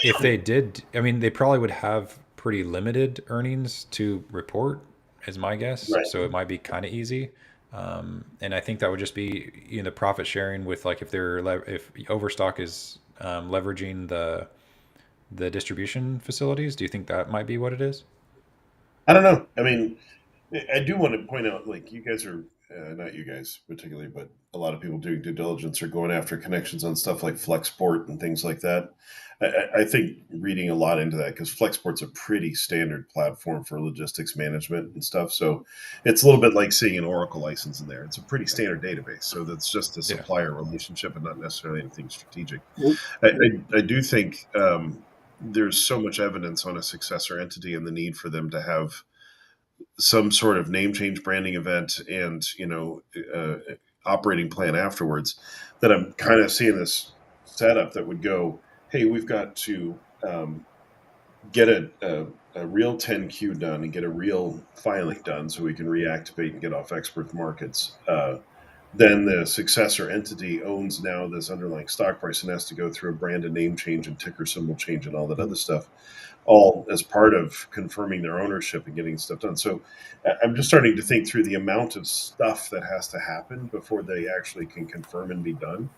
if they did, I mean, they probably would have pretty limited earnings to report, is my guess. Right. So it might be kind of easy. And I think that would just be, the profit sharing with, like, if if Overstock is leveraging the distribution facilities. Do you think that might be what it is? I don't know. I mean, I do want to point out, like, you guys are not you guys particularly, but a lot of people doing due diligence are going after connections on stuff like Flexport and things like that. I think reading a lot into that because Flexport's a pretty standard platform for logistics management and stuff. So it's a little bit like seeing an Oracle license in there. It's a pretty standard database. So that's just a Yeah. supplier relationship and not necessarily anything strategic. Well, I do think there's so much evidence on a successor entity and the need for them to have some sort of name change branding event and operating plan afterwards that I'm kind of seeing this setup that would go, hey, we've got to get a real 10Q done and get a real filing done so we can reactivate and get off expert markets. Then the successor entity owns now this underlying stock price and has to go through a brand and name change and ticker symbol change and all that other stuff, all as part of confirming their ownership and getting stuff done. So I'm just starting to think through the amount of stuff that has to happen before they actually can confirm and be done.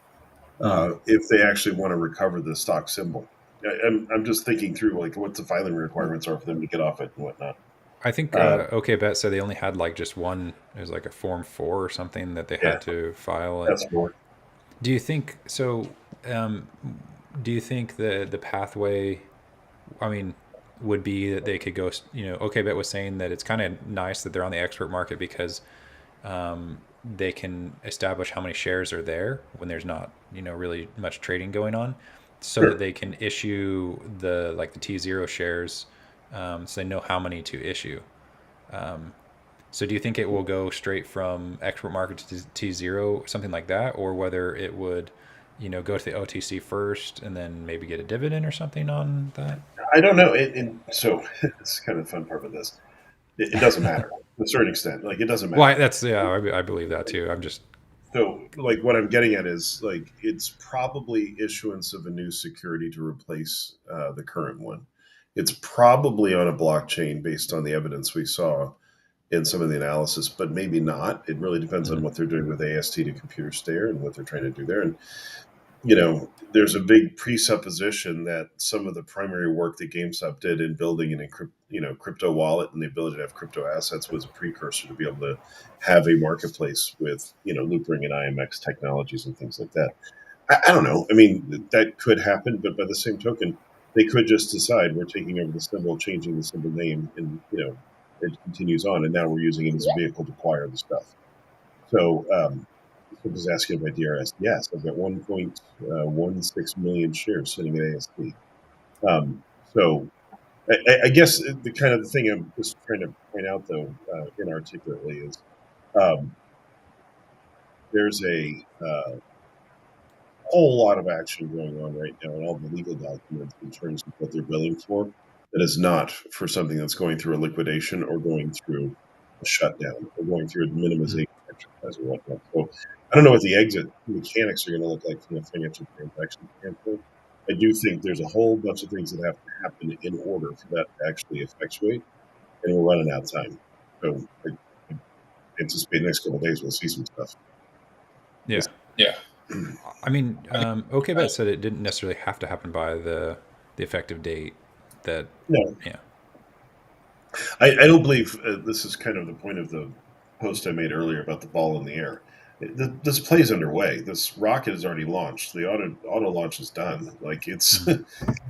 If they actually want to recover the stock symbol, I'm just thinking through like what the filing requirements are for them to get off it and whatnot. I think OK Bet said they only had like just one. It was like a Form 4 or something that they Yeah. had to file. That's more. Do you think so? Do you think the pathway, I mean, would be that they could go? OK Bet was saying that it's kind of nice that they're on the expert market because they can establish how many shares are there when there's not really much trading going on, so Sure. that they can issue the T0 shares, so they know how many to issue. So do you think it will go straight from export market to T0, something like that, or whether it would, go to the OTC first and then maybe get a dividend or something on that? I don't know. And so it's kind of the fun part of this. It doesn't matter to a certain extent. Like it doesn't matter. Well, I believe that too. I'm just So, like, what I'm getting at is like it's probably issuance of a new security to replace the current one. It's probably on a blockchain based on the evidence we saw in some of the analysis, but maybe not. It really depends on what they're doing with AST to computer stare and what they're trying to do there. And there's a big presupposition that some of the primary work that GameStop did in building an crypto wallet and the ability to have crypto assets was a precursor to be able to have a marketplace with, Loopring and IMX technologies and things like that. I don't know. I mean, that could happen, but by the same token, they could just decide we're taking over the symbol, changing the symbol name, and, it continues on. And now we're using it as a vehicle to acquire the stuff. So, I was asking about DRS. Yes, I've got 1.16 million shares sitting at AST. So I guess the kind of the thing I'm just trying to point out, though, inarticulately is there's a whole lot of action going on right now in all the legal documents in terms of what they're billing for that is not for something that's going through a liquidation or going through a shutdown or going through a minimization exercise or whatnot. So I don't know what the exit mechanics are going to look like from a financial transaction standpoint. I do think there's a whole bunch of things that have to happen in order for that to actually effectuate, and we're running out of time. So I anticipate the next couple of days we'll see some stuff. Yeah. Yeah. I mean, OK Bet said it didn't necessarily have to happen by the effective date. That No. Yeah. I don't believe this is kind of the point of the post I made earlier about the ball in the air. This play is underway. This rocket is already launched. The auto launch is done. Like it's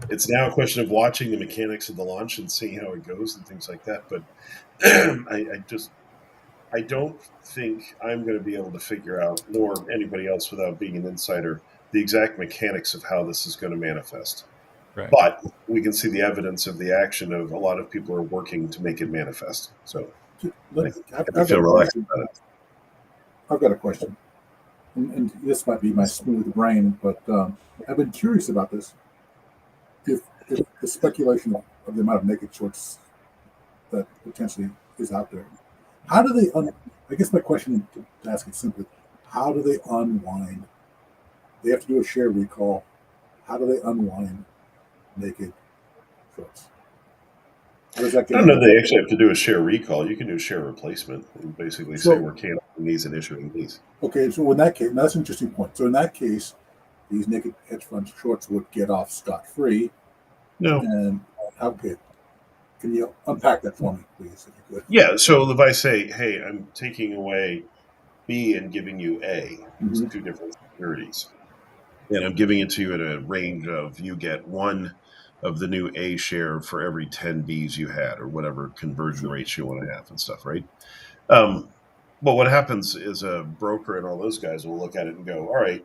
it's now a question of watching the mechanics of the launch and seeing how it goes and things like that. But I don't think I'm going to be able to figure out, nor anybody else without being an insider, the exact mechanics of how this is going to manifest. Right. But we can see the evidence of the action of a lot of people are working to make it manifest. So I've feel relaxed about it. I've got a question, and this might be my smooth brain, but I've been curious about this. If the speculation of the amount of naked shorts that potentially is out there, how do they? I guess my question, to ask it simply, how do they unwind? They have to do a share recall. How do they unwind naked shorts. How does that I get don't know into? they actually have to do a share recall. You can do share replacement and basically say So we're canceling these and issuing these. okay, so in that case, that's an interesting point. So in that case, these naked hedge fund shorts would get off scot free. No. And okay, can you unpack that for me, please, if you could? Yeah. So if I say, hey, I'm taking away B and giving you A, it's Mm-hmm. two different securities. And I'm giving it to you at a range of you get one of the new A share for every 10 Bs you had, or whatever conversion Sure. rates you want to have and stuff, right? Um, but what happens is a broker and all those guys will look at it and go, all right,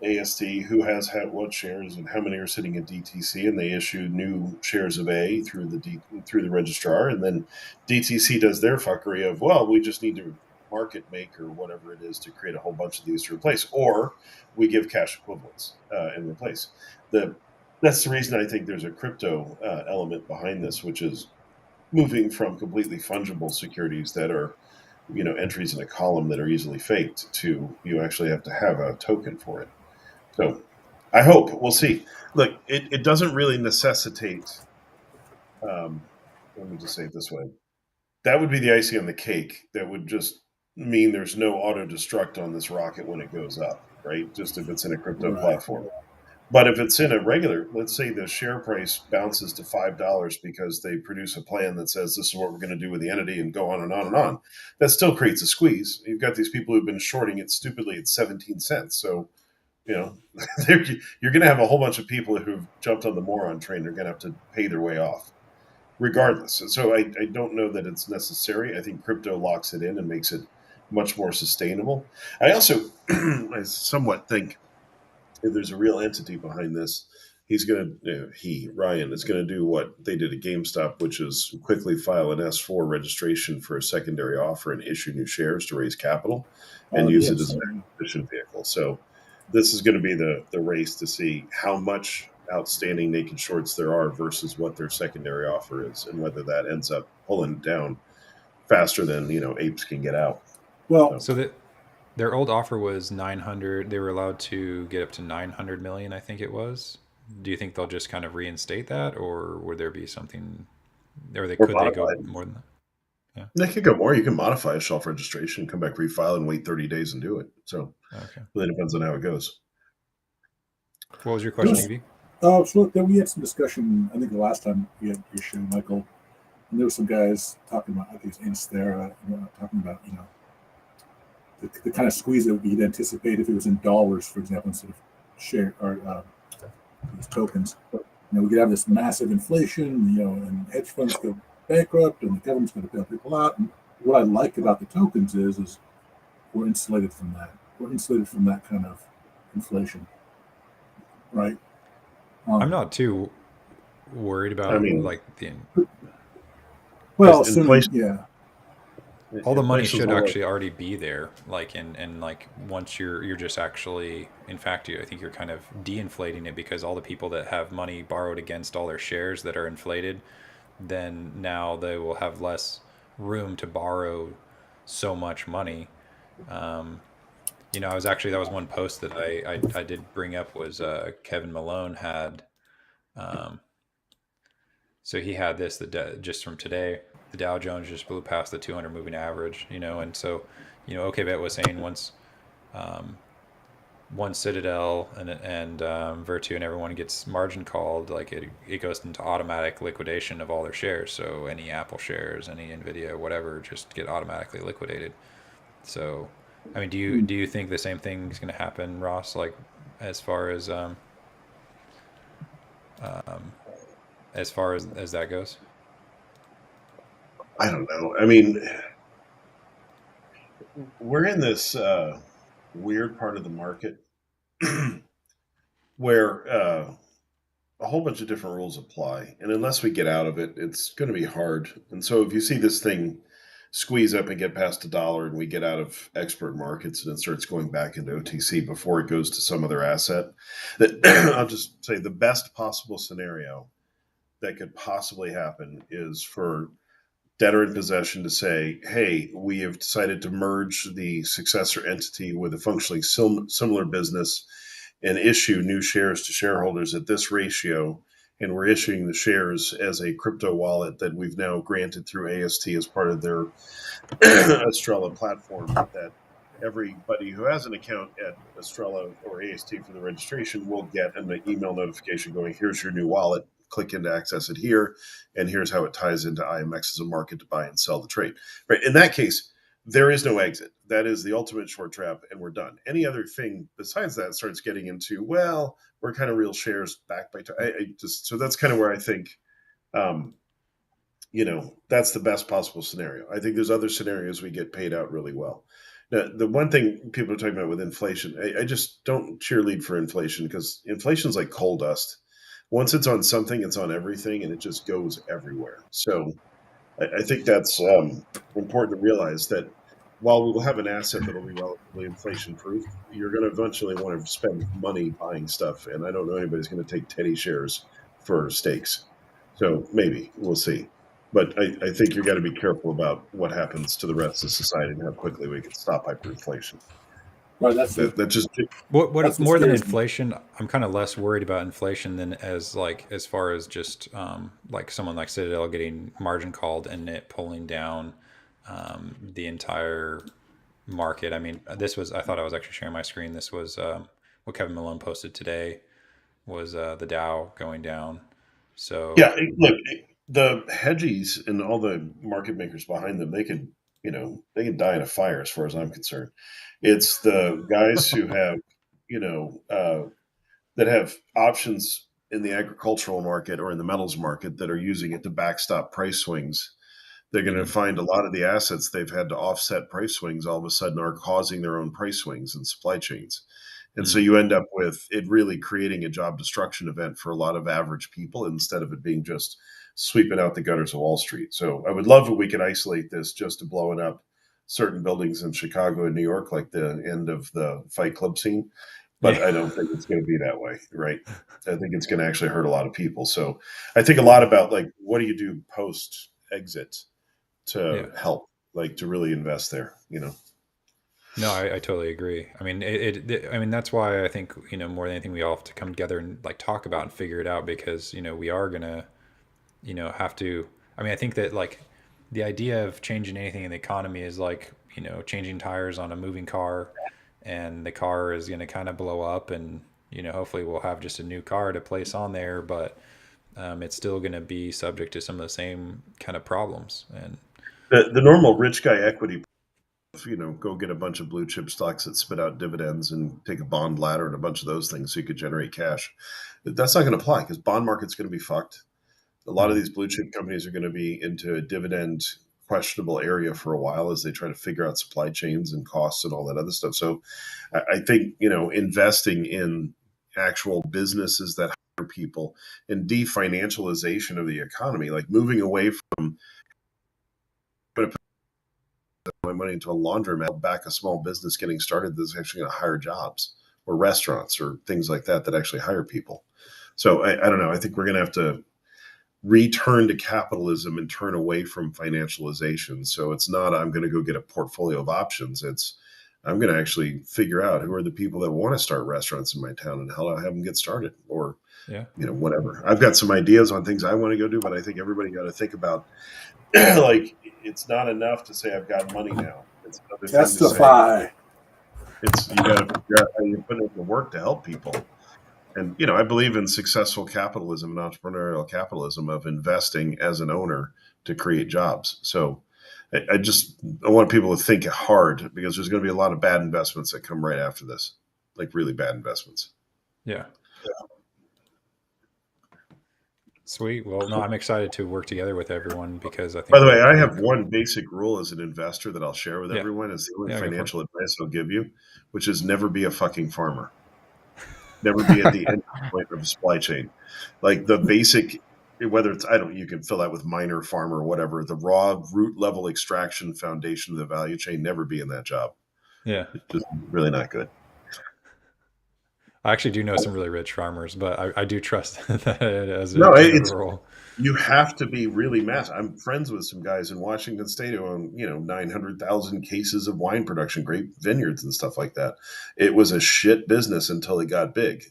AST, who has had what shares and how many are sitting in DTC, and they issue new shares of A through through the registrar, and then DTC does their fuckery of, well, we just need to market make or whatever it is to create a whole bunch of these to replace, or we give cash equivalents and replace. That's the reason I think there's a crypto element behind this, which is moving from completely fungible securities that are entries in a column that are easily faked to you actually have to have a token for it. So I hope we'll see. Look, it doesn't really necessitate. Um, Let me just say it this way: that would be the icing on the cake. That would just mean there's no auto destruct on this rocket when it goes up, right? Just if it's in a crypto Right. platform. But if it's in a regular, let's say the share price bounces to $5 because they produce a plan that says this is what we're going to do with the entity and go on and on and on, that still creates a squeeze. You've got these people who've been shorting it stupidly at 17 cents. So you know, you're going to have a whole bunch of people who've jumped on the moron train. They're going to have to pay their way off, regardless. So I don't know that it's necessary. I think crypto locks it in and makes it much more sustainable. I also, I somewhat think if there's a real entity behind this, he's going to, Ryan, is going to do what they did at GameStop, which is quickly file an S4 registration for a secondary offer and issue new shares to raise capital and use it Yes. as an acquisition vehicle. So this is going to be the race to see how much outstanding naked shorts there are versus what their secondary offer is and whether that ends up pulling down faster than, apes can get out. Well, So So that their old offer was 900. They were allowed to get up to 900 million, I think it was. Do you think they'll just kind of reinstate that, or would there be something, or or could they go modified. more than that? Yeah. They could go more. You can modify a shelf registration, come back, refile, and wait 30 days and do it. So Okay. really depends on how it goes. What was your there question, was, Evie? so then we had some discussion, I think the last time we had your show, Michael, and there were some guys talking about, I think it was Anstera, talking about, the kind of squeeze that we'd anticipate if it was in dollars, for example, instead of share or these tokens. We could have this massive inflation, and hedge funds go bankrupt, and the government's going to bail people out. And what I like about the tokens is we're insulated from that. We're insulated from that kind of inflation, right? I'm Um, not too worried I about mean, like the well, assuming, inflation yeah, all the money inflation's should all right. actually already be there. Like and like once you're just actually, in fact, I think you're kind of de-inflating it because all the people that have money borrowed against all their shares that are inflated, then now they will have less room to borrow so much money. Um, I was actually, that was one post that I did bring up was Kevin Malone had. Um, so he had this just from today. The Dow Jones just blew past the 200 moving average, and so, OKBet was saying um, once Citadel and Virtu and everyone gets margin called, like it goes into automatic liquidation of all their shares. So any Apple shares, any Nvidia, whatever, just get automatically liquidated. So, I mean, do you think the same thing is going to happen, Ross? Like, as far as um, as that goes? I don't know. I mean, we're in this weird part of the market where a whole bunch of different rules apply, and unless we get out of it, it's going to be hard. And so, if you see this thing squeeze up and get past $1, and we get out of expert markets, and it starts going back into OTC before it goes to some other asset, that I'll just say the best possible scenario that could possibly happen is for debtor in possession to say, hey, we have decided to merge the successor entity with a functionally similar business and issue new shares to shareholders at this ratio. and we're issuing the shares as a crypto wallet that we've now granted through AST as part of their Estrella platform, that everybody who has an account at Estrella or AST for the registration will get an email notification going, here's your new wallet, click in to access it here, and here's how it ties into IMX as a market to buy and sell the trade. Right. In that case, there is no exit. That is the ultimate short trap, and we're done. Any other thing besides that starts getting into, well, we're kind of real shares backed by so that's kind of where I think um, that's the best possible scenario. I think there's other scenarios we get paid out really well. Now, the one thing people are talking about with inflation, I just don't cheerlead for inflation, because inflation's like coal dust. Once it's on something, it's on everything, and it just goes everywhere. So I think that's important to realize that while we will have an asset that will be relatively inflation proof, you're going to eventually want to spend money buying stuff. And I don't know anybody's going to take Teddy shares for steaks. So maybe we'll see. But I think you got to be careful about what happens to the rest of society and how quickly we can stop hyperinflation. Right. That's the That just What that's what more than scares me. inflation? I'm kind of less worried about inflation than as far as just like someone like Citadel getting margin called and it pulling down the entire market. I mean, I thought I was actually sharing my screen. This was what Kevin Malone posted today was the Dow going down. So Yeah, look, the hedgies and all the market makers behind them, they can die in a fire as far as I'm concerned. It's the guys who have, you know, that have options in the agricultural market or in the metals market that are using it to backstop price swings. They're going to mhm. find a lot of the assets they've had to offset price swings all of a sudden are causing their own price swings in supply chains. And so Mm. you end up with it really creating a job destruction event for a lot of average people instead of it being just sweeping out the gutters of Wall Street. So I would love if we could isolate this just to blowing up certain buildings in Chicago and New York, like the end of the Fight Club scene. Yeah, But I don't think it's going to be that way, right? I think it's going to actually hurt a lot of people. So I think a lot about, like, what do you do post exit yeah. to help, like, to really invest there. No, I totally agree. I mean, I mean, that's why I think more than anything, we all have to come together and like talk about and figure it out because we are gonna have to. I mean, I think that like the idea of changing anything in the economy is like changing tires on a moving car, and the car is gonna kind of blow up, and hopefully we'll have just a new car to place on there, but it's still gonna be subject to some of the same kind of problems. And The normal rich guy equity, go get a bunch of blue chip stocks that spit out dividends and take a bond ladder and a bunch of those things so you could generate cash. That's not going to apply because bond market's going to be fucked. A lot of mhm. these blue chip companies are going to be into a dividend questionable area for a while as they try to figure out supply chains and costs and all that other stuff. So I think, investing in actual businesses that hire people and definancialization of the economy, like moving away from my money into a laundromat, back a small business getting started that's actually going to hire jobs, or restaurants or things like that that actually hire people. So I don't know. I think we're going to have to return to capitalism and turn away from financialization. So it's not, I'm going to go get a portfolio of options. It's, I'm going to actually figure out who are the people that want to start restaurants in my town and how do I have them get started, or Yeah, whatever. I've got some ideas on things I want to go do, but I think everybody got to think about like, it's not enough to say I've got money now. It's another thing to say Testify. you got to figure out how you put in the work to help people. And I believe in successful capitalism and entrepreneurial capitalism of investing as an owner to create jobs. So I want people to think hard, because there's going to be a lot of bad investments that come right after this, like really bad investments. yeah. Sweet. Well, no, I'm excited to work together with everyone because I By think the way, we'll I have work. one basic rule as an investor that I'll share with Yeah, everyone, is the only yeah. Go for it. financial advice I'll give you, which is never be a fucking farmer. Never be at the end point of a supply chain. Like the basic, whether it's, I don't, you can fill that with minor farmer or whatever, the raw root level extraction foundation of the value chain, never be in that job. Yeah. It's just really not good. I actually do know some really rich farmers, but I do trust that as a No, general it's, rule. you have to be really massive. I'm friends with some guys in Washington State who own, 900,000 cases of wine production, grape vineyards and stuff like that. It was a shit business until it got big.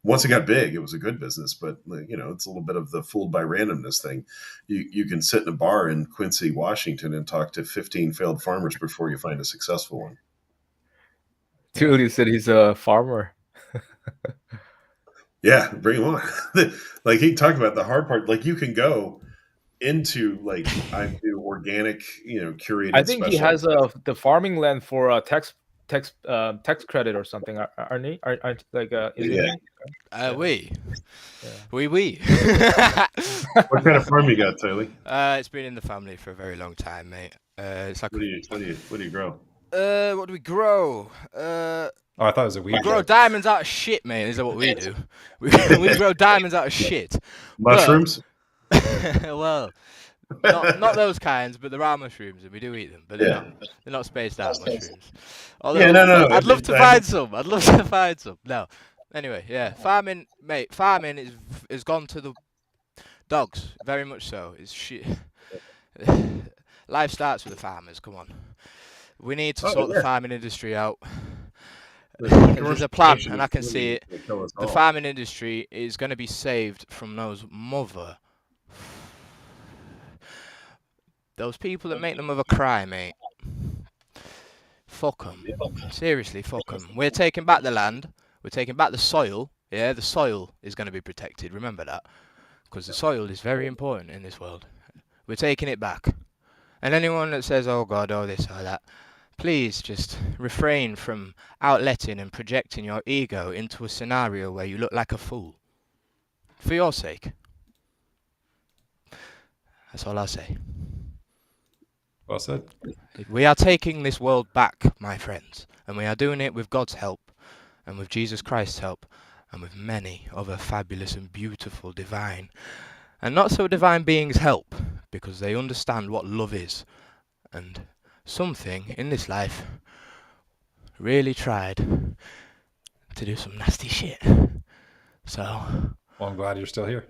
once it got big, it was a good business. But it's a little bit of the fooled by randomness thing. You can sit in a bar in Quincy, Washington, and talk to 15 failed farmers before you find a successful one. Dude, he said he's a farmer. Yeah, bring him on. Like he talked about the hard part. Like you can go into like I do organic, curated. I think he has specialty. the farming land for a tax credit or something. Aren't he? Aren't like isn't Yeah. he? We. Yeah. We. What kind of farm you got, Tyler? It's been in the family for a very long time, mate. It's like What do you grow? what do we grow? Oh, I thought it was a weed. We grow joke. diamonds out of shit, mate. Is that what we do? We grow diamonds out of shit. Mushrooms? Well, not those kinds, but there are mushrooms, and we do eat them. But they're not spaced out mushrooms. Although, no. I'd love to find some. I'd love to find some. No. Anyway, yeah, farming, mate. Farming is gone to the dogs. Very much so. It's shit. Life starts with the farmers. Come on. We need to sort the farming industry out. There's a plan, and I can see it. The farming industry is going to be saved from those people that make the mother cry, mate. Fuck them. Seriously, fuck them. We're taking back the land. We're taking back the soil. Yeah, the soil is going to be protected. Remember that. Because the soil is very important in this world. We're taking it back. And anyone that says, oh God, oh this or that, please just refrain from outletting and projecting your ego into a scenario where you look like a fool. For your sake. That's all I'll say. Well said. We are taking this world back, my friends. And we are doing it with God's help. And with Jesus Christ's help. And with many other fabulous and beautiful divine and not so divine beings' help. Because they understand what love is. And something in this life really tried to do some nasty shit. So, Well, I'm glad you're still here.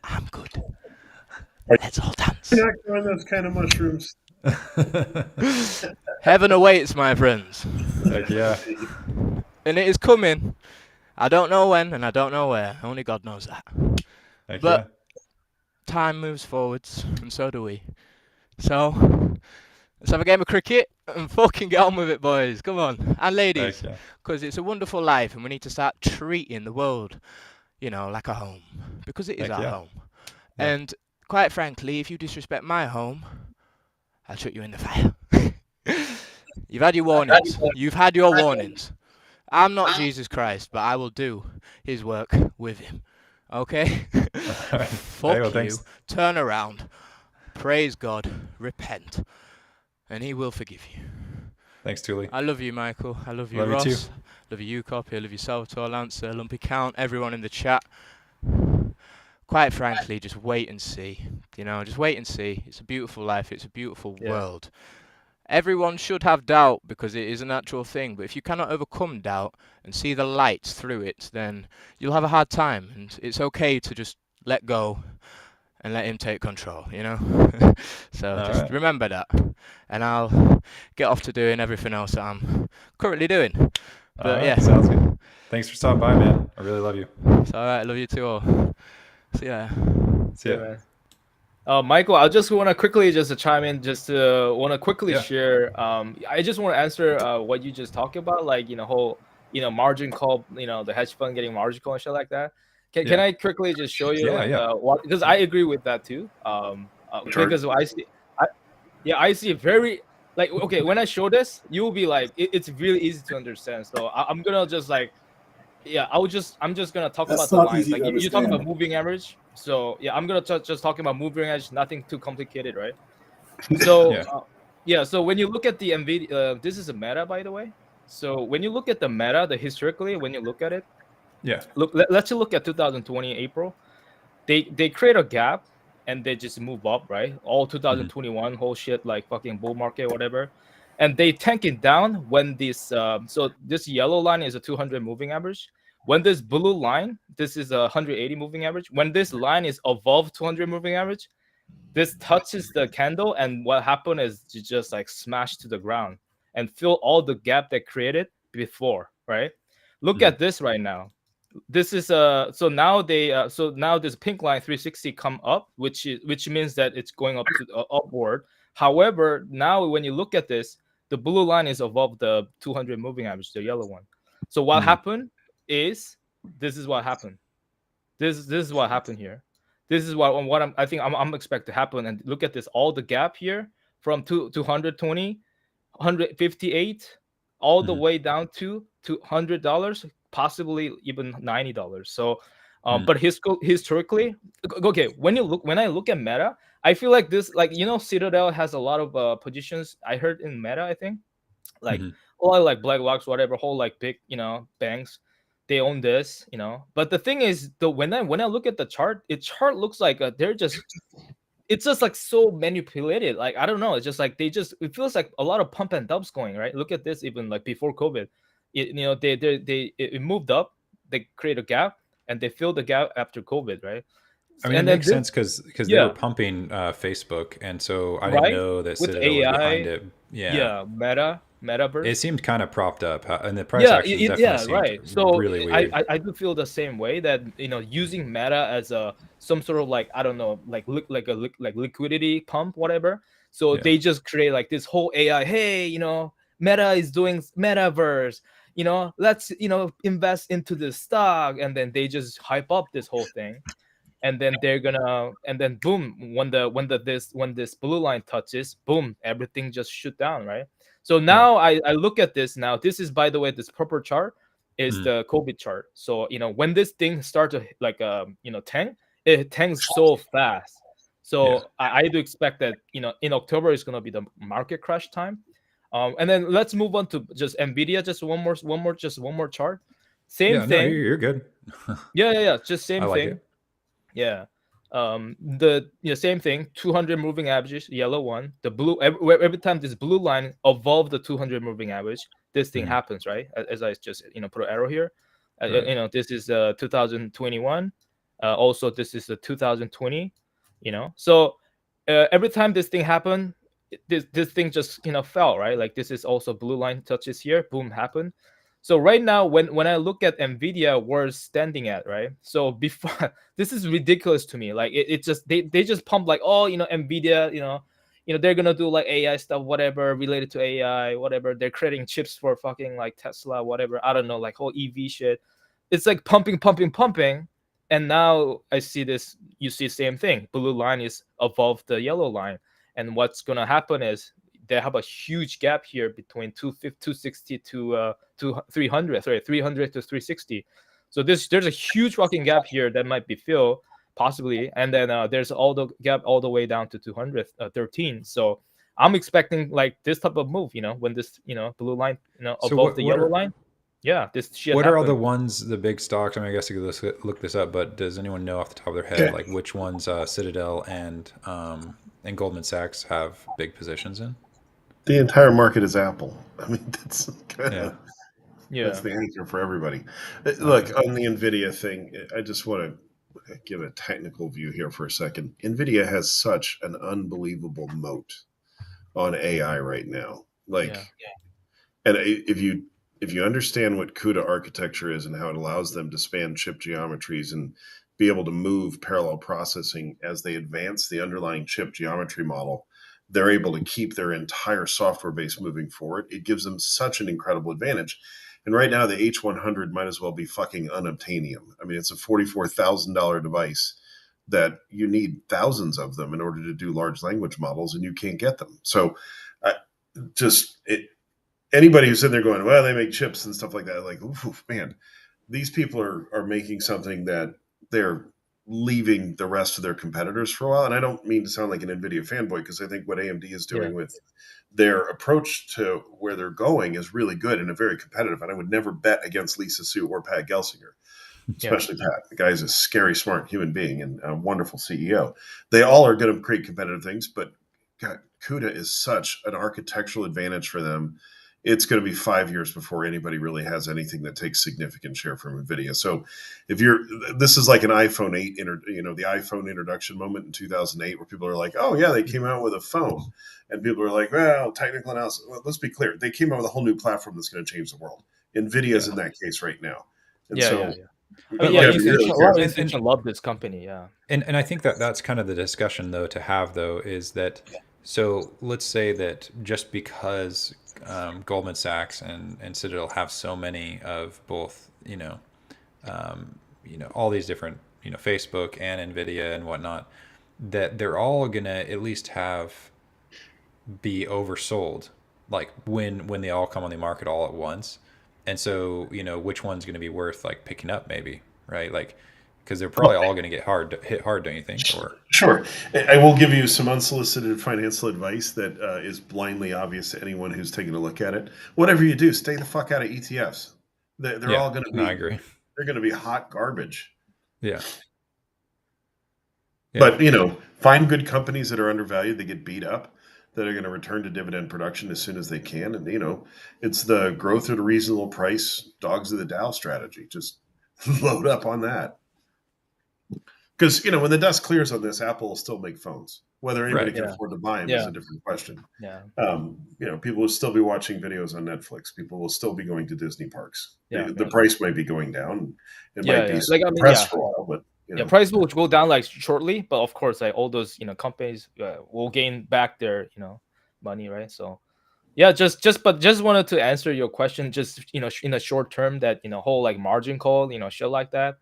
I'm good. Let's all dance. You're not growing those kind of mushrooms. Heaven awaits, my friends. Heck yeah. And it is coming. I don't know when and I don't know where. Only God knows that. Heck But yeah. time moves forwards, and so do we. So, let's have a game of cricket and fucking get on with it, boys. Come on. And ladies. Heck yeah. Because it's a wonderful life and we need to start treating the world, like a home. Because it is Heck our yeah. home. Yeah. And quite frankly, if you disrespect my home, I'll chuck you in the fire. You've had your warnings. You've had your warnings. I'm not Jesus Christ, but I will do his work with him. Okay? Alright. Fuck Hey, well, you. thanks. Turn around. Praise God. Repent. And he will forgive you. Thanks, Thule. I love you, Michael. I love you, Love you Ross. too. Love you, Copy. I love you, Salvatore, Lancer, Lumpy Count, everyone in the chat. Quite frankly, just wait and see. Just wait and see. It's a beautiful life. It's a beautiful world. Everyone should have doubt because it is a natural thing. But if you cannot overcome doubt and see the light through it, then you'll have a hard time. And it's okay to just let go and let him take control, So just remember that. And I'll get off to doing everything else that I'm currently doing. But yeah. Sounds good. Thanks for stopping by, man. I really love you. It's all right. I love you too all. See ya. See ya. Yeah, man. Michael, I just want to quickly chime in, want to quickly share. I just want to answer what you just talked about, like whole margin call, the hedge fund getting margin call and shit like that. Can I quickly just show you what? Because I agree with that too. Because I see very like okay when I show this, you'll be like it's really easy to understand. So I'm gonna just like. Yeah, I'm just gonna talk about the lines. Like you talk about moving average, so yeah, I'm gonna just talking about moving average. Nothing too complicated, right? So so when you look at the NVIDIA, this is a meta, by the way. So when you look at the meta, historically, when you look at it, let's look at 2020 April. They create a gap and they just move up, right? All 2021 whole shit like fucking bull market, whatever. And they tank it down when this so this yellow line is a 200 moving average. When this blue line, this is a 180 moving average. When this line is above 200 moving average, this touches the candle, and what happened is you just like smash to the ground and fill all the gap that created before, right? Look at this right now. This is so now this pink line 360 come up, which means that it's going up to upward. However, now when you look at this, the blue line is above the 200 moving average, the yellow one. So what happened is this is what happened. This is what happened here. This is what I think I'm expect to happen. And look at this, all the gap here from 220, 158, all the way down to $200, possibly even $90. So, but historically, okay, when I look at Meta, I feel like this, like Citadel has a lot of positions. I heard in Meta, I think, like a lot of like BlackRock's, whatever, whole like big banks, they own this, But the thing is, when I look at the chart, chart looks like they're just it's just like so manipulated. Like I don't know. It's just like it feels like a lot of pump and dumps going, right? Look at this, even like before COVID, it moved up, they create a gap, and they fill the gap after COVID, right? I mean, And it then makes sense because they were pumping Facebook, and so I didn't right know that with Citadel was behind AI, it. Yeah, metaverse. it seemed kind of propped up, and the price actions definitely seemed right. So really weird. I do feel the same way that using Meta as a some sort of like I don't know like liquidity pump, whatever. So Yeah. they just create like this whole AI. Hey, Meta is doing metaverse. Let's invest into this stock, and then they just hype up this whole thing. And then boom, when this blue line touches, boom, everything just shoot down, right? So now I look at this now. This is, by the way, this purple chart is the COVID chart. So when this thing start to like tank, it tanks so fast. So I do expect that in October is gonna be the market crash time. And then let's move on to just Nvidia. Just one more chart. Same Yeah, no, thing. you're good. Yeah. Just I same like thing. it. Yeah. The same thing, 200 moving averages, yellow one. The blue every time this blue line above the 200 moving average, this thing happens, right? As I just put an arrow here. Right. This is 2021. Also this is 2020. So every time this thing happened, this thing just fell, right? Like this is also blue line touches here, boom, happened. So right now, when I look at Nvidia, where it's standing at, right? So before this is ridiculous to me. Like it just they just pump like, oh, Nvidia, they're gonna do like AI stuff, whatever related to AI, whatever. They're creating chips for fucking like Tesla, whatever. I don't know, like whole EV shit. It's like pumping, and now I see this. You see same thing. Blue line is above the yellow line, and what's gonna happen is they have a huge gap here between 260 to 300, 300 to 360. So there's a huge fucking gap here that might be filled possibly, and then there's all the gap all the way down to 213. So I'm expecting like this type of move, when this blue line So above the yellow line. Yeah, this shit what are all the happened. ones, the big stocks? I mean, I guess you could look this up, but does anyone know off the top of their head like which ones Citadel and Goldman Sachs have big positions in? The entire market is Apple. I mean, that's kind of Yeah. that's the answer for everybody. Look, on the NVIDIA thing, I just want to give a technical view here for a second. NVIDIA has such an unbelievable moat on AI right now. Like, and if you understand what CUDA architecture is and how it allows them to span chip geometries and be able to move parallel processing as they advance the underlying chip geometry model, they're able to keep their entire software base moving forward. It gives them such an incredible advantage. And right now, the H100 might as well be fucking unobtainium. I mean, it's a $44,000 device that you need thousands of them in order to do large language models, and you can't get them. So, anybody who's in there going, well, they make chips and stuff like that, like, oof, man, these people are making something that they're leaving the rest of their competitors for a while. And I don't mean to sound like an NVIDIA fanboy, because I think what AMD is doing with their approach to where they're going is really good and very competitive. And I would never bet against Lisa Su or Pat Gelsinger, especially Pat. The guy's a scary, smart human being and a wonderful CEO. They all are going to create competitive things, but God, CUDA is such an architectural advantage for them. It's going to be 5 years before anybody really has anything that takes significant share from NVIDIA. So this is like an iPhone 8, the iPhone introduction moment in 2008, where people are like, oh yeah, they came out with a phone. And people are like, well, technical analysis. Well, let's be clear. They came out with a whole new platform that's going to change the world. NVIDIA's Yeah. in that case right now. And Yeah, so yeah, yeah. I But mean, yeah, you have like, to be really a lot of careful. institutions love this company. Yeah. and I think that that's kind of the discussion though to have though is that, so let's say that just because Goldman Sachs and Citadel have so many of both, all these different, Facebook and Nvidia and whatnot, that they're all gonna at least be oversold, like when they all come on the market all at once. And so, which one's going to be worth like picking up maybe, right? Like, because they're probably all going to hit hard, don't you think? Or Sure. I will give you some unsolicited financial advice that is blindly obvious to anyone who's taking a look at it. Whatever you do, stay the fuck out of ETFs. They're yeah, all going to no, I be agree. they're going to be hot garbage. Yeah, yeah, But find good companies that are undervalued, they get beat up, that are going to return to dividend production as soon as they can. And it's the growth at a reasonable price, dogs of the Dow strategy. Just load up on that. Because when the dust clears on this, Apple will still make phones. Whether anybody right. can Yeah. afford to buy them is Yeah. a different question. Yeah. People will still be watching videos on Netflix. People will still be going to Disney parks. Yeah. The price might be going down. It Yeah, might be yeah. Like, I mean, suppressed yeah. for a while, but Yeah, price will go down like shortly, but of course, like all those companies will gain back their money, right? So yeah, just wanted to answer your question, just in the short term, that whole like margin call, shit like that.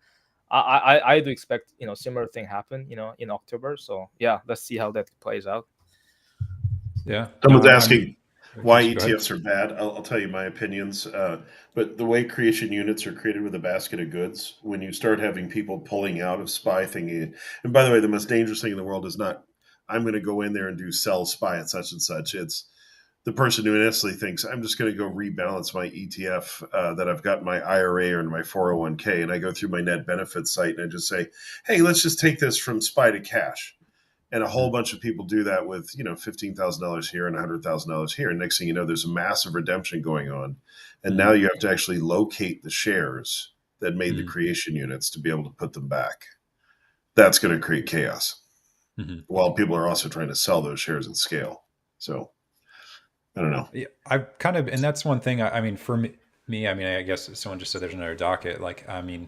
I do expect similar thing happen in October. So yeah, let's see how that plays out. Yeah. No, someone's asking why go ahead. ETFs are bad. I'll tell you my opinions. But the way creation units are created with a basket of goods, when you start having people pulling out of SPY thinking, and by the way, the most dangerous thing in the world is not, I'm going to go in there and do sell SPY at such and such. It's the person who honestly thinks, I'm just going to go rebalance my ETF that I've got in my IRA or in my 401k. And I go through my net benefits site and I just say, hey, let's just take this from SPY to cash. And a whole bunch of people do that with $15,000 here and $100,000 here. And next thing you know, there's a massive redemption going on, and now you have to actually locate the shares that made the creation units to be able to put them back. That's going to create chaos. While people are also trying to sell those shares at scale. So I don't know. Yeah, I've kind of, and that's one thing. I mean, for me, I mean, I guess someone just said there's another docket. Like, I mean,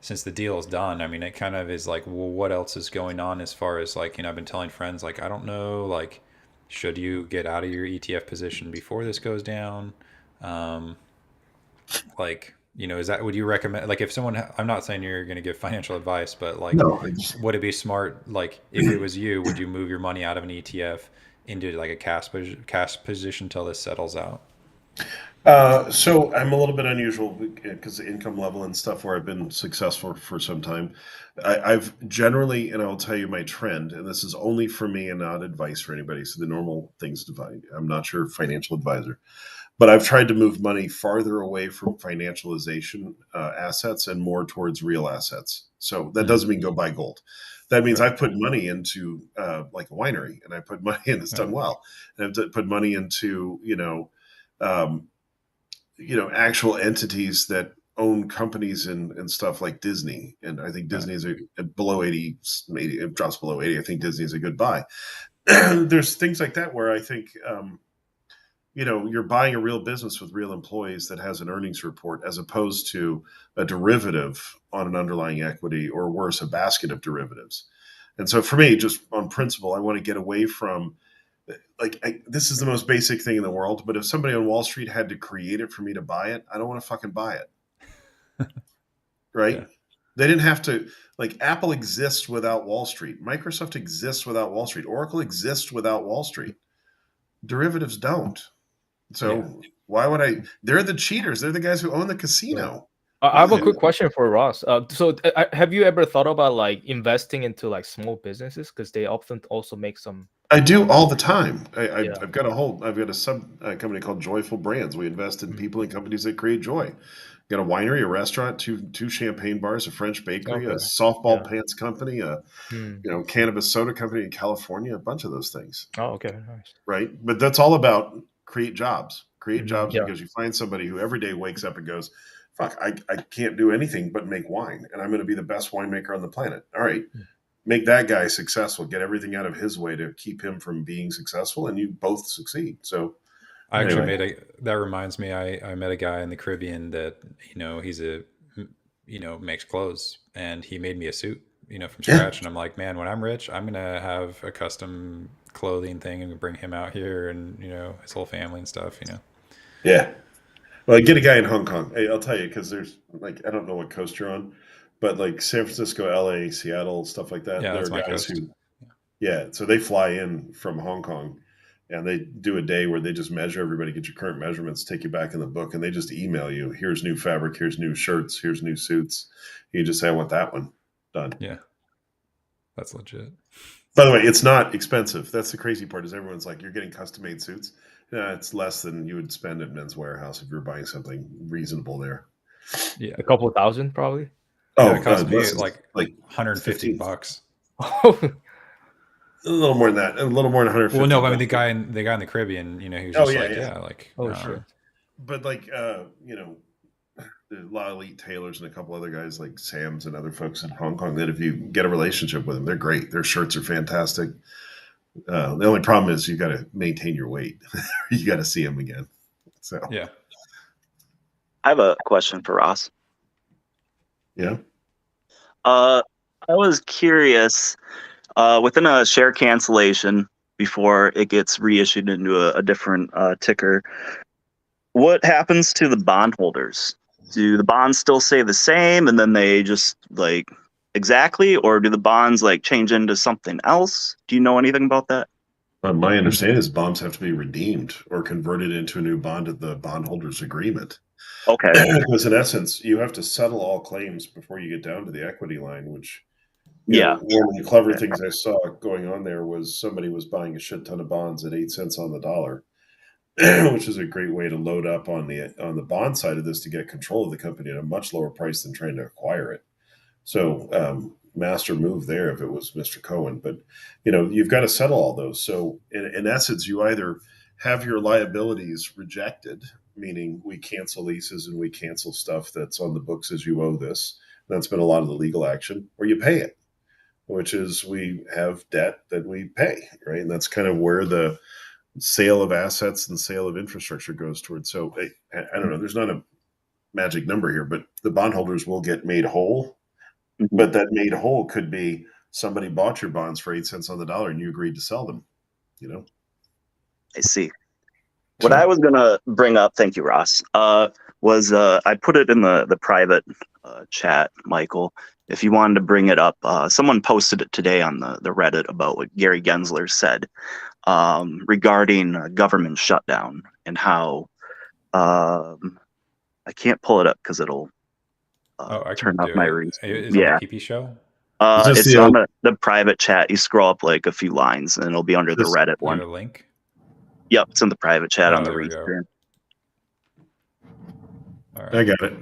since the deal is done, I mean, it kind of is like, well, what else is going on as far as like, I've been telling friends, like, I don't know, like, should you get out of your ETF position before this goes down? Like, is that, would you recommend, like, if someone, I'm not saying you're going to give financial advice, but like, No, would it be smart, like, if it was you, would you move your money out of an ETF into like a cash position until this settles out? So I'm a little bit unusual because the income level and stuff where I've been successful for some time. I've generally, and I'll tell you my trend, and this is only for me and not advice for anybody. So the normal things divide. I'm not your financial advisor, but I've tried to move money farther away from financialization assets and more towards real assets. So that doesn't mean go buy gold. That means Right. I put money into like a winery, and I put money in, it's done well, and I've put money into um, actual entities that own companies and stuff like Disney. And I think Disney is below 80, it drops below 80. I think Disney is a good buy. There's things like that where I think, you're buying a real business with real employees that has an earnings report as opposed to a derivative on an underlying equity, or worse, a basket of derivatives. And so for me, just on principle, I want to get away from this is the most basic thing in the world, but if somebody on Wall Street had to create it for me to buy it, I don't want to fucking buy it. Right? Yeah. They didn't have to, like, Apple exists without Wall Street. Microsoft exists without Wall Street. Oracle exists without Wall Street. Derivatives don't. So why would I? They're the cheaters. They're the guys who own the casino. I have a quick question for Ross. So have you ever thought about like investing into like small businesses, because they often also make some? I do all the time. Yeah. I've got a sub company called Joyful Brands. We invest in people and companies that create joy. Got a winery, a restaurant, two champagne bars, a French bakery, a Okay. softball Yeah. pants company, a cannabis soda company in California, a bunch of those things. Oh, okay, nice. Right? But that's all about create jobs. Create jobs Yeah. because you find somebody who every day wakes up and goes, fuck, I can't do anything but make wine, and I'm going to be the best winemaker on the planet. All right. Make that guy successful, get everything out of his way to keep him from being successful, and you both succeed. So I actually Anyway. that reminds me, I met a guy in the Caribbean that, he's makes clothes, and he made me a suit, from Yeah. scratch. And I'm like, man, when I'm rich, I'm going to have a custom clothing thing and bring him out here and, his whole family and stuff. Yeah. Well, get a guy in Hong Kong. Hey, I'll tell you, because there's like, I don't know what coast you're on, but like San Francisco, LA, Seattle, stuff like that. Yeah, There that's are my guys coast. who, yeah, so they fly in from Hong Kong and they do a day where they just measure everybody, get your current measurements, take you back in the book, and they just email you, here's new fabric, here's new shirts, here's new suits. You just say, I want that one done. Yeah, that's legit. By the way, it's not expensive. That's the crazy part is everyone's like, you're getting custom made suits. Yeah, it's less than you would spend at Men's Warehouse if you're buying something reasonable there. Yeah. A couple thousand, probably. Yeah, Oh, it cost me less than, like like 150 15. bucks. A little more than that. A little more than 150. Well, no, I mean but the guy in the Caribbean, he was oh just yeah, like, yeah. yeah, like, Oh shit. But like there's a lot of elite tailors and a couple other guys like Sam's and other folks in Hong Kong that if you get a relationship with them, they're great. Their shirts are fantastic. The only problem is you got to maintain your weight. You got to see them again. So yeah. I have a question for Ross. yeah. I was curious, within a share cancellation before it gets reissued into a different ticker, what happens to the bondholders? Do the bonds still stay the same and then they just like exactly, or do the bonds like change into something else? Do you know anything about that? My understanding is bonds have to be redeemed or converted into a new bond at the bondholders agreement. Okay. Because in essence, you have to settle all claims before you get down to the equity line, which Yeah. one of the clever things I saw going on there was somebody was buying a shit ton of bonds at 8 cents on the dollar, which is a great way to load up on the bond side of this to get control of the company at a much lower price than trying to acquire it. So master move there if it was Mr. Cohen, but you've got to settle all those. So in essence, you either have your liabilities rejected, meaning we cancel leases and we cancel stuff that's on the books as you owe this. That's been a lot of the legal action, or you pay it, which is we have debt that we pay, right? And that's kind of where the sale of assets and sale of infrastructure goes towards. So I don't know, there's not a magic number here, but the bondholders will get made whole. But that made whole could be somebody bought your bonds for 8 cents on the dollar and you agreed to sell them, I see. What I was gonna bring up, thank you, Ross, was I put it in the private chat, Michael. If you wanted to bring it up, someone posted it today on the Reddit about what Gary Gensler said regarding government shutdown and how I can't pull it up because it'll I turn can off do my it. reason. Is it on the PPShow? It's on the private chat. You scroll up like a few lines and it'll be under the Reddit You one. have a link? Yep, it's in the private chat on the there we read go. screen. All right. I got it.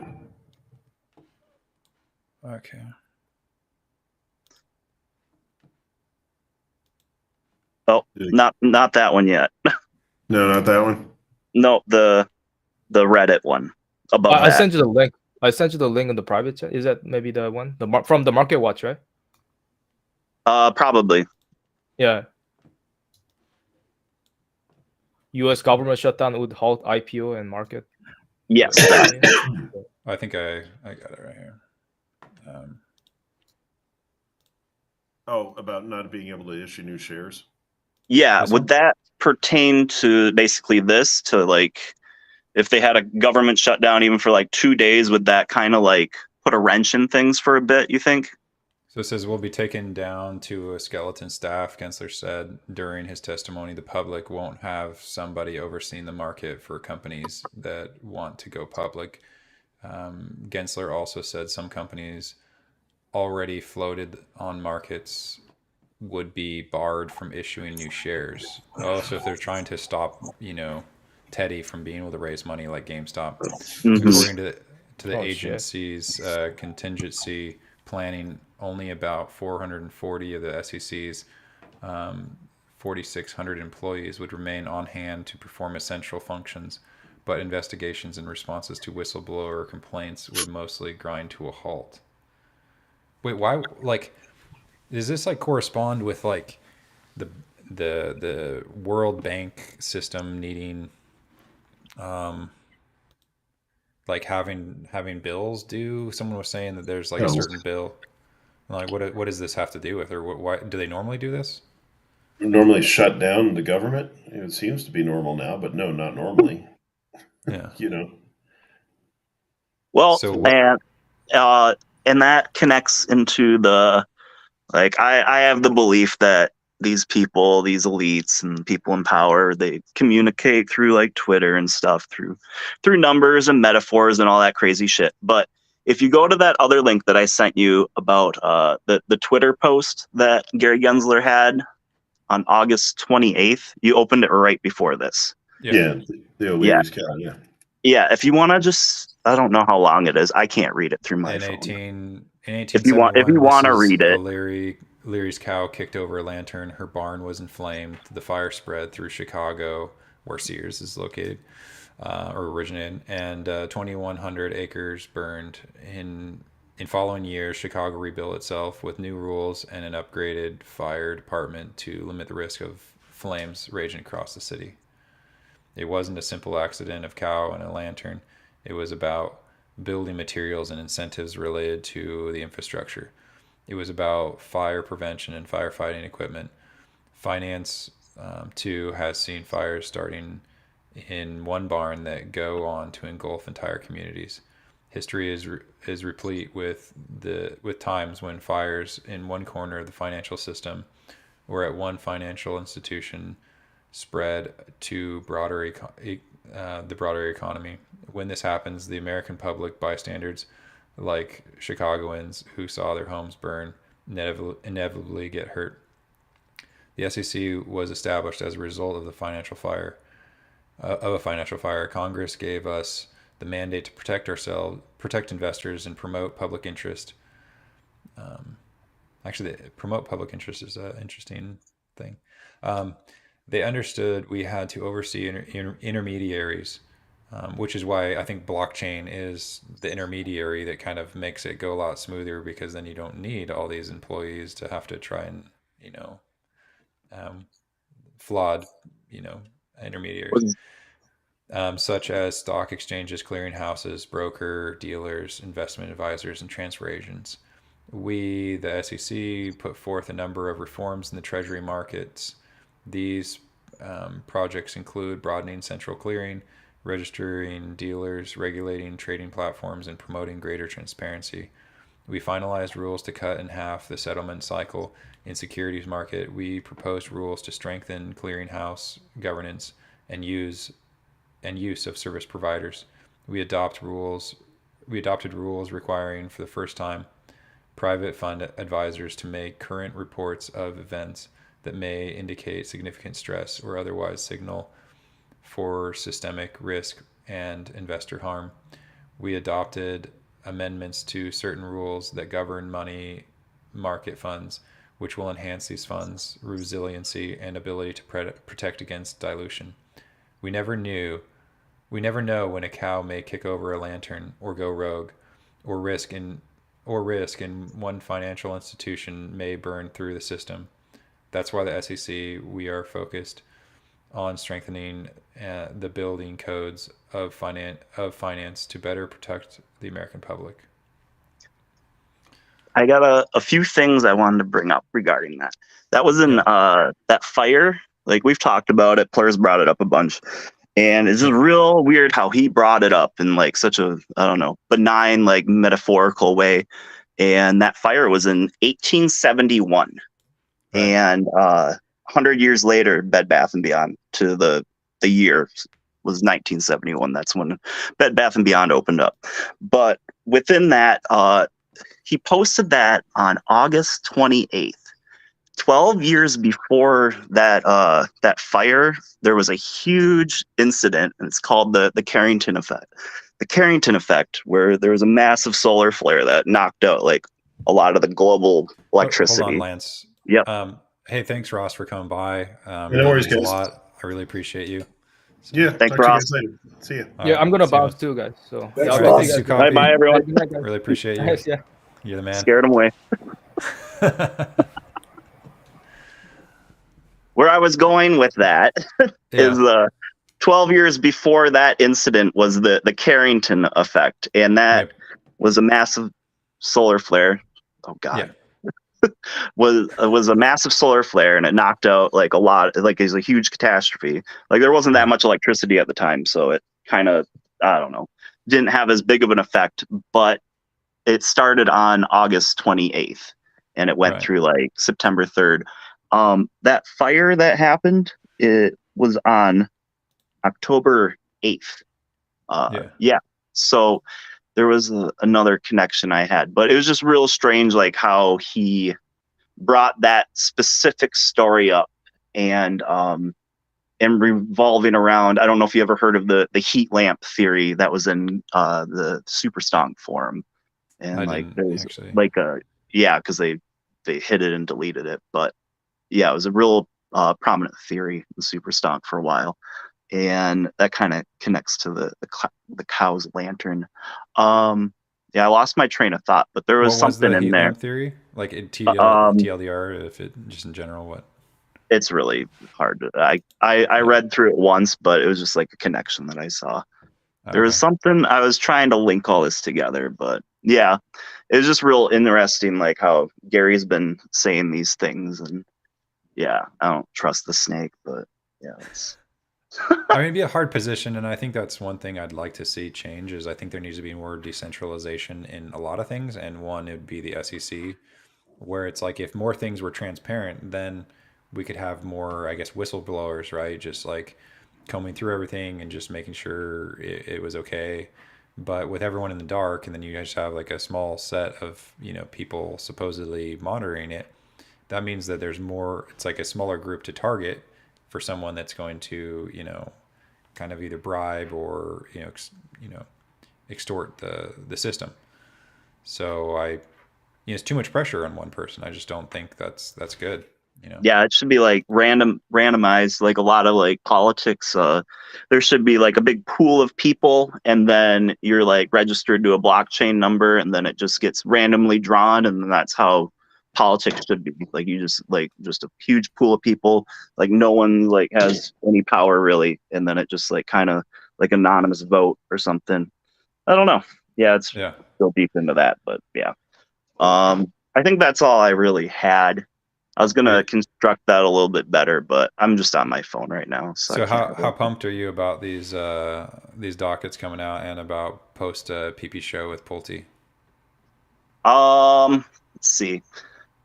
Okay. Oh, not that one yet. No, not that one. No, the Reddit one above I that. sent you the link. I sent you the link in the private chat. Is that maybe the one from the Market Watch, right? Probably. Yeah. U.S. government shutdown would halt IPO and market. Yes. I think I got it right here. About not being able to issue new shares. Yeah. Would that pertain to basically this? To like, if they had a government shutdown even for like 2 days, would that kind of like put a wrench in things for a bit, you think? So it says we'll be taken down to a skeleton staff, Gensler said during his testimony. The public won't have somebody overseeing the market for companies that want to go public. Gensler also said some companies already floated on markets would be barred from issuing new shares. Oh, so if they're trying to stop, Teddy from being able to raise money like GameStop, according to the agency's contingency planning, only about 440 of the SEC's 4,600 employees would remain on hand to perform essential functions, but investigations and responses to whistleblower complaints would mostly grind to a halt. Wait, why? Like, does this like correspond with like the World Bank system needing like having bills due. Someone was saying that there's like a Oh. certain bill. Like, what does this have to do with, or why do they normally do this? Normally shut down the government. It seems to be normal now, but no, not normally. Yeah. You know. Well, So what? and that connects into the like I have the belief that these people, these elites and people in power, they communicate through like Twitter and stuff, through numbers and metaphors and all that crazy shit. But if you go to that other link that I sent you about the Twitter post that Gary Gensler had on August 28th, you opened it right before this. Yeah, the Yeah. O'Leary's cow. Yeah. Yeah, if you want to just, I don't know how long it is. I can't read it through my In phone. 1871, if you want to read it, O'Leary's cow kicked over a lantern. Her barn was inflamed. The fire spread through Chicago, where Sears is located, or originated, and 2,100 acres burned. In following years, Chicago rebuilt itself with new rules and an upgraded fire department to limit the risk of flames raging across the city. It wasn't a simple accident of cow and a lantern. It was about building materials and incentives related to the infrastructure. It was about fire prevention and firefighting equipment. Finance, too, has seen fires starting in one barn that go on to engulf entire communities. History is replete with times when fires in one corner of the financial system or at one financial institution spread to the broader economy. When this happens, the American public, bystanders like Chicagoans who saw their homes burn, inevitably get hurt. The SEC was established as a result of a financial fire. Congress gave us the mandate to protect ourselves, protect investors, and promote public interest. Promote public interest is an interesting thing. They understood we had to oversee intermediaries, which is why I think blockchain is the intermediary that kind of makes it go a lot smoother, because then you don't need all these employees to have to try and, flawed, intermediaries, such as stock exchanges, clearinghouses, broker dealers, investment advisors, and transfer agents. We, the SEC, put forth a number of reforms in the treasury markets. These projects include broadening central clearing, registering dealers, regulating trading platforms, and promoting greater transparency. We finalized rules to cut in half the settlement cycle in securities market. We proposed rules to strengthen clearinghouse governance and use of service providers. We adopted rules requiring, for the first time, private fund advisors to make current reports of events that may indicate significant stress or otherwise signal for systemic risk and investor harm. We adopted amendments to certain rules that govern money market funds, which will enhance these funds' resiliency and ability to protect against dilution. We never know when a cow may kick over a lantern or go rogue, or risk in one financial institution may burn through the system. That's why the SEC, we are focused on strengthening the building codes of finance to better protect the American public. I got a few things I wanted to bring up regarding that. That was in that fire. Like, we've talked about it. Plur's brought it up a bunch. And it's just real weird how he brought it up in like such a, I don't know, benign, like metaphorical way. And that fire was in 1871. Right. And 100 years later, Bed Bath & Beyond, to the year was 1971. That's when Bed Bath & Beyond opened up. But within that, he posted that on August 28th. 12 years before that that fire, there was a huge incident, and it's called the Carrington effect. The Carrington effect, where there was a massive solar flare that knocked out like a lot of the global electricity. Hold on, Lance. Yep. Hey, thanks, Ross, for coming by. No worries, guys. A lot. I really appreciate you. So, yeah, thanks, talk Ross. to you guys later. See ya. Yeah, right, I'm gonna bounce too, guys. So thanks, yeah, Ross. Bye, everyone. Really appreciate you. Yeah. You're the man. Scared him away. Where I was going with that is 12 years before that incident was the Carrington effect, and that was a massive solar flare. Oh God. Was a massive solar flare, and it knocked out like a lot, like it was a huge catastrophe. Like there wasn't that much electricity at the time, so it kind of, I don't know, didn't have as big of an effect. But it started on August 28th, and it went through like September 3rd. That fire that happened, it was on October 8th. Yeah. So there was another connection I had, but it was just real strange, like how he brought that specific story up, and revolving around. I don't know if you ever heard of the heat lamp theory that was in the Super Stonk forum, and like there was like because they hid it and deleted it, but yeah, it was a real prominent theory in Super Stonk for a while. And that kind of connects to the cow's lantern. Yeah, I lost my train of thought, but there was something in there. Theory, like in TLDR, if it just in general, what? It's really hard. I read through it once, but it was just like a connection that I saw. There was something I was trying to link all this together, but yeah, it was just real interesting, like how Gary's been saying these things, and yeah, I don't trust the snake, but yeah, it's. I mean, it'd be a hard position, and I think that's one thing I'd like to see change. Is I think there needs to be more decentralization in a lot of things, and one, it would be the SEC, where it's like if more things were transparent, then we could have more, I guess, whistleblowers, right? Just like combing through everything and just making sure it was okay. But with everyone in the dark, and then you guys have like a small set of people supposedly monitoring it, that means that there's more. It's like a smaller group to target for someone that's going to, kind of either bribe or, extort the system. So it's too much pressure on one person. I just don't think that's good. Yeah, it should be like randomized, like a lot of like politics. There should be like a big pool of people, and then you're like registered to a blockchain number, and then it just gets randomly drawn, and then that's how politics should be. Like you just a huge pool of people, like no one like has any power really, and then it just like kind of like anonymous vote or something. I don't know. Yeah, it's still deep into that, but yeah. I think that's all I really had. I was gonna construct that a little bit better, but I'm just on my phone right now. So how pumped are you about these dockets coming out and about post PPShow with Pulte? Let's see.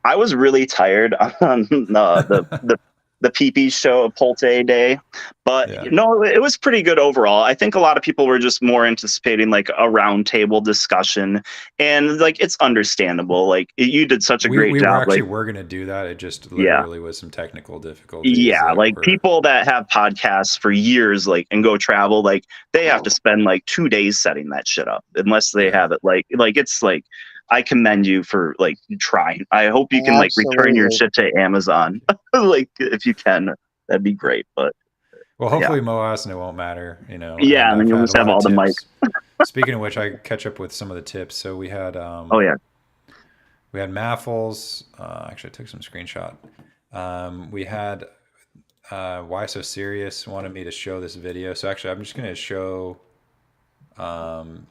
I was really tired on the PPShow Pulte day, but no, it was pretty good overall. I think a lot of people were just more anticipating like a roundtable discussion, and like it's understandable. Like you did such a great job. We were going to do that. It just literally was some technical difficulties. Yeah, like people that have podcasts for years, like and go travel, like they have to spend like 2 days setting that shit up, unless they have it like it's like. I commend you for like trying. I hope you can like return your shit to Amazon, like if you can, that'd be great. But hopefully Moas and it won't matter, Yeah, and then you'll just have all the mic. Speaking of which, I catch up with some of the tips. So we had we had Maffles. Actually, I took some screenshot. We had Why So Serious wanted me to show this video. So actually, I'm just going to show.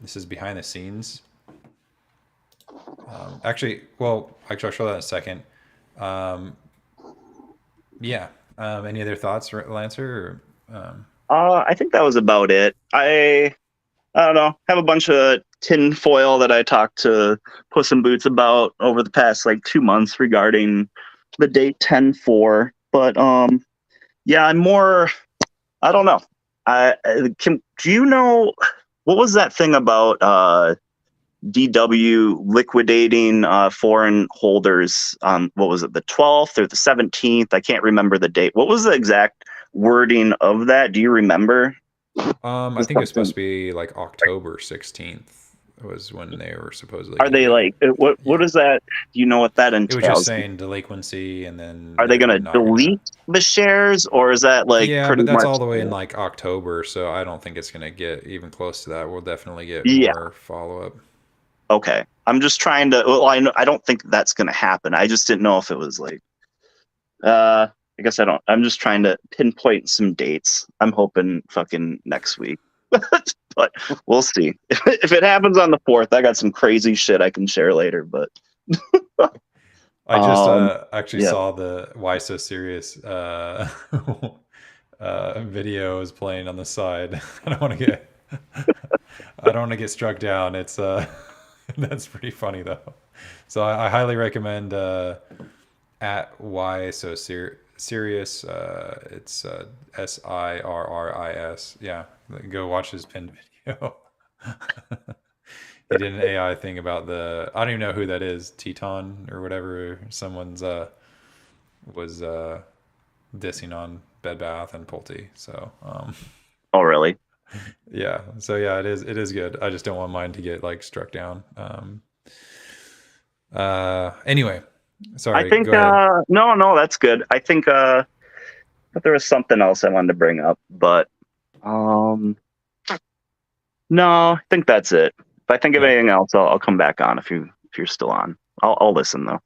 This is behind the scenes. Actually, I'll show that in a second. Any other thoughts, Lancer? I think that was about it. I don't know. Have a bunch of tin foil that I talked to Puss in Boots about over the past like 2 months regarding the date 10/4. But I'm more. I don't know. Do you know what was that thing about? DW liquidating foreign holders on what was it, the 12th or the 17th? I can't remember the date. What was the exact wording of that? Do you remember? I think it's supposed to be like October 16th was when they were supposedly. Are they like what is that? Do you know what that entails? It was just saying delinquency, and then are they going to delete the shares, or is that like but that's all the way in like October, so I don't think it's going to get even close to that. We'll definitely get more follow up. Okay, I'm just trying to. Well, I don't think that's going to happen. I just didn't know if it was like, I guess I don't. I'm just trying to pinpoint some dates. I'm hoping fucking next week, but we'll see. If it happens on the 4th, I got some crazy shit I can share later. But I just actually yeah. saw the Why So Serious video is playing on the side. I don't want to get struck down. It's that's pretty funny though. So I highly recommend at Why So Serious. It's SIRRIS. Yeah, go watch his pinned video. He did an AI thing about I don't even know who that is, Teton or whatever. Someone's was dissing on Bed Bath and Pulte. So Oh, really? yeah. So yeah, it is good. I just don't want mine to get like struck down. Anyway, sorry. I think go ahead. no, that's good. I think but there was something else I wanted to bring up, but no, I think that's it. If I think of anything else, I'll come back on if you're still on. I'll listen though.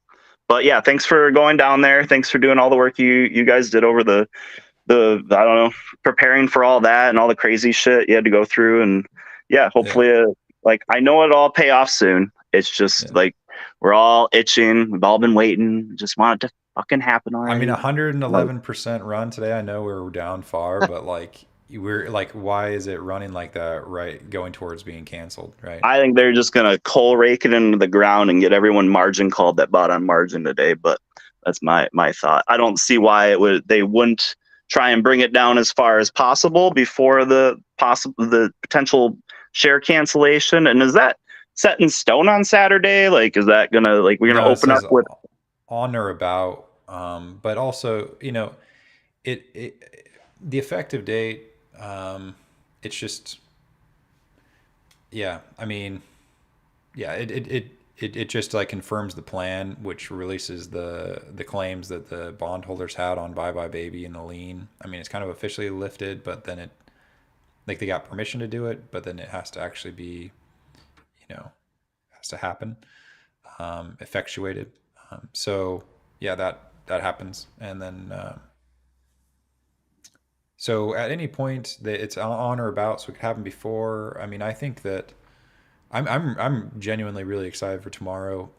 But yeah, thanks for going down there. Thanks for doing all the work you guys did over the I don't know, preparing for all that and all the crazy shit you had to go through. And yeah, hopefully like I know it'll all pay off soon. It's just like we're all itching. We've all been waiting. Just want it to fucking happen already. I mean, 111% run today. I know we're down far, but like we're like, why is it running like that? Right, going towards being canceled, right? I think they're just gonna coal rake it into the ground and get everyone margin called that bought on margin today. But that's my thought. I don't see why they wouldn't try and bring it down as far as possible before the potential share cancellation. And is that set in stone on Saturday? Like, is that gonna we're gonna open up with on or about? But also, you know, it the effective date. It's just, yeah. I mean, yeah. It just like confirms the plan, which releases the claims that the bondholders had on Bye Bye Baby and the lien. I mean, it's kind of officially lifted, but then it like they got permission to do it, but then it has to actually be, you know, has to happen, effectuated. So yeah, that happens, and then so at any point that it's on or about, so it could happen before. I mean, I think that I'm genuinely really excited for tomorrow.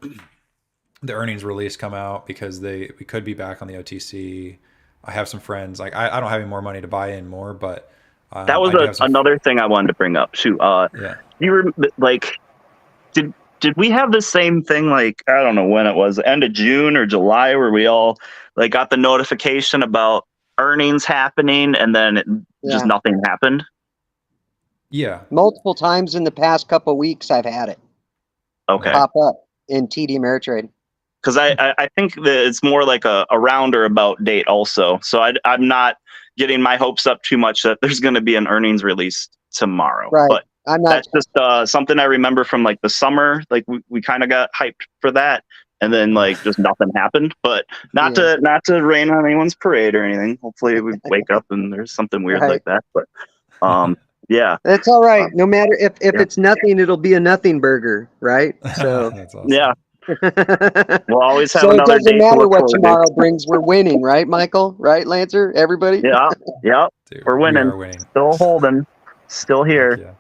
The earnings release come out because we could be back on the OTC. I have some friends like I don't have any more money to buy in more, but that was another thing I wanted to bring up. Shoot, yeah, you were like, did we have the same thing? Like, I don't know when it was, end of June or July, where we all like got the notification about earnings happening, and then just nothing happened. Yeah, multiple times in the past couple of weeks I've had it pop up in TD Ameritrade, because I think that it's more like a round or about date also. So I'm not getting my hopes up too much that there's going to be an earnings release tomorrow, right? But I'm not. That's just something I remember from like the summer. Like we kind of got hyped for that, and then like just nothing happened. But not to rain on anyone's parade or anything. Hopefully we wake up and there's something weird like that. But yeah, that's all right. No matter if it's nothing, it'll be a nothing burger, right? So that's awesome. Yeah. We'll always have so another it doesn't day matter what tomorrow brings. We're winning, right, Michael? Right, Lancer? Everybody? Yeah. Dude, we're winning. We are winning. Still holding. Still here. Yeah.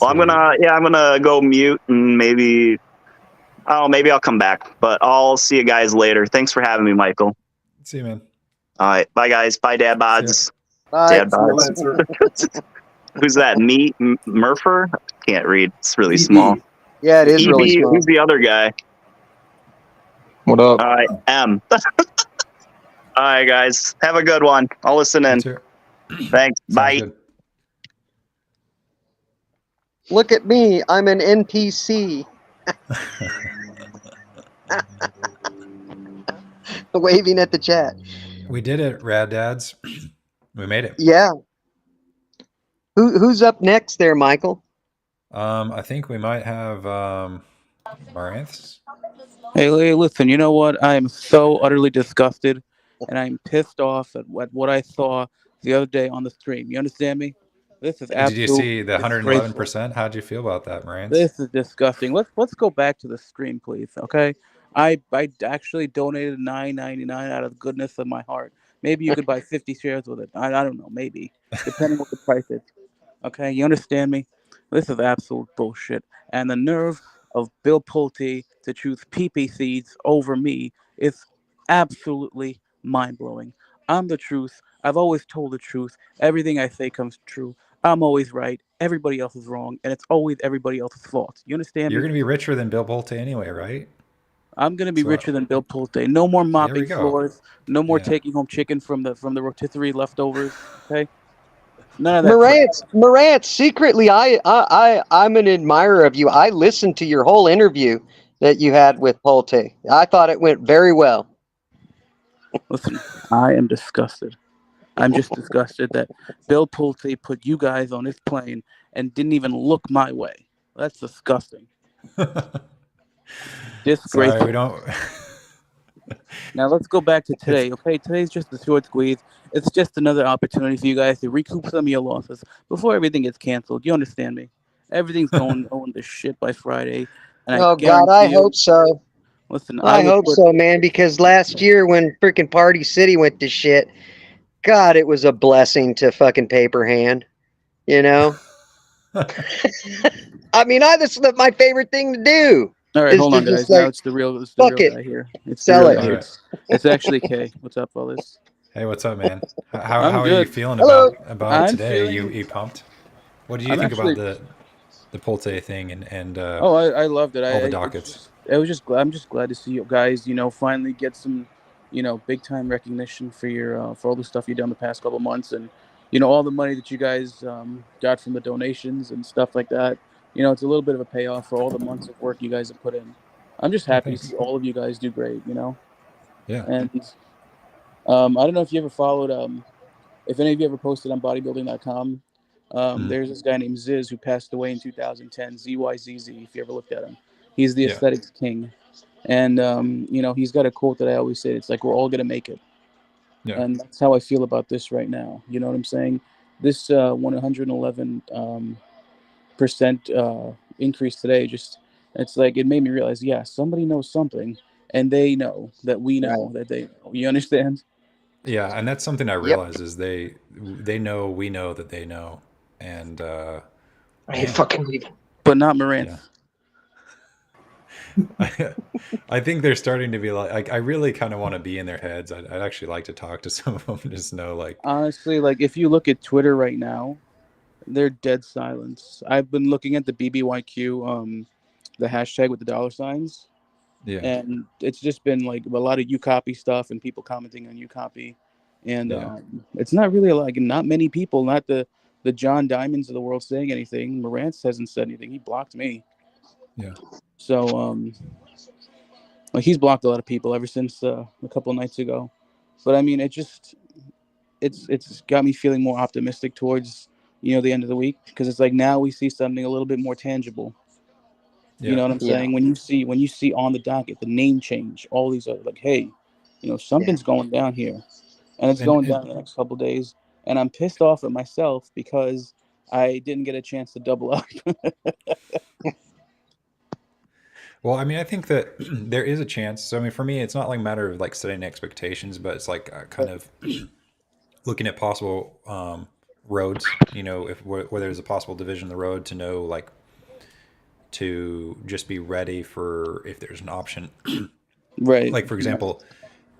Well, I'm gonna go mute and maybe I'll come back. But I'll see you guys later. Thanks for having me, Michael. See you, man. All right, bye guys. Bye, Dad Bods. Bye. Dad Bods. Who's that? Me, Murpher? Can't read. It's really small. Yeah, it is really small. Who's the other guy? What up? All right, M. All right, guys. Have a good one. I'll listen in. Thanks. Bye. Good. Look at me. I'm an NPC. Waving at the chat. We did it, Rad Dads. We made it. Yeah. Who's up next there, Michael? I think we might have Maranths. Hey, listen, you know what? I am so utterly disgusted and I'm pissed off at what I saw the other day on the stream. You understand me? This is absolutely. Did you see the 111%? How'd you feel about that, Marantz? This is disgusting. Let's go back to the stream, please. Okay. I actually donated $9.99 out of the goodness of my heart. Maybe you could buy 50 shares with it. I don't know. Maybe depending what the price is. Okay, you understand me? This is absolute bullshit. And the nerve of Bill Pulte to choose PP seeds over me is absolutely mind blowing. I'm the truth. I've always told the truth. Everything I say comes true. I'm always right. Everybody else is wrong, and it's always everybody else's fault. You understand You're me? going to be richer than Bill Pulte anyway, right? I'm gonna be So richer than Bill Pulte. No more there we mopping go. floors. No more Yeah. taking home chicken from the rotisserie leftovers. Okay, none of that crap. Morant, secretly, I'm an admirer of you. I listened to your whole interview that you had with Pulte. I thought it went very well. Listen, I am disgusted. I'm just disgusted that Bill Pulte put you guys on his plane and didn't even look my way. That's disgusting. Sorry, we Disgraceful. don't. Now let's go back to It's today. Okay, today's just a short squeeze. It's just another opportunity for you guys to recoup some of your losses before everything gets canceled. You understand me? Everything's going to shit by Friday, and I Oh God, I guarantee you. hope so. Listen, I I will hope put. so, man. Because last year when freaking Party City went to shit, God, it was a blessing to fucking paper hand. You know. I mean, this is my favorite thing to do All right, is hold to on, just guys. Now like it's the real. It's the fuck real it, guy here. It's the sell real it. guy all here. right. It's actually Kay. What's up, fellas? Hey, what's up, man? How I'm how are you good. feeling Hello. about I'm today? You feeling. pumped? What did you I'm think about actually. the Pulte thing and Oh, I loved it. all the It's dockets? just. I was just glad. I'm just glad to see you guys. Finally get some, big time recognition for your for all the stuff you've done the past couple months, and all the money that you guys got from the donations and stuff like that. It's a little bit of a payoff for all the months of work you guys have put in. I'm just Oh, happy to see thanks. all of you guys do great. Yeah. And I don't know if you ever followed. If any of you ever posted on bodybuilding.com, Mhm. there's this guy named Ziz who passed away in 2010, ZYZZ, if you ever looked at him. He's the Yeah. aesthetics king. And, he's got a quote that I always say. It's like, we're all going to make it. Yeah. And that's how I feel about this right now. You know what I'm saying? This 111 percent increase today, it's like, it made me realize, yeah, somebody knows something. And they know that we know Right. that they know. You understand? Yeah, and that's something I Yep. realize is they know we know that they know, and I hate man, fucking leaving. But not Morant. yeah. I think they're starting to be like I really kind of want to be in their heads. I'd actually like to talk to some of them and just know like Honestly, like if you look at Twitter right now, they're dead silence. I've been looking at the BBYQ, the hashtag with the dollar signs, yeah, and it's just been like a lot of you copy stuff and people commenting on you copy, and yeah, it's not really like not many people, not the John Diamonds of the world saying anything. Morantz hasn't said anything. He blocked me, yeah. so like he's blocked a lot of people ever since a couple nights ago. But I mean, it's got me feeling more optimistic towards the end of the week because it's like now we see something a little bit more tangible. You Yeah. know what I'm Yeah. saying? When you see on the docket the name change, all these other like, hey, Yeah. something's going down here, and it's going And down in the next couple of days, and I'm pissed off at myself because I didn't get a chance to double up. well, I mean, I think that there is a chance. So, I mean, for me, it's not like a matter of like setting expectations, but it's like kind of looking at possible roads. If where there's a possible division of the road to know like to just be ready for if there's an option. Right. Like for example,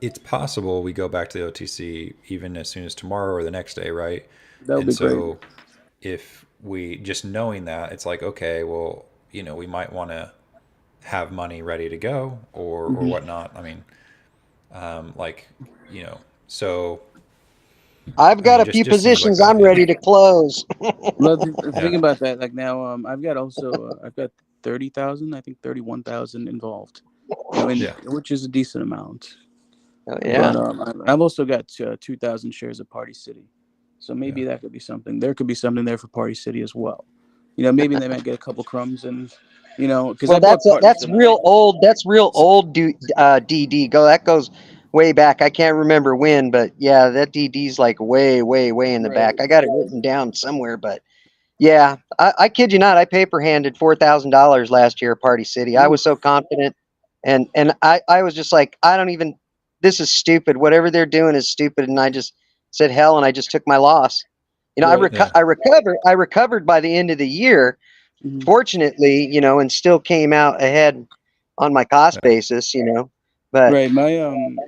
it's possible we go back to the OTC even as soon as tomorrow or the next day, right? That would And be great. so if we just knowing that, it's like, okay, well, we might want to have money ready to go or Mhm. whatnot. I mean, like, so I've I got mean, a just few just things like positions that. I'm Yeah, ready to close. Well, yeah, think about that. Like now, I've got 30,000, I think 31,000 involved. yeah, Which is a decent amount. Oh, yeah, yeah. But I've also got 2,000 shares of Party City, so yeah. maybe that could be something. There could be something there for Party City as well. Maybe they might get a couple crumbs, and because I Well, bought part. that's Listen, real old. That's real old. DD that goes way back. I can't remember when, but yeah, that DD's like way, way, way in the right. back. I got it written down somewhere, but yeah, I kid you not. I paper handed $4,000 last year at Party City. I was Oof. so confident. And I was just like, I don't even. This is stupid. Whatever they're doing is stupid. And I just said hell, and I just took my loss. You know, Right. Yeah. I recovered by the end of the year, Mhm. fortunately, you know, and still came out ahead on my cost Yeah. basis, you know. But Right. My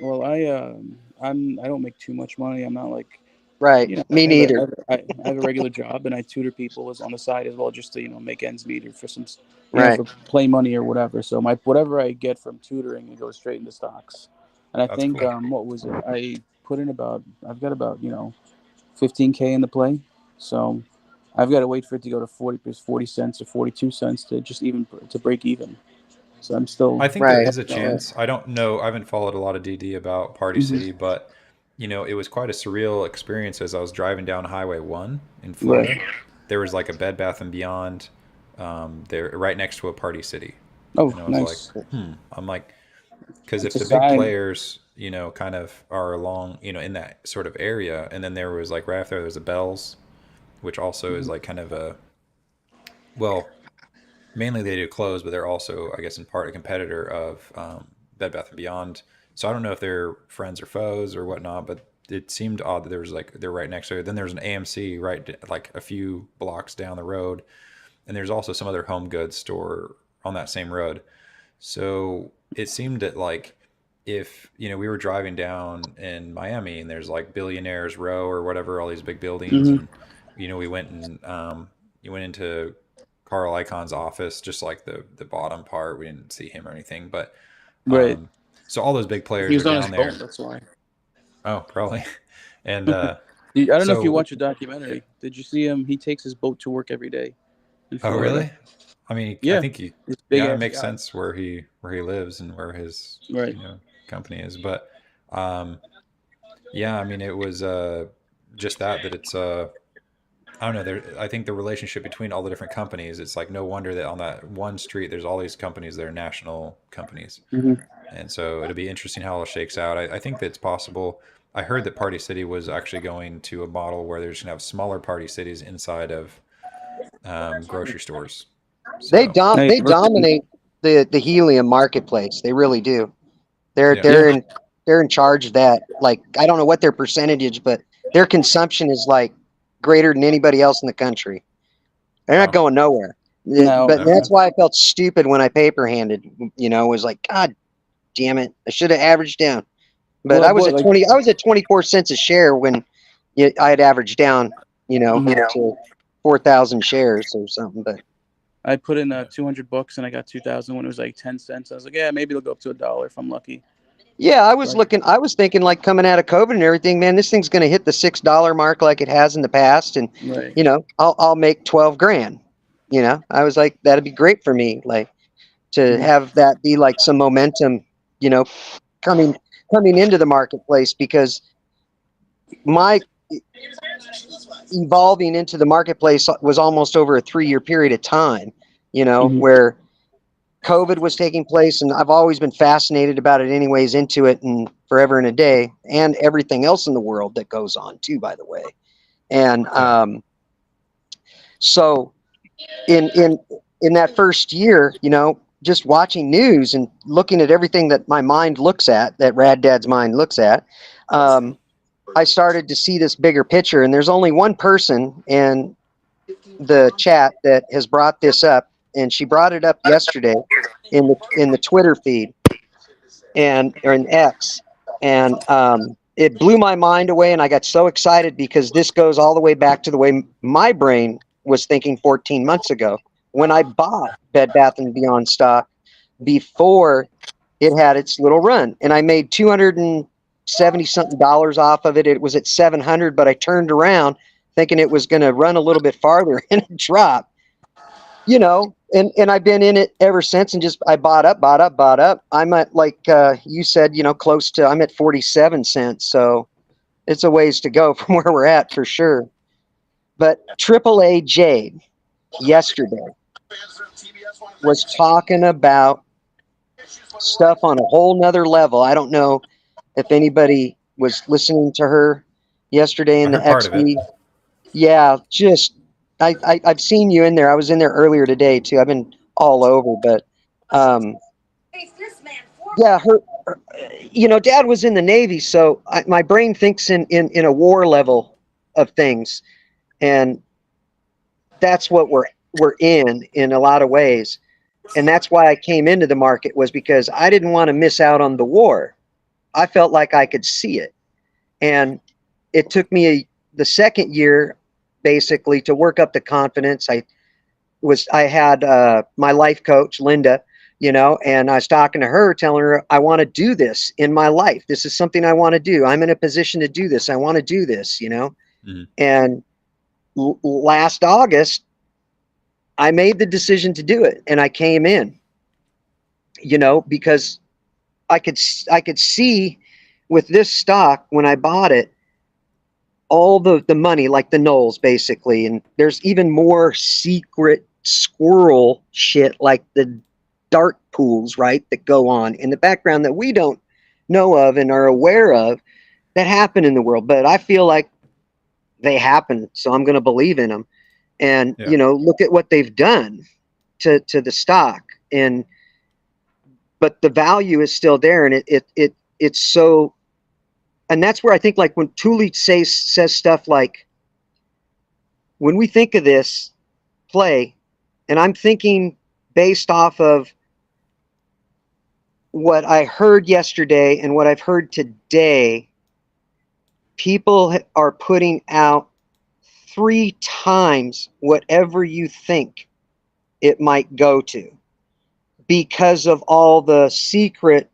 well, I don't make too much money. I'm not like, right, me neither. I have a regular job, and I tutor people as on the side as well, just to make ends meet, or for some Right, for play money or whatever. So my whatever I get from tutoring, it goes straight into stocks. And I That's think cool. what was it? I've got about 15K in the play. So I've got to wait for it to go to 40 cents or 42 cents to just even to break even. So I'm still I think there right. is a chance. I don't know. I haven't followed a lot of DD about Party Mhm. City, but it was quite a surreal experience as I was driving down Highway 1 in Right. Florida. There was like a Bed Bath and Beyond there right next to a Party City. Oh, And I was like, nice. I'm like, because It's if a the big sign. players, kind of are along, in that sort of area, and then there was like right after there was a Bells, which also is Mhm. like kind of well, mainly they do clothes, but they're also, I guess, in part a competitor of Bed Bath and Beyond. So I don't know if they're friends or foes or whatnot, but it seemed odd that there was like they're right next to it. Then there's an AMC like a few blocks down the road, and there's also some other home goods store on that same road. So it seemed that like if we were driving down in Miami and there's like Billionaires Row or whatever, all these big buildings, Mhm. and we went and you went into Carl Icon's office, just like the bottom part. We didn't see him or anything, but Right. um, so all those big He players are was on his down boat. there. That's why. Oh, probably. And I don't know if you so watch the documentary. Did you see him? He takes his boat to work every day in oh Florida. really? I mean, I Yeah, think he, this big yeah, it ass makes yacht. sense where he lives and where his Right. company is, but um, yeah, I mean, it was just that it's I don't know. I think the relationship between all the different companies, it's like no wonder that on that one street there's all these companies that are national companies, Hmm. and so it'll be interesting how it all shakes out. I think that it's possible. I heard that Party City was actually going to a model where they're just gonna have smaller party cities inside of grocery stores. So Hey, They dominate the helium marketplace. They really do. They're yeah, yeah. they're in charge of that. Like I don't know what their percentage, but their consumption is like greater than anybody else in the country. They're not wow, going nowhere. Now, But okay, that's why I felt stupid when I paper handed. Was like, God damn it, I should have averaged down. But well, boy, like, I was at 24 cents a share when I had averaged down. mhm. To 4,000 shares or something. But I put in yeah, $200 and I got 2,000 when it was like 10 cents. I was like, yeah, maybe it'll go up to $1 if I'm lucky. yeah, So I was thinking like coming out of COVID and everything, man, this thing's going to hit the $6 mark like it has in the past. And, right. I'll make 12 grand. I was like, that'd be great for me. Like to Mhm. have that be like some momentum, you know, coming, coming into the marketplace because my evolving into the marketplace was almost over a 3-year period of time, Mhm. where COVID was taking place, and I've always been fascinated about it anyways, into it and forever and a day, and everything else in the world that goes on too, by the way. And yeah, so in that first year, just watching news and looking at everything that my mind looks at, that Rad Dad's mind looks at, I started to see this bigger picture. And there's only one person in the chat that has brought this up, and she brought it up yesterday in the Twitter feed or in X, and it blew my mind away, and I got so excited because this goes all the way back to the way my brain was thinking 14 months ago when I bought Bed Bath and Beyond stock before it had its little run, and I made 270 something dollars off of it. It was at 700, but I turned around thinking it was going to run a little bit farther and it dropped. And I've been in it ever since, and just I bought up. I'm at like you said, close to. I'm at 47 cents, so it's a ways to go from where we're at for sure. But AAA Jade yesterday was talking about stuff on a whole nother level. I don't know if anybody was listening to her yesterday I in the heard part of it. XB. Yeah, just I've seen you in there. I was in there earlier today too. I've been all over, but yeah, Dad was in the Navy, so my brain thinks in a war level of things, and that's what we're in a lot of ways. And that's why I came into the market, was because I didn't want to miss out on the war. I felt like I could see it. And it took me the second year basically to work up the confidence. I had my life coach, Linda, and I was talking to her, telling her I want to do this in my life. This is something I want to do. I'm in a position to do this. I want to do this. Mhm. And last August, I made the decision to do it, and I came in, because I could see with this stock when I bought it, all the money, like the Knowles basically, and there's even more secret squirrel shit like the dark pools, right, that go on in the background that we don't know of and are aware of, that happen in the world. But I feel like they happen, so I'm going to believe in them. And Yeah. look at what they've done to the stock, and but the value is still there, and it's so. And that's where I think, like, when Thule says stuff like, when we think of this play, and I'm thinking based off of what I heard yesterday and what I've heard today, people are putting out 3 times whatever you think it might go to, because of all the secret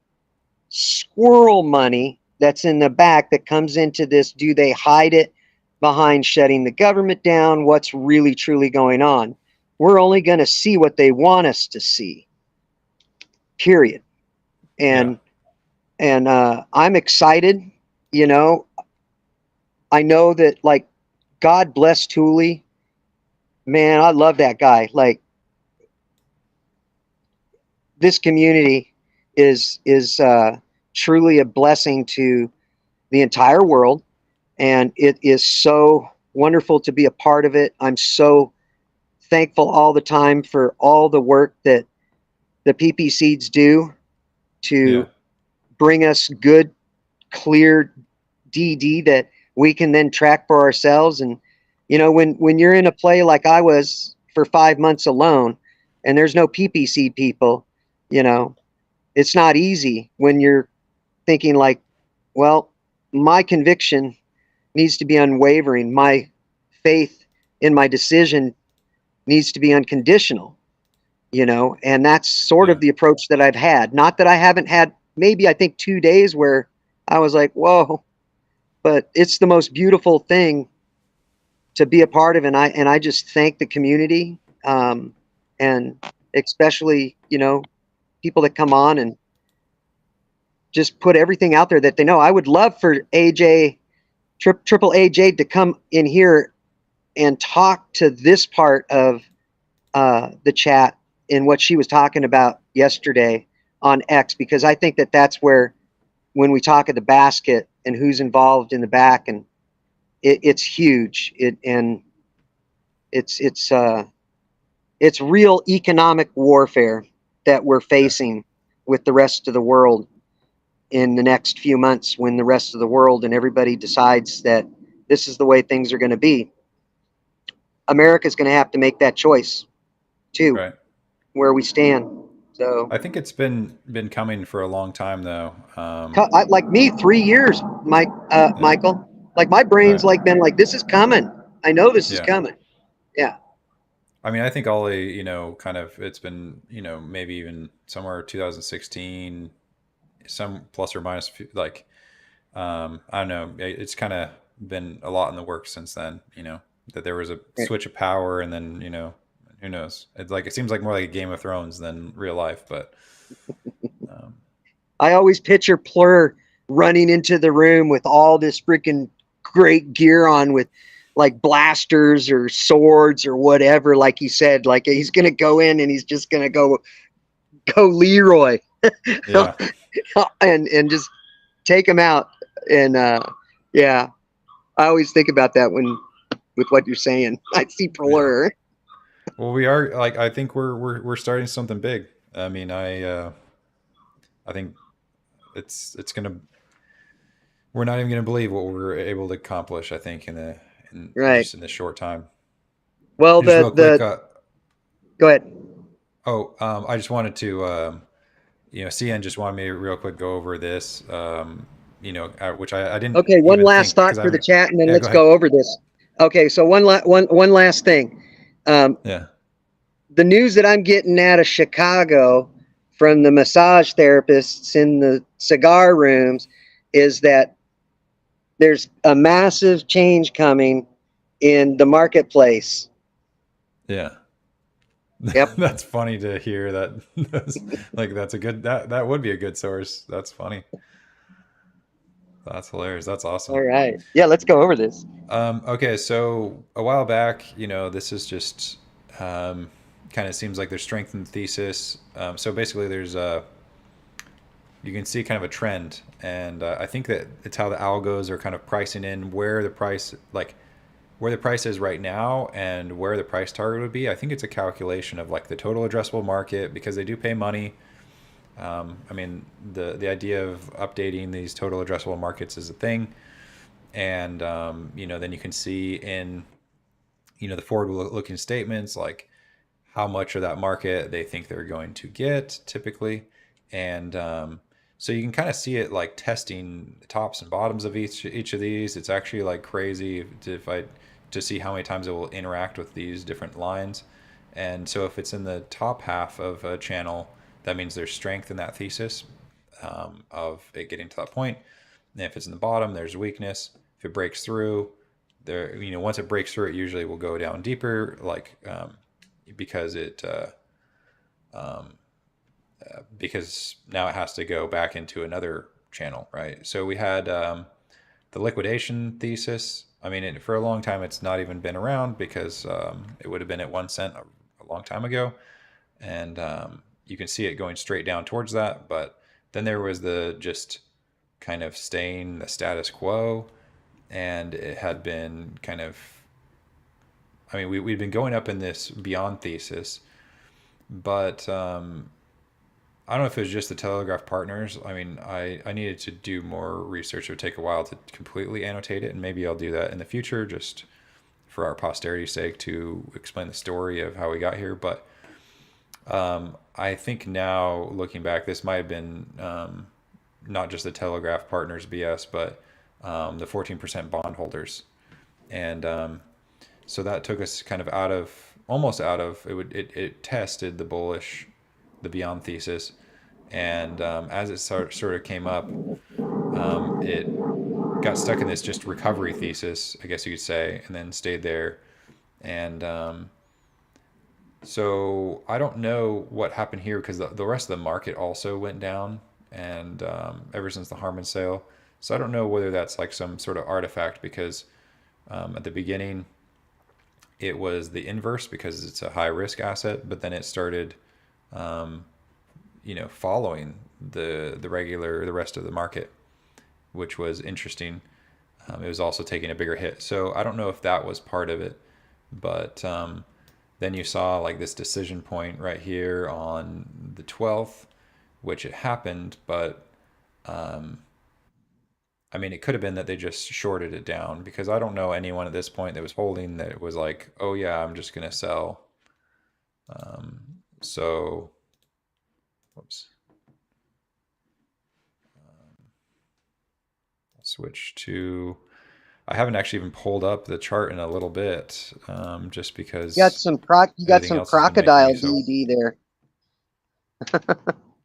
squirrel money that's in the back that comes into this. Do they hide it behind shutting the government down? What's really truly going on? We're only going to see what they want us to see, period. And I'm excited. I know that, like, God bless Thule, man. I love that guy. Like, this community is truly a blessing to the entire world, and it is so wonderful to be a part of it. I'm so thankful all the time for all the work that the PP seeds do to bring us good, clear DD that we can then track for ourselves. And when you're in a play like I was for 5 months alone, and there's no PPC people, it's not easy when you're thinking like, well, my conviction needs to be unwavering. My faith in my decision needs to be unconditional, and that's sort of the approach that I've had. Not that I haven't had, maybe I think 2 days where I was like, whoa, but it's the most beautiful thing to be a part of. And I just thank the community, and especially, people that come on and just put everything out there that they know. I would love for AJ, Triple AJ, to come in here and talk to this part of the chat in what she was talking about yesterday on X, because I think that that's where, when we talk of the basket and who's involved in the back, and it's huge. And it's real economic warfare that we're facing with the rest of the world in the next few months, when the rest of the world and everybody decides that this is the way things are going to be. America's going to have to make that choice too, Right. where we stand. So I think it's been coming for a long time, though. like me, 3 years, Michael. Like, my brain's Right. like been like, this is coming. I know this is Yeah. coming. Yeah. I mean, I think Ollie, kind of, it's been, maybe even somewhere 2016, some plus or minus, like, I don't know. It's kind of been a lot in the works since then, that there was a Right. switch of power, and then, who knows? It's like, it seems like more like a Game of Thrones than real life, but, I always picture Plur running into the room with all this freaking great gear on, with like blasters or swords or whatever. Like he said, like he's gonna go in and he's just gonna go Leroy, yeah. and just take him out. And yeah, I always think about that when, with what you're saying. I see Plur. Well, we are, like, I think we're starting something big. I mean, I think it's gonna. We're not even gonna believe what we're able to accomplish. I think in Right. just in this short time. Well, Just real quick. Go ahead. I just wanted to. CN just wanted me to real quick go over this. Which I didn't. Okay, one even last think thought because for the I'm. chat, and then Yeah, let's go ahead. go over this. Okay, so one last thing. Yeah. The news that I'm getting out of Chicago from the massage therapists in the cigar rooms is that there's a massive change coming in the marketplace. Yeah. Yep. That's funny to hear that. That's a good that would be a good source. That's funny. That's hilarious. That's awesome. All right. Yeah, let's go over this. Okay, so a while back, this is just kind of seems like there's strength in the thesis. So basically, there's you can see kind of a trend, and I think that it's how the algos are kind of pricing in where the price is right now and where the price target would be. I think it's a calculation of like the total addressable market because they do pay money. I mean, the idea of updating these total addressable markets is a thing. And, then you can see in, the forward-looking statements, like how much of that market they think they're going to get typically. And so you can kind of see it like testing the tops and bottoms of each of these. It's actually like crazy to see how many times it will interact with these different lines. And so if it's in the top half of a channel, that means there's strength in that thesis of it getting to that point. And if it's in the bottom, there's weakness. If it breaks through, once it breaks through, it usually will go down deeper, because because now it has to go back into another channel, right? So we had the liquidation thesis. I mean, for a long time, it's not even been around because it would have been at 1 cent a long time ago. And you can see it going straight down towards that. But then there was the just kind of staying the status quo. And it had been kind of, I mean, we'd been going up in this beyond thesis. But I don't know if it was just the Telegraph partners. I mean, I needed to do more research. It would take a while to completely annotate it, and maybe I'll do that in the future just for our posterity's sake to explain the story of how we got here. But I think now, looking back, this might have been not just the Telegraph partners BS, but the 14% bondholders. And so that took us kind of almost out of, it tested the bullish, the beyond thesis, and as it sort of came up, it got stuck in this just recovery thesis, I guess you could say, and then stayed there. And so I don't know what happened here because the rest of the market also went down, and ever since the Harman sale. So I don't know whether that's like some sort of artifact because at the beginning it was the inverse because it's a high risk asset, but then it started following the rest of the market, which was interesting. It was also taking a bigger hit. So I don't know if that was part of it, but then you saw like this decision point right here on the 12th, which it happened, but I mean, it could have been that they just shorted it down because I don't know anyone at this point that was holding that was like, oh yeah, I'm just going to sell. So, whoops. Switch to, I haven't actually even pulled up the chart in a little bit, just because you got some crocodile DD there.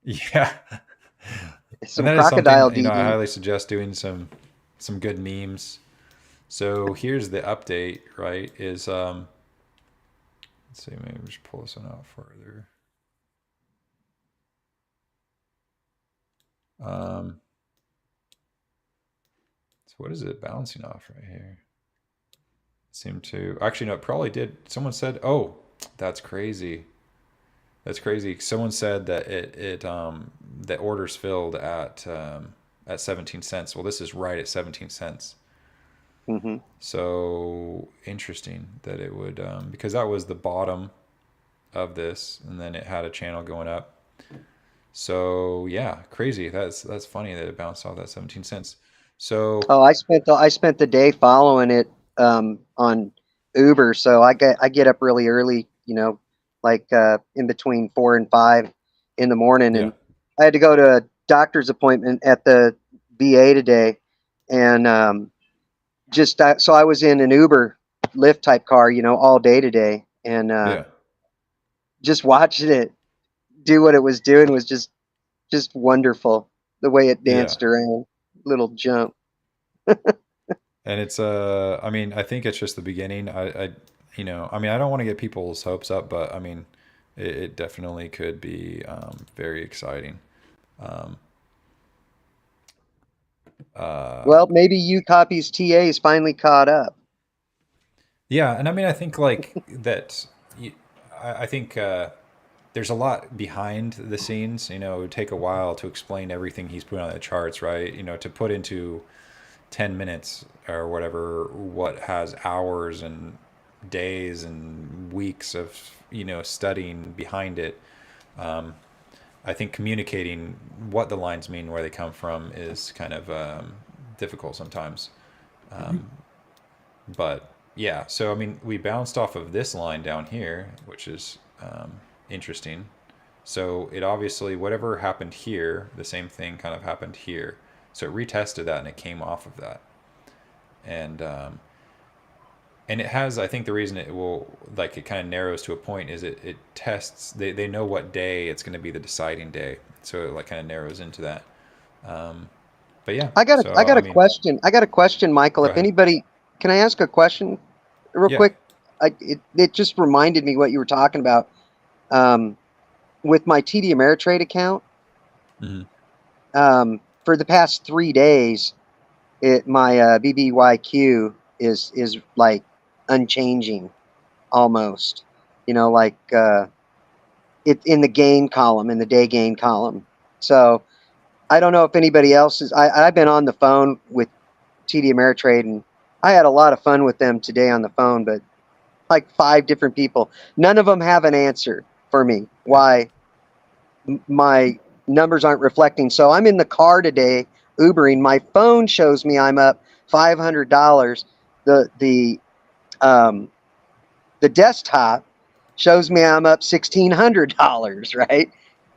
Yeah. Some And that is crocodile something, I DD. highly suggest doing some good memes. So here's the update, right? Is let's see, maybe just pull this one out further. So what is it bouncing off right here? It seemed to actually no, it probably did. Someone said, "Oh, that's crazy. That's crazy." Someone said that that orders filled at 17 cents. Well, this is right at 17 cents. Mm-hmm. So interesting that it would because that was the bottom of this, and then it had a channel going up. So yeah, crazy. That's funny that it bounced off that 17 cents. So Oh, I spent the day following it on Uber, so I get up really early, like in between 4 and 5 in the morning, yeah, and I had to go to a doctor's appointment at the VA today, and so I was in an Uber Lyft type car, all day today, and yeah, just watching it do what it was doing was just wonderful. The way it yeah. danced around, little jump. And it's I mean, I think it's just the beginning. I mean, I don't want to get people's hopes up, but I mean, it definitely could be very exciting. Um, uh, Well, maybe you copies TA is finally caught up. yeah, and I mean, I think like that. I think there's a lot behind the scenes. You know, it would take a while to explain everything he's put on the charts, right? You know, to put into 10 minutes or whatever what has hours and days and weeks of studying behind it. um, I think communicating what the lines mean, where they come from, is kind of difficult sometimes. um, but yeah, so I mean, we bounced off of this line down here, which is interesting. So it obviously, whatever happened here, the same thing kind of happened here. So it retested that and it came off of that. And it has, I think the reason it will, like, it kind of narrows to a point is it tests, they know what day it's going to be the deciding day, so it like kind of narrows into that. But yeah, so I got I a mean, question. I got a question, Michael. go If ahead. anybody, can I ask a question real Yeah. quick? It just reminded me what you were talking about. Um, with my TD Ameritrade account, Hmm. for the past 3 days, my BBYQ is like unchanging almost. Like it in the gain column, in the day gain column. So I don't know if anybody else is. I've been on the phone with TD Ameritrade, and I had a lot of fun with them today on the phone, but like 5 different people, none of them have an answer for me why my numbers aren't reflecting. So I'm in the car today Ubering. My phone shows me I'm up $500. The the um, the desktop shows me I'm up $1,600, right?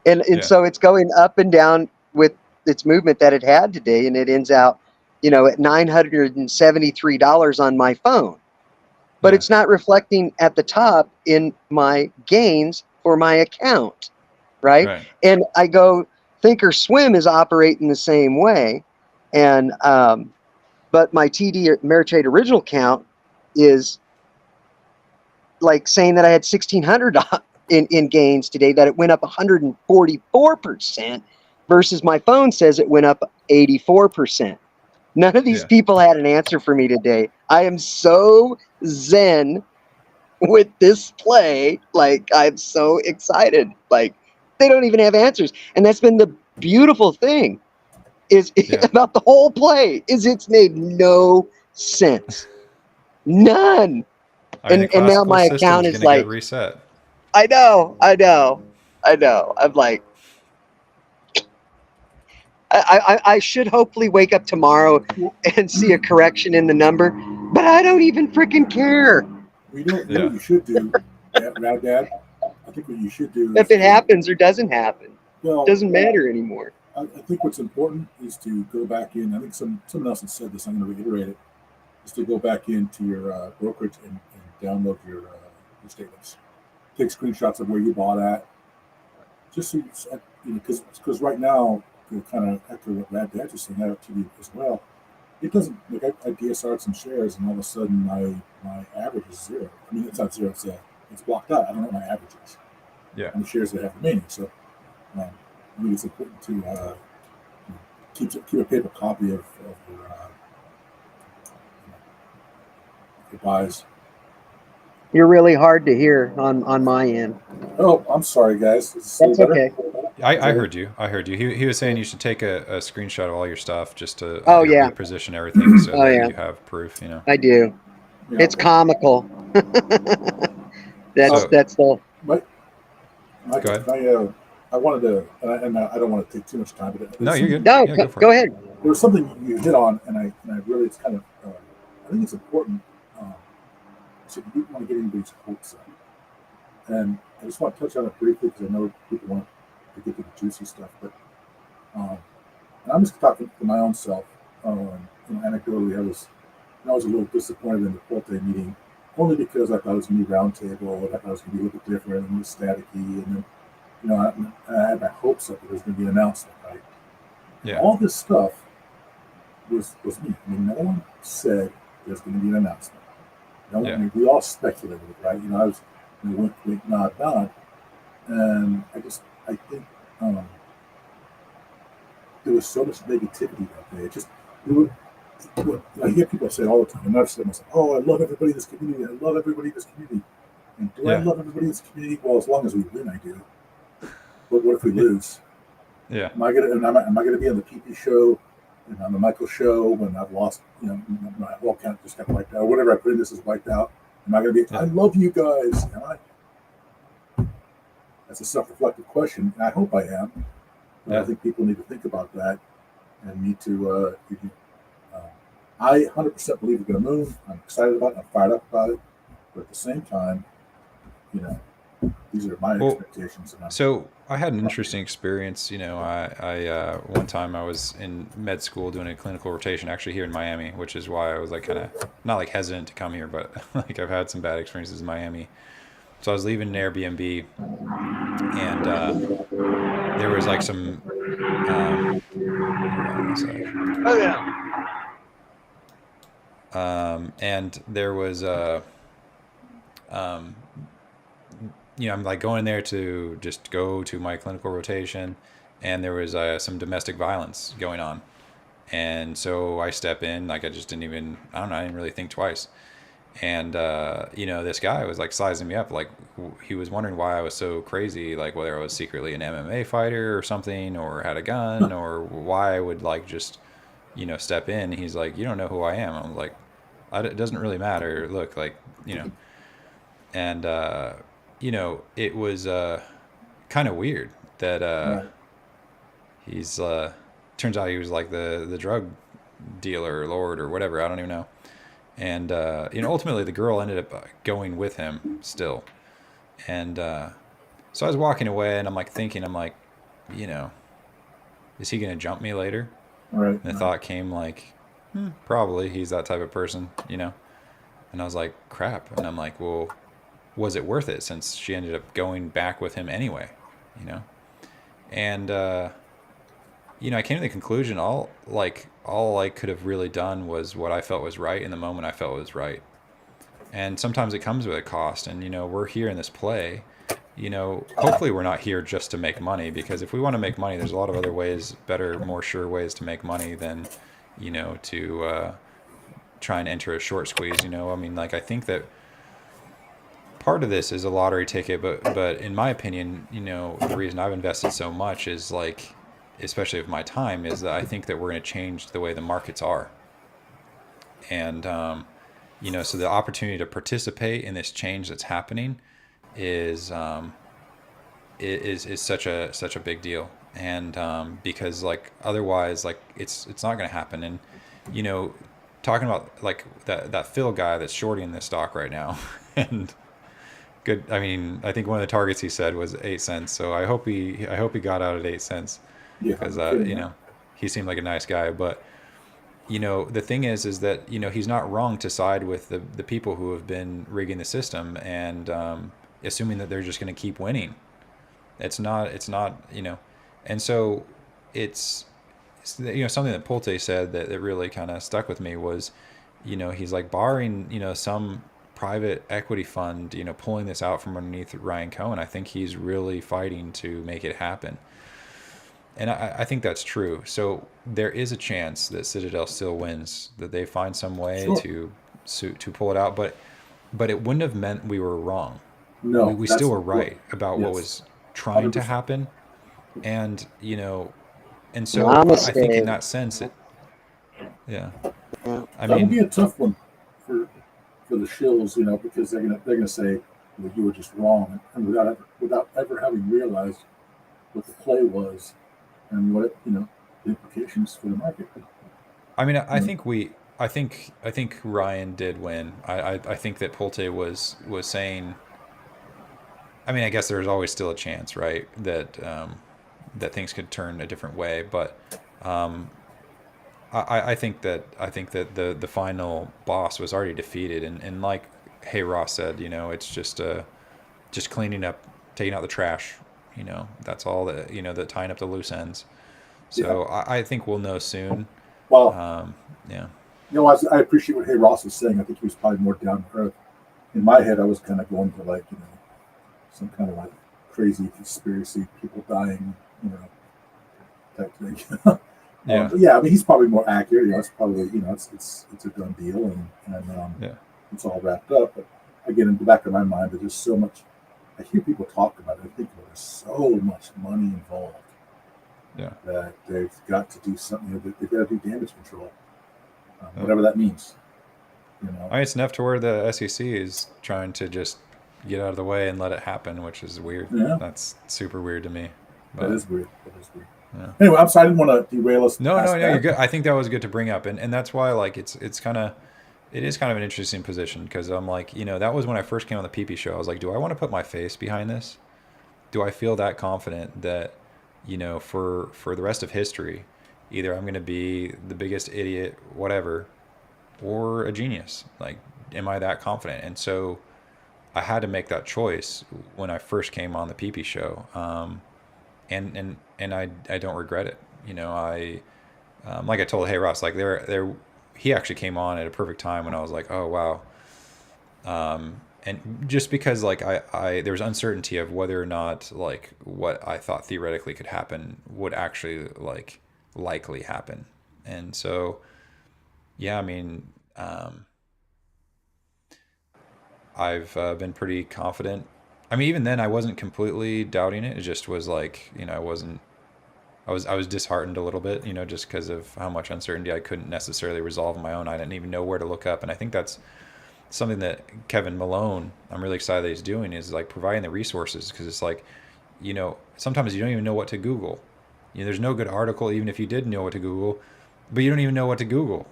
And Yeah. so it's going up and down with its movement that it had today, and it ends out, at $973 on my phone. But Yeah. it's not reflecting at the top in my gains for my account, right? Right. And I go, Thinkorswim is operating the same way, and but my TD Ameritrade original count is like saying that I had 1,600 in gains today, that it went up 144%, versus my phone says it went up 84%. None of these Yeah. people had an answer for me today. I am so zen with this play. Like, I'm so excited. Like, they don't even have answers. And that's been the beautiful thing is Yeah. about the whole play, is it's made no sense. None. I mean, the And now classical my account system's is going to get like, reset. I know. I'm like, I should hopefully wake up tomorrow and see a correction in the number, but I don't even freaking care. You know Yeah. what you should do, Rad Dad? I think what you should do is If it happens or doesn't happen, well, it doesn't matter anymore. I think what's important is to go back in. I think someone else has said this. I'm going to reiterate it. Is to go back into your brokerage and download your statements. Take screenshots of where you bought at. Just so because right now, to kind of echo what Rad Dad just saying, that to you as well. It doesn't like I DSR'd some shares, and all of a sudden my average is zero. I mean, it's not zero. It's blocked out. I don't know what my average is Yeah. on the shares that I have remaining. So I think it's important to keep a paper copy of your buys. You're really hard to hear on my end. Oh, I'm sorry, guys. Is this That's better? okay. I heard you. I heard you. He was saying you should take a screenshot of all your stuff just to Oh, yeah. reposition everything so Oh, that yeah. you have proof, you know. I do. Yeah. It's comical. So- that's the My, Go ahead. I wanted to, and I don't want to take too much time, but No, you're good. No, Yeah, go for go it. ahead. there was something you hit on, and I really, it's kind of, I think it's important. So you want to get anybody's hopes up, and I just want to touch on it briefly because I know people want to get to the juicy stuff, but and I'm just talking for my own self. Anecdotally, I was a little disappointed in the Pulte meeting, only because I thought it was going to be roundtable, and I thought it was going to be a little bit different and staticky, and then I had my hopes up that there was going to be an announcement, right? Yeah. All this stuff was me. I mean, no one said there's going to be an announcement. No one, Yeah. I mean, we all speculated, right? I was wink, nod, and I think there was so much negativity that day. I hear people say all the time, and I've said to myself, "Oh, I love everybody in this community. I love everybody in this community." And do I love everybody in this community? Well, as long as we win, I do. But what if we lose? Yeah. Am I gonna be on the PPShow and on the Michael show when I've lost? My whole account just got wiped out, or whatever I put in this is wiped out. Am I gonna be? I love you guys. Am I? That's a self-reflective question, and I hope I am. But I think people need to think about that and need to. I 100% believe we're going to move. I'm excited about it. I'm fired up about it. But at the same time, these are my expectations. So I had an interesting experience. I one time I was in med school doing a clinical rotation, actually here in Miami, which is why I was like kind of not like hesitant to come here, but like I've had some bad experiences in Miami. So I was leaving an Airbnb, and there was like some. Hold on one sec. Oh yeah. And there was I'm like going there to just go to my clinical rotation, and there was some domestic violence going on, and so I step in, like I just didn't really think twice, and this guy was like sizing me up, like he was wondering why I was so crazy, like whether I was secretly an MMA fighter or something, or had a gun, or why I would like just step in. He's like, "You don't know who I am." I'm like, it doesn't really matter. Look, like, and, it was kind of weird that he's, turns out he was like the drug dealer or lord or whatever. I don't even know. And, ultimately the girl ended up going with him still. And so I was walking away, and I'm like thinking, is he going to jump me later? Right. And the thought came like, probably, he's that type of person, And I was like, crap. And I'm like, well, was it worth it, since she ended up going back with him anyway, And, I came to the conclusion all I could have really done was what I felt was right in the moment I felt was right. And sometimes it comes with a cost. And, we're here in this play, hopefully we're not here just to make money, because if we want to make money, there's a lot of other ways, better, more sure ways to make money than, to try and enter a short squeeze. I think that part of this is a lottery ticket, but in my opinion, the reason I've invested so much is like, especially of my time, is that I think that we're going to change the way the markets are. And, so the opportunity to participate in this change that's happening is such a big deal. And because like otherwise, like it's not going to happen. And talking about like that Phil guy that's shorting this stock right now, and good. I mean, I think one of the targets he said was 8 cents. So I hope he got out at 8 cents, because he seemed like a nice guy. But the thing is that he's not wrong to side with the people who have been rigging the system and assuming that they're just going to keep winning. It's not, and so it's something that Pulte said that really kind of stuck with me was, he's like, barring, some private equity fund, pulling this out from underneath Ryan Cohen, I think he's really fighting to make it happen. And I think that's true. So there is a chance that Citadel still wins, that they find some way to pull it out. But it wouldn't have meant we were wrong. No, we still were right about what was trying 100%. to happen. And, and so Namaste. I think in that sense, that would be a tough one for the shills, because they're gonna say, well, you were just wrong, and without ever having realized what the play was and what the implications for the market. I mean, I think Ryan did win. I think that Pulte was saying. I mean, I guess there's always still a chance, right? That things could turn a different way, but um, I think that the final boss was already defeated, and like Hey Ross said, it's just cleaning up, taking out the trash. That's all that that tying up the loose ends. Yeah. So I think we'll know soon. Well, Yeah. I appreciate what Hey Ross was saying. I think he was probably more down to earth. In my head, I was kind of going to like some kind of like crazy conspiracy, people dying, type thing. Yeah. But yeah, I mean, he's probably more accurate. It's probably it's a done deal, and Yeah. it's all wrapped up. But again, in the back of my mind, there's just so much. I hear people talk about it. I think there's so much money involved. Yeah. That they've got to do something. They've got to do damage control, whatever that means. I mean, it's enough to where the SEC is trying to just get out of the way and let it happen, which is weird. Yeah. That's super weird to me. That is weird. Yeah. Anyway, I'm sorry. I didn't want to derail us. No, you're good. I think that was good to bring up, and that's why like it is kind of an interesting position, because I'm like, that was when I first came on the PP show. I was like, do I want to put my face behind this? Do I feel that confident that for the rest of history, either I'm going to be the biggest idiot, whatever, or a genius? Like, am I that confident? And so I had to make that choice when I first came on the PP show. And I don't regret it. I like I told Hey Ross, like he actually came on at a perfect time when I was like, oh wow. And just because like I there was uncertainty of whether or not like what I thought theoretically could happen would actually like likely happen. And so yeah, I mean, I've been pretty confident. I mean, even then I wasn't completely doubting it. It just was like, I was disheartened a little bit, just because of how much uncertainty I couldn't necessarily resolve on my own. I didn't even know where to look up. And I think that's something that Kevin Malone, I'm really excited that he's doing, is like providing the resources, because it's like, sometimes you don't even know what to Google. There's no good article, even if you did know what to Google, but you don't even know what to Google,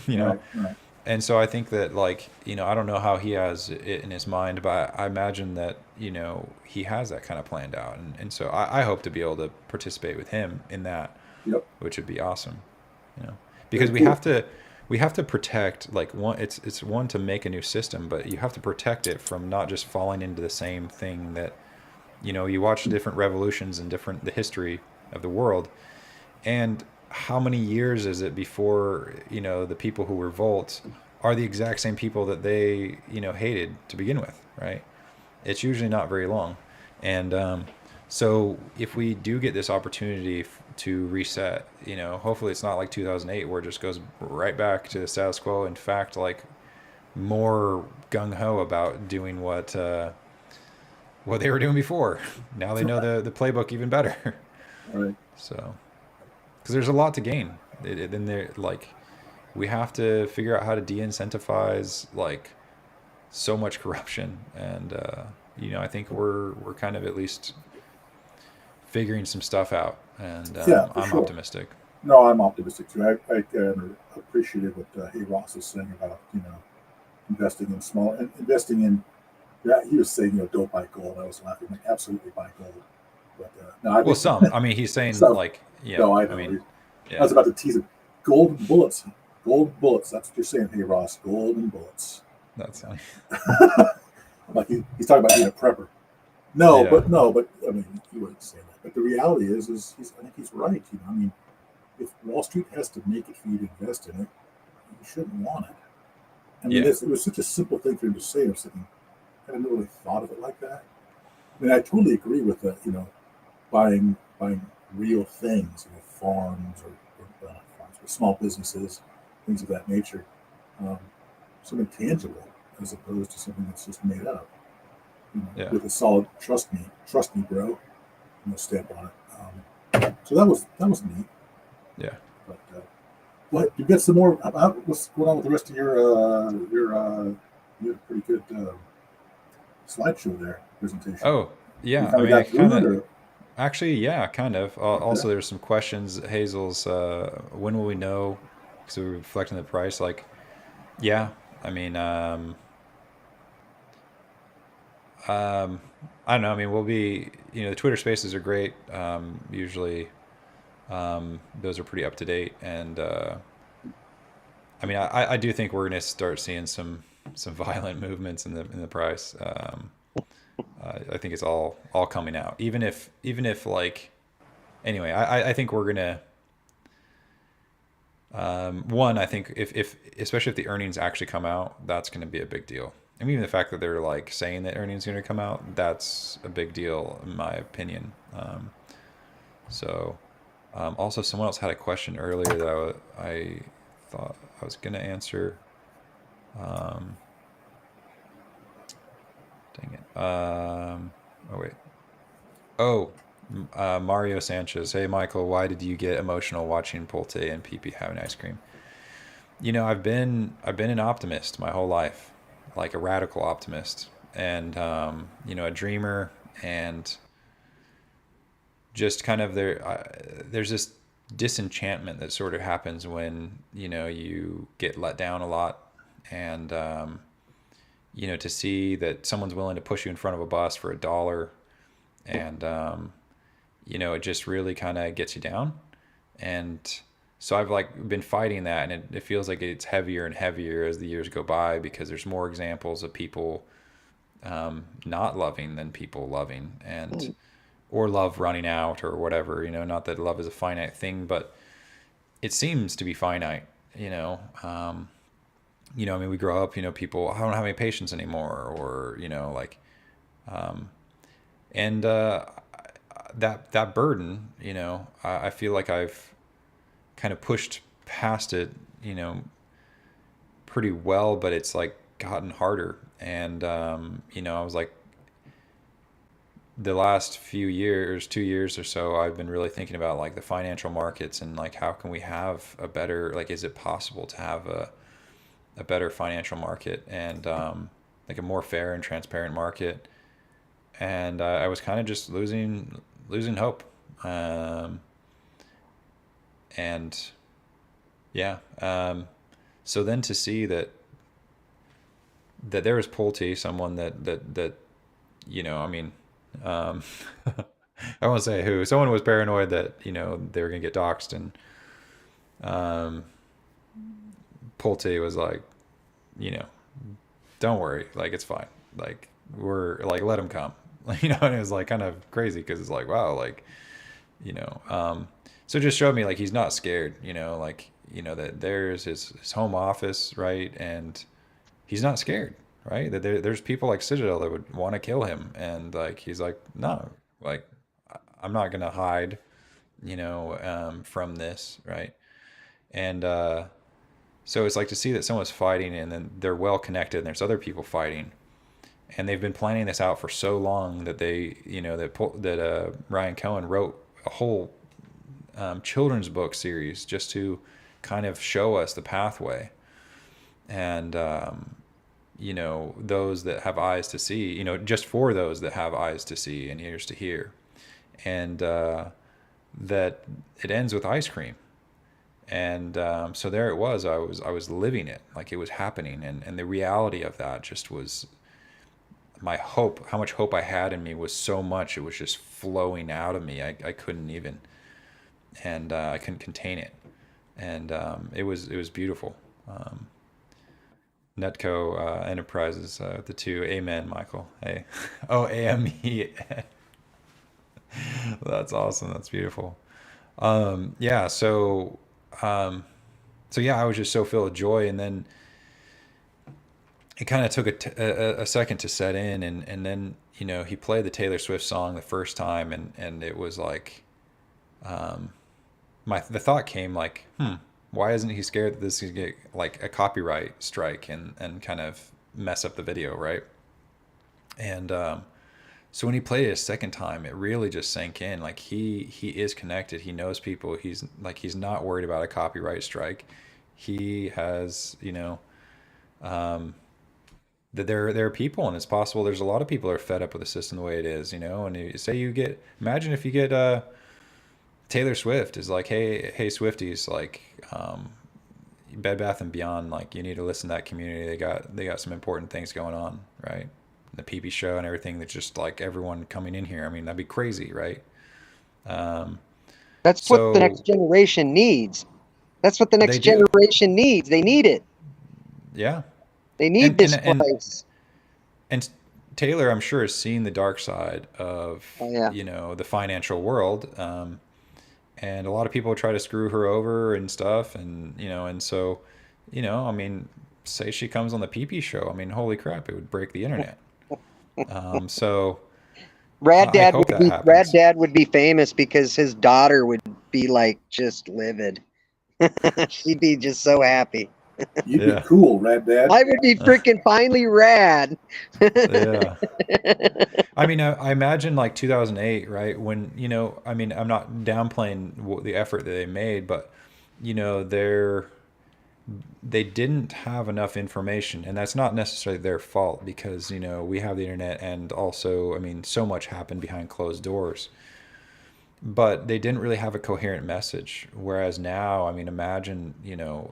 Right. And so I think that like, I don't know how he has it in his mind, but I imagine that, he has that kind of planned out. And so I hope to be able to participate with him in that, Yep. which would be awesome, because Very cool. we have to protect, like, one, it's one to make a new system, but you have to protect it from not just falling into the same thing that, you watch different revolutions and the history of the world, and how many years is it before the people who revolt are the exact same people that they hated to begin with, right? It's usually not very long. And so if we do get this opportunity to reset, hopefully it's not like 2008 where it just goes right back to the status quo. In fact, like more gung-ho about doing what they were doing before. Now they know the playbook even better. Right. So because there's a lot to gain. Then they're like, we have to figure out how to de-incentivize like so much corruption, and I think we're kind of at least figuring some stuff out, and Yeah, for I'm sure. optimistic. No, I'm optimistic too. I appreciated what Hey Ross was saying about investing in investing in. Yeah, he was saying don't buy gold. I was laughing, like, absolutely buy gold. But no, I Well, think I mean, he's saying some. like, yeah. No, I know. I mean, I was yeah, about to tease him. Golden bullets. Gold bullets. That's what you're saying, Hey Ross. Golden bullets. that's funny. Like he's talking about being a prepper. No, Yeah. but I mean, he wouldn't say that. But the reality is I think he's right. I mean, if Wall Street has to make it for you to invest in it, you shouldn't want it. I mean, Yeah. it was such a simple thing for him to say. I was thinking, I hadn't really thought of it like that. I mean, I totally agree with that. Buying real things, farms or farms, but small businesses, things of that nature, something tangible as opposed to something that's just made up. Yeah. With a solid trust me, bro, stamp on it. So that was neat. Yeah. But what you got some more about what's going on with the rest of your you had a pretty good slideshow there presentation. Oh, yeah. You I mean, got through it, or? Actually, yeah, kind of. Okay. Also, there's some questions. Hazel's, when will we know? Because we're reflecting the price. Like, yeah, I mean, um, I don't know. I mean, we'll be, the Twitter Spaces are great. Usually, those are pretty up to date, and I mean, I do think we're gonna start seeing some violent movements in the price. I think it's all coming out, even if like anyway, I think we're gonna one, I think if especially if the earnings actually come out, that's going to be a big deal. I mean, even the fact that they're like saying that earnings are going to come out, that's a big deal in my opinion. So, also someone else had a question earlier that I thought I was going to answer. Um, Dang it. Oh wait. Oh, Mario Sanchez. Hey Michael, why did you get emotional watching Pulte and PP having ice cream? I've been an optimist my whole life, like a radical optimist, and a dreamer, and just kind of there's this disenchantment that sort of happens when you get let down a lot, and to see that someone's willing to push you in front of a bus for $1, and it just really kind of gets you down. And so I've like been fighting that, and it feels like it's heavier and heavier as the years go by, because there's more examples of people not loving than people loving, and or love running out or whatever. Not that love is a finite thing, but it seems to be finite. I mean, we grow up, people, I don't have any patience anymore, or like, and that burden, I feel like I've kind of pushed past it, pretty well, but it's like gotten harder. And, I was like, the last few years, 2 years or so, I've been really thinking about like the financial markets, and like, how can we have a better, like, is it possible to have a better financial market, and like a more fair and transparent market? And I was kind of just losing hope. Um, and yeah, so then to see that there was Pulte, someone that I mean, um, I won't say who. Someone was paranoid that they were gonna get doxxed, and um, Pulte was like, you know, don't worry, like it's fine, like we're like let him come, and it was like kind of crazy because it's like wow, like you know, so it just showed me like he's not scared, like that there's his home office, right, and he's not scared, right? That there's people like Citadel that would want to kill him, and like he's like, no, like I'm not gonna hide, from this, right? And so it's like to see that someone's fighting, and then they're well connected, and there's other people fighting, and they've been planning this out for so long that they, that Ryan Cohen wrote a whole children's book series just to kind of show us the pathway, and those that have eyes to see, just for those that have eyes to see and ears to hear. And that it ends with ice cream. And so there it was. I was living it like it was happening, and the reality of that just was my hope. How much hope I had in me was so much. It was just flowing out of me. I couldn't even, and I couldn't contain it. And it was beautiful. Netco Enterprises, the two. Amen, Michael. Hey. Oh, A.M.E. That's awesome. That's beautiful. Yeah. So yeah, I was just so filled with joy, and then it kind of took a second to set in, and then he played the Taylor Swift song the first time, and it was like, the thought came like, why isn't he scared that this is gonna get like a copyright strike and kind of mess up the video, right? And so when he played it a second time, it really just sank in. Like he is connected. He knows people. He's not worried about a copyright strike. He has that there are people, and it's possible there's a lot of people that are fed up with the system the way it is, and say you get, imagine if you get Taylor Swift is like, hey Swifties, like, Bed Bath and Beyond, like, you need to listen to that community. They got some important things going on, right? The PPShow and everything. That's just like everyone coming in here. I mean, that'd be crazy, right? Um, That's what the so next generation needs. That's what the they next do, generation needs. They need it. yeah. They need And and this and place. and Taylor, I'm sure, has seen the dark side of Oh yeah. the financial world, and a lot of people try to screw her over and stuff, and so, I mean, say she comes on the PP show, I mean, holy crap, it would break the internet. So I hope that Rad happens. Dad would be famous because his daughter would be like just livid. She'd be just so happy. You'd be Yeah. cool, Rad Dad. I would be freaking finally rad. Yeah. I mean, I imagine like 2008, right? When, I mean, I'm not downplaying the effort that they made, but, they didn't have enough information, and that's not necessarily their fault because, we have the internet, and also, I mean, so much happened behind closed doors. But they didn't really have a coherent message. Whereas now, I mean, imagine,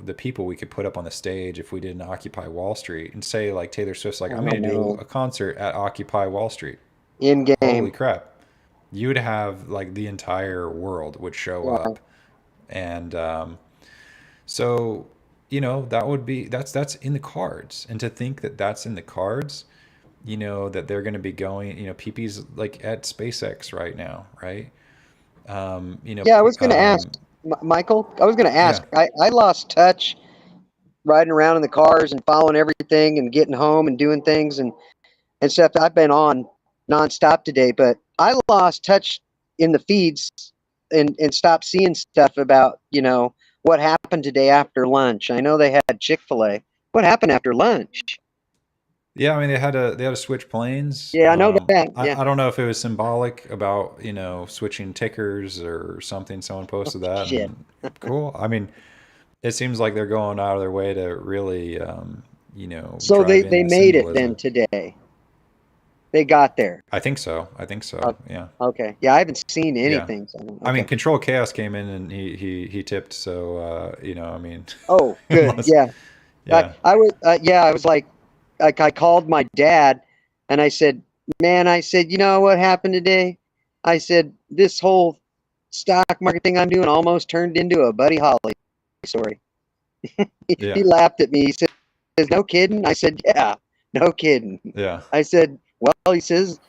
the people we could put up on the stage if we did an Occupy Wall Street and say, like, Taylor Swift's like, I'm Oh going to do no. a concert at Occupy Wall Street. In Holy game. crap. You would have, like, the entire world would show Yeah. up. And so, that's in the cards. And to think that that's in the cards, that they're going to be going, PP's like at SpaceX right now, right? Yeah, I was going to ask, Michael. I was going to Yeah, ask. I lost touch riding around in the cars and following everything and getting home and doing things and stuff. I've been on nonstop today, but I lost touch in the feeds and stopped seeing stuff about what happened today after lunch. I know they had Chick-fil-A. What happened after lunch? yeah. I mean, they had to switch planes. Yeah, I know that. Yeah. I don't know if it was symbolic about switching tickers or something. Someone posted that, Shit. and cool. I mean, it seems like they're going out of their way to really, So drive in they the made it then symbolism. today. They got there. I think so. Yeah, Okay. Yeah, I haven't seen yeah. anything. So, I mean, okay. Control Chaos came in and he tipped. So I mean, Oh, good. unless, Yeah. yeah, I was. Yeah, I was like I called my dad, and I said, "Man," I said, "You know what happened today?" I said, "This whole stock market thing I'm doing almost turned into a Buddy Holly story." yeah, He laughed at me. He says, "No kidding?" I said, "Yeah, no kidding." yeah. I said, "Well," he says,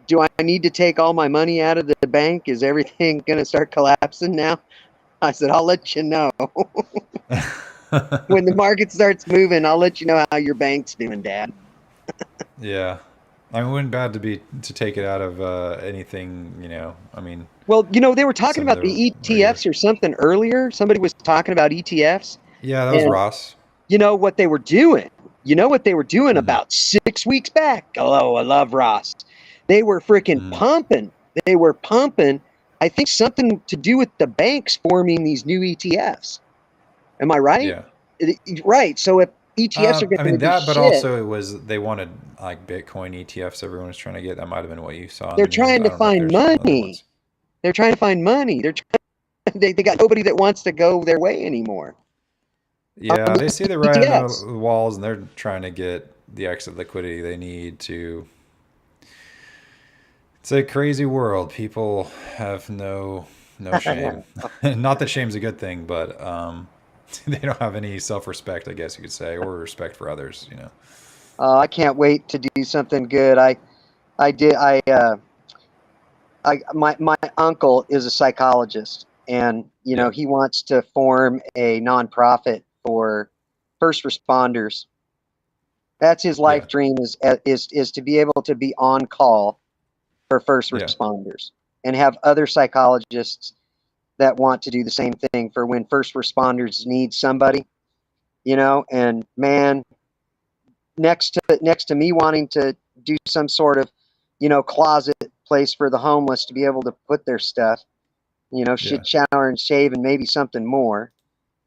"Do I need to take all my money out of the bank? Is everything going to start collapsing now?" I said, "I'll let you know. When the market starts moving, I'll let you know how your bank's doing, Dad." Yeah. I mean, it wouldn't bad to take it out of anything, I mean, Well, they were talking some of about the the regular. ETFs or something earlier. Somebody was talking about ETFs. Yeah, that was And Ross. you know what they were doing? You know what they were doing Hmm. about 6 weeks back? Oh, I love Ross. They were freaking Hmm. pumping. They were pumping. I think something to do with the banks forming these new ETFs. Am I right? Yeah. Right. So if ETFs are I going mean to be that, but shit, also they wanted like Bitcoin ETFs. Everyone was trying to get. That might have been what you saw in they're the news. trying I to don't know if find there's other money. ones. They're trying to find money. They got nobody that wants to go their way anymore. Yeah, they say they're right on ETFs. the walls, and they're trying to get the exit liquidity they need to. It's a crazy world. People have no shame. Not that shame's a good thing, but they don't have any self-respect, I guess you could say, or respect for others. I can't wait to do something good. My uncle is a psychologist, and Yeah, he wants to form a nonprofit for first responders. That's his yeah, life dream is to be able to be on call for first yeah, responders and have other psychologists that want to do the same thing for when first responders need somebody, and man, next to me wanting to do some sort of closet place for the homeless to be able to put their stuff, yeah. shit, shower and shave and maybe something more,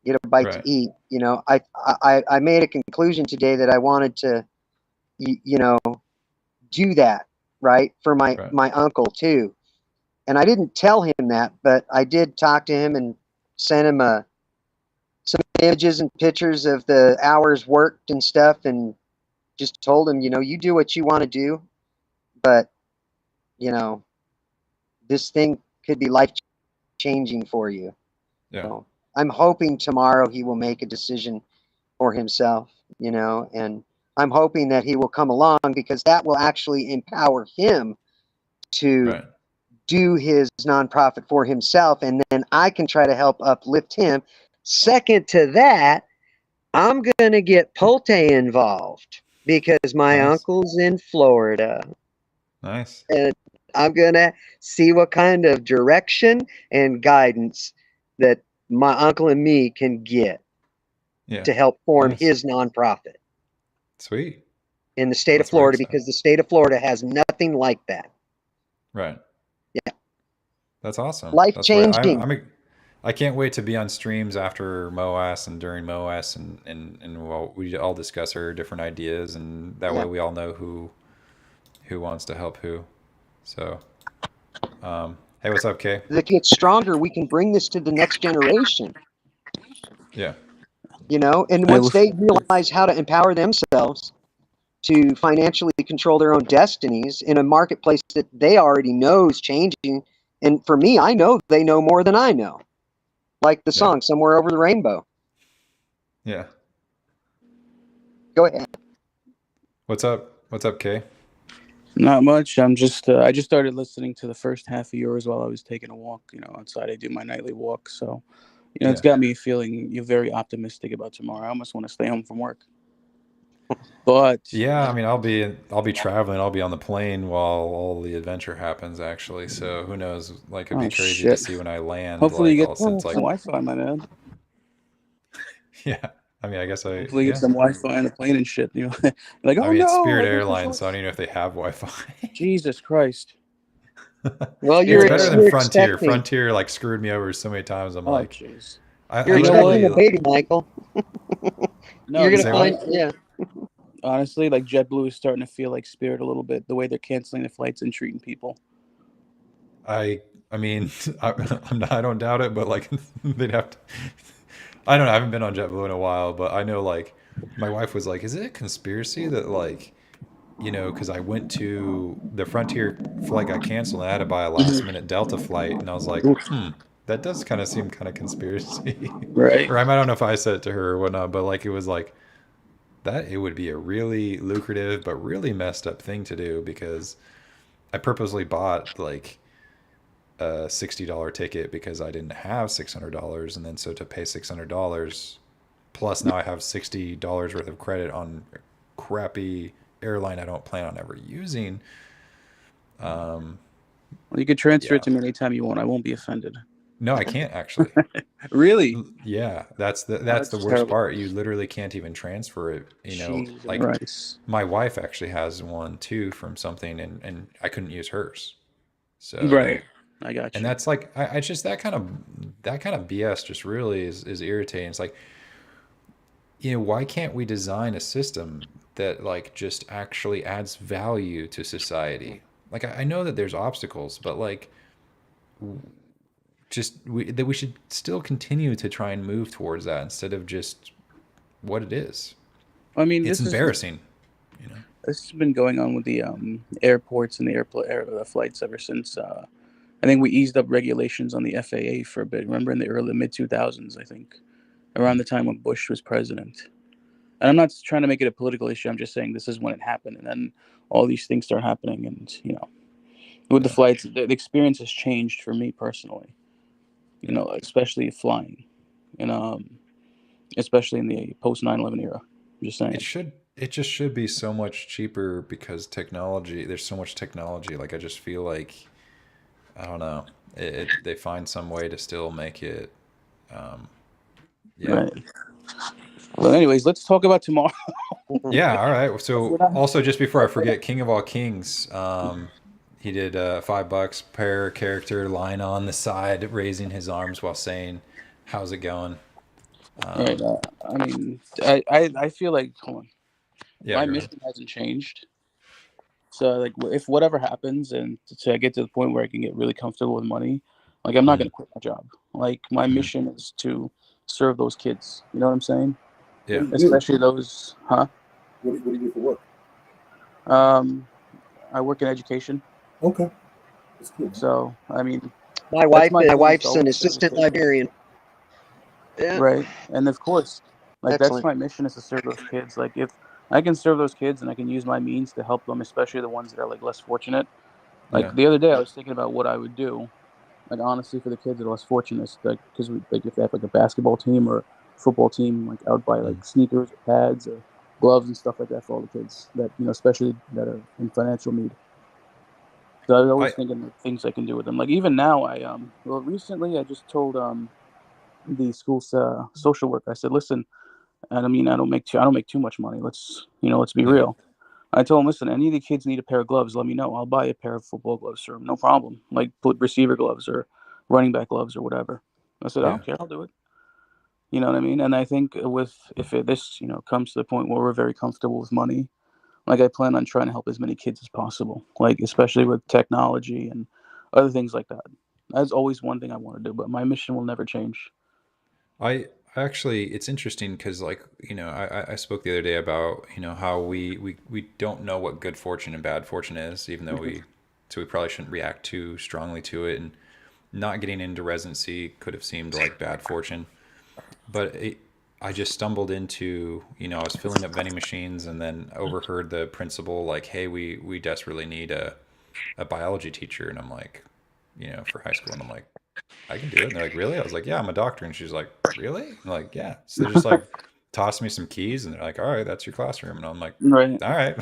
get a bite to Right. eat. I made a conclusion today that I wanted to you know, do that, right, for my uncle too. And I didn't tell him that, but I did talk to him and sent him some images and pictures of the hours worked and stuff, and just told him, you do what you want to do, but this thing could be life changing for you. Yeah. So I'm hoping tomorrow he will make a decision for himself, and I'm hoping that he will come along, because that will actually empower him to do his nonprofit for himself, and then I can try to help uplift him. Second to that, I'm going to get Pulte involved, because my uncle's in Florida. Nice. And I'm going to see what kind of direction and guidance that my uncle and me can get to help form his nonprofit. Sweet. In the state of Florida, because the state of Florida has nothing like that. Right. Yeah. That's awesome. Life changing. I can't wait to be on streams after MOAS and during MOAS, and we all discuss our different ideas, and that way we all know who wants to help who. So, hey, what's up, Kay? As it gets stronger, we can bring this to the next generation. Yeah. And once they realize how to empower themselves to financially control their own destinies in a marketplace that they already know is changing. And for me, I know they know more than I know. Like the song Somewhere Over the Rainbow. Yeah. Go ahead. What's up? What's up, Kay? Not much. I'm just I just started listening to the first half of yours while I was taking a walk, outside. I do my nightly walk, so it's got me feeling very optimistic about tomorrow. I almost want to stay home from work. But yeah, I mean, I'll be traveling. I'll be on the plane while all the adventure happens, actually. So who knows? Like, it'd be crazy to see when I land. Hopefully, you get some Wi-Fi, my man. Yeah, I mean, I guess hopefully you get some Wi-Fi on the plane and shit. Like, oh, I mean, no, it's Spirit Airlines, so I don't even know if they have Wi-Fi. Jesus Christ. Well, it's better than Frontier. Frontier screwed me over so many times. I'm like, geez. You're expecting a baby, Michael. No, you're gonna find, honestly, JetBlue is starting to feel like Spirit a little bit, the way they're canceling the flights and treating people. I mean, I don't doubt it, but they'd have to. I don't know. I haven't been on JetBlue in a while, but I know my wife was like, "Is it a conspiracy that because I went to the Frontier flight got canceled and I had to buy a last minute Delta flight," and I was like, that does kind of seem kind of conspiracy, right? Or I don't know if I said it to her or whatnot, but it was that it would be a really lucrative but really messed up thing to do, because I purposely bought a $60 ticket because I didn't have $600, and then so to pay $600 plus now I have $60 worth of credit on a crappy airline I don't plan on ever using. Well, you could transfer it to me anytime you want. I won't be offended. No, I can't actually. Really? Yeah, that's the worst terrible. part. You literally can't even transfer it. Jesus. My wife actually has one too from something, and I couldn't use hers. So right, I got you. And that's I just that kind of BS just really is irritating. It's why can't we design a system that just actually adds value to society? I know that there's obstacles, but that we should still continue to try and move towards that instead of just what it is. I mean, it's embarrassing. This has been going on with the airports and the flights ever since. I think we eased up regulations on the FAA for a bit. Remember in the early mid 2000s, I think, around the time when Bush was president. And I'm not trying to make it a political issue. I'm just saying this is when it happened, and then all these things start happening, and with the flights, the experience has changed for me personally. Especially flying, and especially in the post 9/11 era. I'm just saying. It just should be so much cheaper because there's so much technology. I just feel I don't know. They find some way to still make it. Right. Well, anyways, let's talk about tomorrow. Yeah. All right. So also, just before I forget, King of All Kings. He did $5 per character, line on the side, raising his arms while saying, "How's it going?" Right. I mean, I feel like, hold on. Yeah, my go ahead. mission hasn't changed. So like if whatever happens and to get to the point where I can get really comfortable with money, like I'm not Mhm. gonna quit my job. Like my Mhm. mission is to serve those kids. You know what I'm saying? What Yeah. do you do? Especially those, huh? What do you do for work? I work in education, Okay, that's cool. Man. so I mean My that's my thing is wife's an always serve the assistant kids, librarian. Yeah, right? And of course, like that's excellent. my mission is to serve those kids. Like if I can serve those kids and I can use my means to help them, especially the ones that are like less fortunate. Like Yeah. the other day, I was thinking about what I would do like honestly for the kids that are less fortunate, like because like if they have like a basketball team or football team, like I would buy like Mhm. sneakers or pads or gloves and stuff like that for all the kids that especially that are in financial need. So I was always I thinking like things I can do with them. Like even now, I well recently I just told the school's social work. I said, listen, and I mean I don't make too much money. Let's be yeah. real. I told him, listen, any of the kids need a pair of gloves, let me know. I'll buy a pair of football gloves for them, no problem. Like put receiver gloves or running back gloves or whatever. I said, I Yeah. don't care, I'll do it. You know what I mean? And I think with if this comes to the point where we're very comfortable with money, like I plan on trying to help as many kids as possible, like especially with technology and other things like that. That's always one thing I want to do, but my mission will never change. I actually, it's interesting because, like, I spoke the other day about, how we don't know what good fortune and bad fortune is, even though so we probably shouldn't react too strongly to it. And not getting into residency could have seemed like bad fortune. But I just stumbled into, I was filling up vending machines and then overheard the principal, like, hey, we desperately need a biology teacher. And I'm like, for high school. And I'm like, I can do it. And they're like, really? I was like, yeah, I'm a doctor. And she's like, really? I'm like, yeah. So they just like tossed me some keys and they're like, all right, that's your classroom. And I'm like, Right. all right.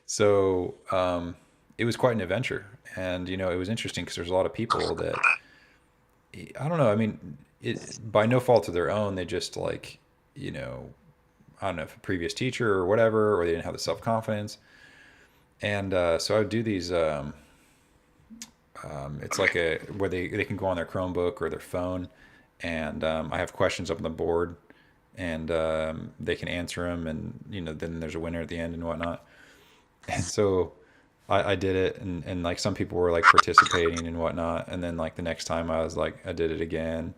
So it was quite an adventure. And, it was interesting because there's a lot of people that, I don't know. I mean, by no fault of their own, they just like, I don't know if a previous teacher or whatever, or they didn't have the self confidence. And so I would do these. It's like where they can go on their Chromebook or their phone, and I have questions up on the board, and they can answer them, and then there's a winner at the end and whatnot. And so I did it, and like some people were like participating and whatnot, and then like the next time I did it again,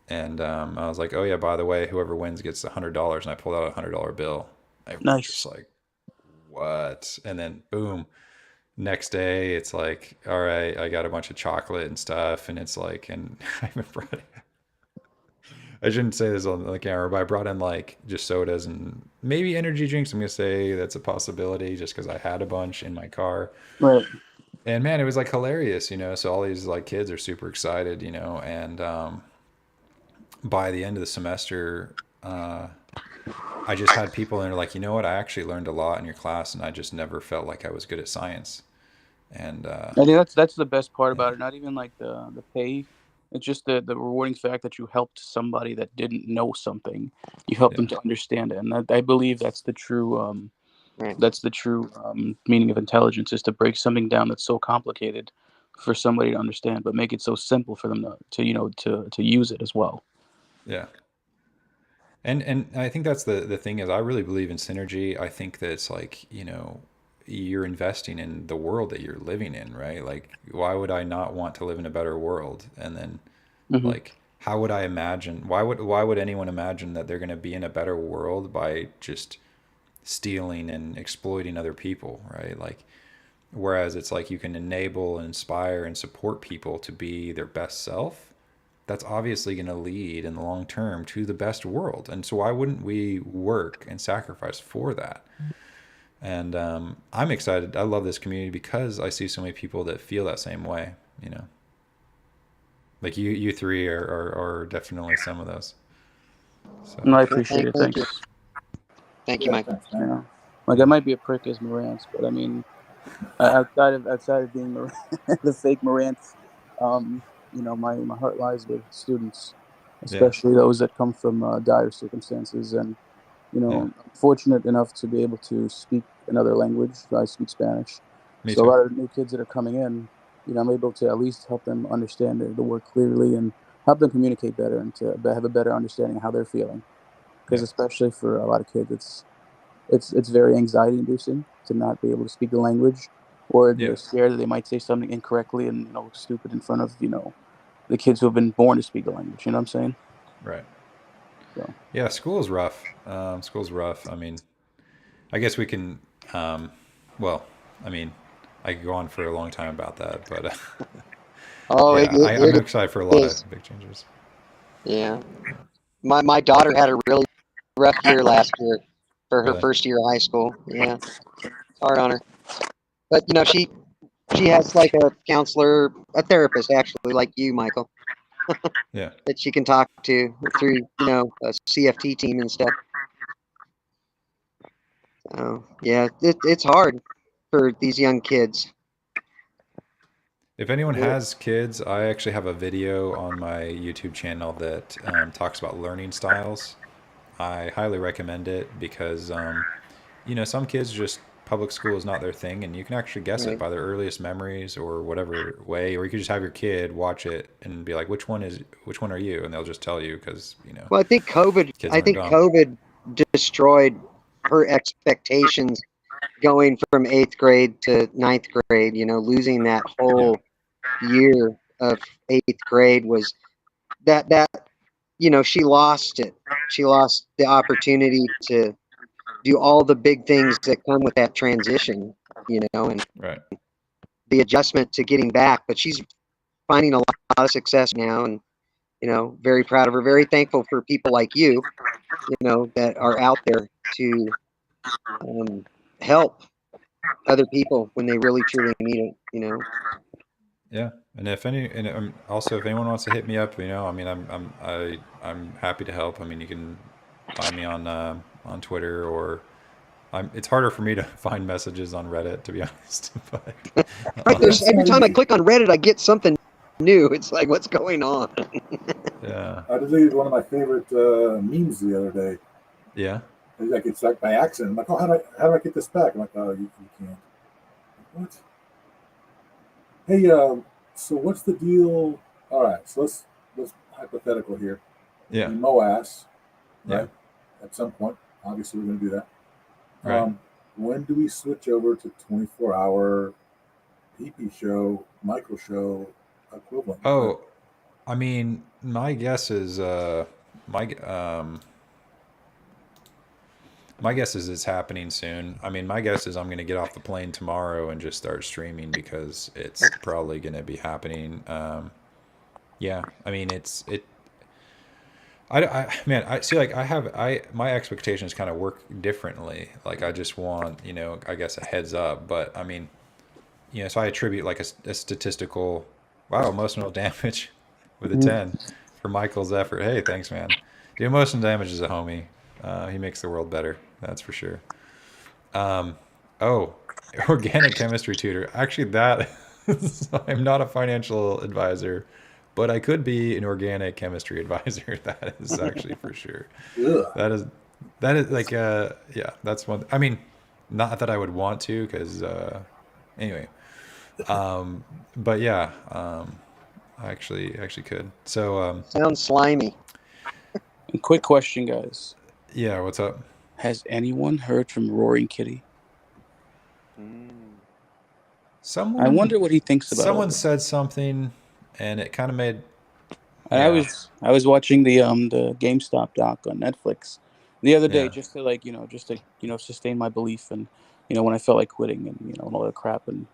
and I was like, oh yeah, by the way, whoever wins gets $100, and I pulled out $100 bill. Everyone's just Nice. like, what? And then boom, next day it's like, all right, I got a bunch of chocolate and stuff, and it's like, and I even brought it, I shouldn't say this on the camera, but I brought in like just sodas and maybe energy drinks. I'm gonna say that's a possibility just because I had a bunch in my car. Right. And man, it was like hilarious, so all these like kids are super excited, and by the end of the semester, I just had people and they're like, you know what, I actually learned a lot in your class, and I just never felt like I was good at science. And I think that's the best part yeah, about it. Not even like the pay. It's just the rewarding fact that you helped somebody that didn't know something. You helped them yeah, to understand it, and I believe that's the true Right. meaning of intelligence is to break something down that's so complicated for somebody to understand, but make it so simple for them to use it as well. yeah. And I think that's the thing is I really believe in synergy. I think that it's like, you're investing in the world that you're living in, right? Like, why would I not want to live in a better world? And then Hmm. like, how would I imagine, why would anyone imagine that they're going to be in a better world by just stealing and exploiting other people, right? Like, whereas it's like you can enable and inspire and support people to be their best self, that's obviously going to lead in the long term to the best world. And so why wouldn't we work and sacrifice for that? And I'm excited. I love this community because I see so many people that feel that same way. Like you three are definitely some of those. So And I Well, appreciate it. thank you. Thanks. Thank you, Yeah, Michael. thanks, man. Like I yeah, might be a prick as Morantz, but I mean, outside of being the fake Morantz, my heart lies with students, yeah, especially those that come from dire circumstances. And yeah. I'm fortunate enough to be able to speak another language. I speak Spanish, Me so a too. lot of new kids that are coming in, I'm able to at least help them understand the word clearly and help them communicate better and to have a better understanding of how they're feeling. Because Yeah, especially for a lot of kids, it's very anxiety inducing to not be able to speak the language, or Yeah. they're scared that they might say something incorrectly and look stupid in front of the kids who have been born to speak the language. You know what I'm saying? Right. So Yeah, school's rough. School's rough. I mean, I guess we can. Well, I mean, I could go on for a long time about that, but Oh, yeah, I'm it excited for a lot is. of big changes. Yeah. My daughter had a really rough year last year for her Really? first year of high school. Yeah, hard on her. But she has like a counselor, a therapist actually, like you, Michael, Yeah. that she can talk to through a CFT team and stuff. So yeah, it's hard for these young kids. If anyone Yeah. has kids, I actually have a video on my YouTube channel that talks about learning styles. I highly recommend it because, some kids just public school is not their thing, and you can actually guess it Right. by their earliest memories or whatever way. Or you could just have your kid watch it and be like, which one are you? And they'll just tell you because Well, kids I aren't think dumb. COVID destroyed her expectations going from eighth grade to ninth grade. Losing that Yeah. whole year of eighth grade was that she lost it. She lost the opportunity to do all the big things that come with that transition, and Right. the adjustment to getting back. But she's finding a lot of success now, and very proud of her. Very thankful for people like you, that are out there to help other people when they really truly need it. Yeah, and also if anyone wants to hit me up, I mean, I'm happy to help. I mean, you can find me on Twitter or it's harder for me to find messages on Reddit, to be honest. But Right, there's That's every not time I easy. click on Reddit, I get something new. It's like, what's going on? yeah, I deleted one of my favorite memes the other day. yeah, It's like by accident. I'm like, oh, how do I get this back? I'm like, oh, you can't. What? Hey, so what's the deal? All right, so let's hypothetical here. yeah, We MOAS, yeah, right? At some point, obviously we're going to do that. right. When do we switch over to 24-hour PP show, micro show equivalent? Oh, I mean, my guess is my my guess is it's happening soon. I mean, my guess is I'm going to get off the plane tomorrow and just start streaming because it's probably going to be happening. Yeah, I mean, man, I see. Like, my expectations kind of work differently. Like, I just want, I guess a heads up. But I mean, so I attribute like a statistical, wow, emotional damage with a 10 for Michael's effort. Hey, thanks, man. The emotional damage is a homie. He makes the world better. That's for sure. Um, oh, organic chemistry tutor. Actually, that I'm not a financial advisor, but I could be an organic chemistry advisor. That is actually for sure. Ugh. That is like yeah, that's one. I mean, not that I would want to, because anyway. But yeah, I actually could. So Sounds slimy. and quick question, guys: yeah, what's up? has anyone heard from Roaring Kitty? I wonder what he thinks about all Someone this. said something, and it kind of made And yeah. I was watching the GameStop doc on Netflix the other day Yeah. just to sustain my belief, and when I felt like quitting, and and all that crap. And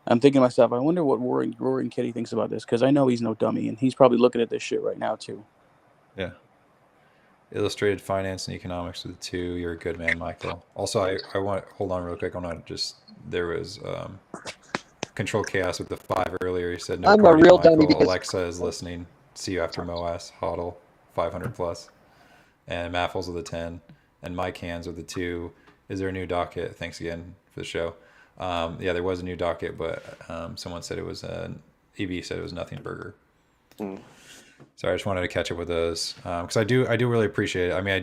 I'm thinking to myself, I wonder what Roaring Kitty thinks about this, because I know he's no dummy, and he's probably looking at this shit right now too. Yeah. Illustrated Finance and Economics with the 2. You're a good man, Michael. Also, I want hold on real quick. I want to just there was Control Chaos with the 5 earlier. He said no I'm a cardio, real dummy Michael. because Alexa is listening. See you after MOAS. Hodl 500 plus. And Maffles with a 10. And Mike Hands with a 2. Is there a new docket? Thanks again for the show. Yeah, there was a new docket, but someone said it was EB said it was nothing burger. Sorry, I just wanted to catch up with those because I do really appreciate it. I mean,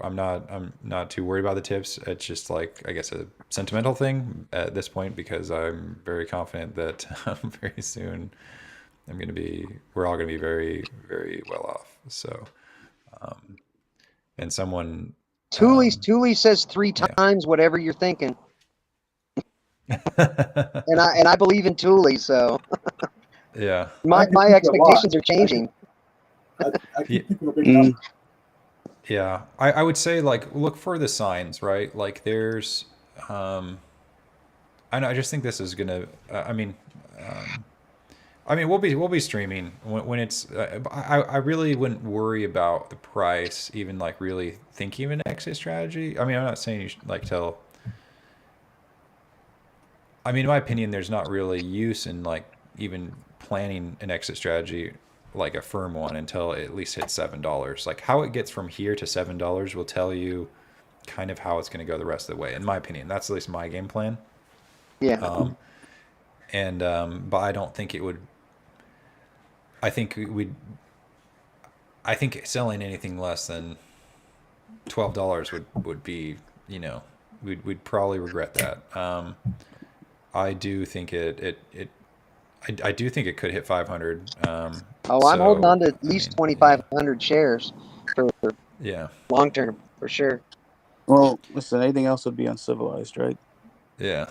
I'm not too worried about the tips. It's just like, I guess, a sentimental thing at this point, because I'm very confident that very soon we're all gonna be very, very well off. So, and someone Thule says 3 times whatever you're thinking, and I believe in Thule, so Yeah. my expectations are changing. I Yeah. can think of a big number. Yeah, I would say like look for the signs, right? Like there's, I just think this is gonna. We'll be streaming when it's. I really wouldn't worry about the price, even like really thinking of an exit strategy. I mean, I'm not saying you should like tell. I mean, in my opinion, there's not really use in like even planning an exit strategy like a firm one until it at least hits $7. Like how it gets from here to $7 will tell you kind of how it's going to go the rest of the way. In my opinion, that's at least my game plan. Yeah. But I don't think it would. I think we'd. I think selling anything less than $12 would be, we'd probably regret that. I do think I do think it could hit 500. I'm holding on to at least 2,500 shares for long term for sure. Well, listen, anything else would be uncivilized, right? Yeah.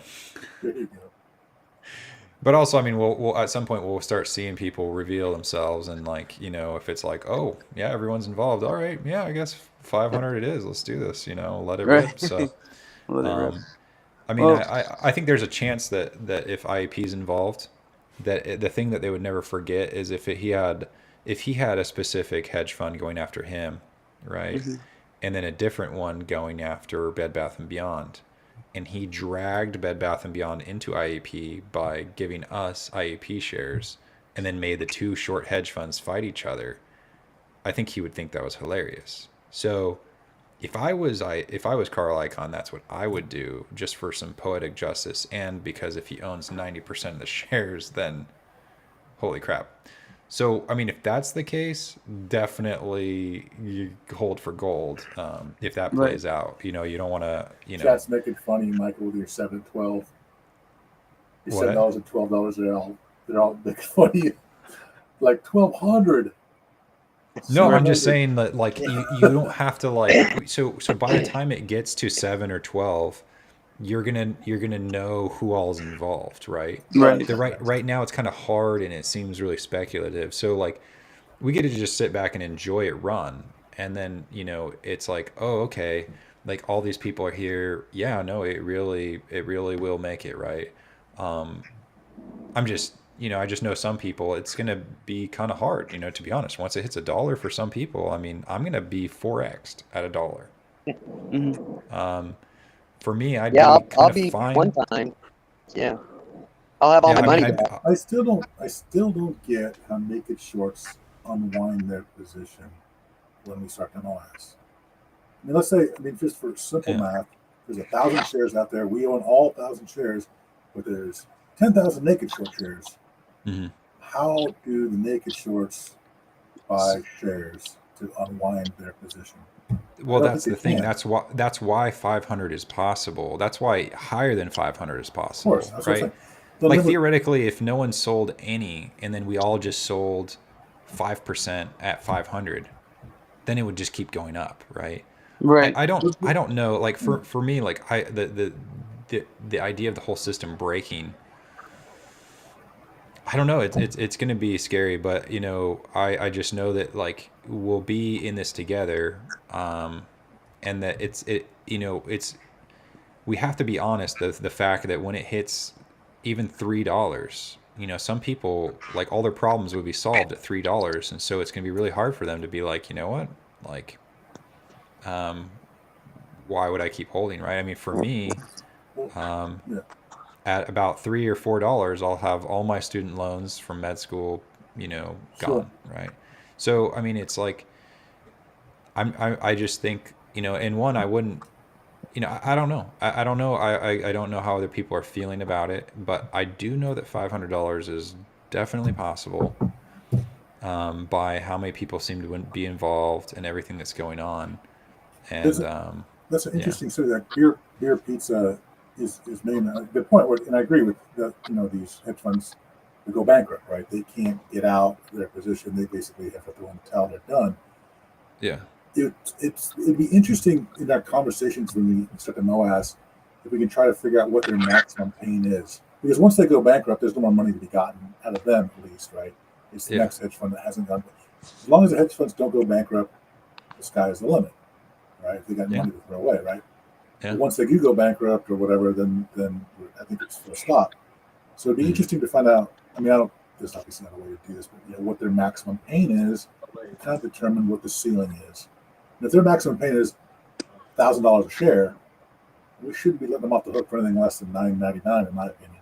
But also, I mean, we'll at some point we'll start seeing people reveal themselves, and like, if it's like, oh yeah, everyone's involved. All right, yeah, I guess 500 it is. Let's do this. Let it rip. So, Let it rip. I mean, I think there's a chance that if IEP is involved, that the thing that they would never forget is if he had a specific hedge fund going after him, right, and then a different one going after Bed Bath and Beyond. And he dragged Bed Bath & Beyond into IEP by giving us IEP shares and then made the two short hedge funds fight each other. I think he would think that was hilarious. So if I was Carl Icahn, that's what I would do, just for some poetic justice, and because if he owns 90% of the shares, then holy crap. So, I mean, if that's the case, definitely you hold for gold. If that plays out, you don't want to, Chat's making fun of you, Michael, with your 7-12. Your What? $7 and $12, they're all making fun of you. Like 1,200. No, I'm just saying that like you don't have to like so by the time it gets to 7 or 12, you're gonna know who all's involved, right? Right. Right now it's kind of hard and it seems really speculative. So like we get to just sit back and enjoy it run, and then it's like, oh okay, like all these people are here. Yeah, no, it really will make it, right? I'm just I just know some people it's gonna be kind of hard, to be honest. Once it hits $1 for some people, I mean, I'm gonna be 4x'd at $1. For me, I'll be fine. One time. Yeah, I'll have all my money back. I still don't get how naked shorts unwind their position when we start to analyze. I mean, let's say, just for simple math, there's 1,000 shares out there. We own all 1,000 shares, but there's 10,000 naked short shares. Mm-hmm. How do the naked shorts buy shares to unwind their position? Well, that's the thing. That's why 500 is possible. That's why higher than 500 is possible, of course, right? Like theoretically, if no one sold any, and then we all just sold 5% at 500, then it would just keep going up, right? Right. I don't know. Like for me, like the idea of the whole system breaking, I don't know. It's going to be scary, but I just know that like we'll be in this together, and that it's we have to be honest. The fact that when it hits even $3, some people like all their problems would be solved at $3, and so it's going to be really hard for them to be like, what, like, why would I keep holding, right? I mean, for me, at about $3 or $4, I'll have all my student loans from med school, gone, right? So, I mean, it's like, I just think, and one, I wouldn't, I don't know. I don't know. I don't know how other people are feeling about it, but I do know that $500 is definitely possible, by how many people seem to be involved and everything that's going on. And that's an interesting study. That beer pizza is making a good point. And I agree with these hedge funds that go bankrupt, right? They can't get out of their position. They basically have to throw in the towel. They're done. Yeah. it'd be interesting in our conversations when we start to MOAS if we can try to figure out what their maximum pain is. Because once they go bankrupt, there's no more money to be gotten out of them, at least, right? It's the Yeah. next hedge fund that hasn't gone. As long as the hedge funds don't go bankrupt, the sky is the limit, right? If they got Yeah. money to throw away, right? Yeah. But once they do go bankrupt or whatever, then I think it's full stop. So it'd be interesting to find out. I mean, I don't. There's obviously not a way to do this, but what their maximum pain is, to kind of determine what the ceiling is. And if their maximum pain is $1,000 a share, we shouldn't be letting them off the hook for anything less than $9.99, in my opinion.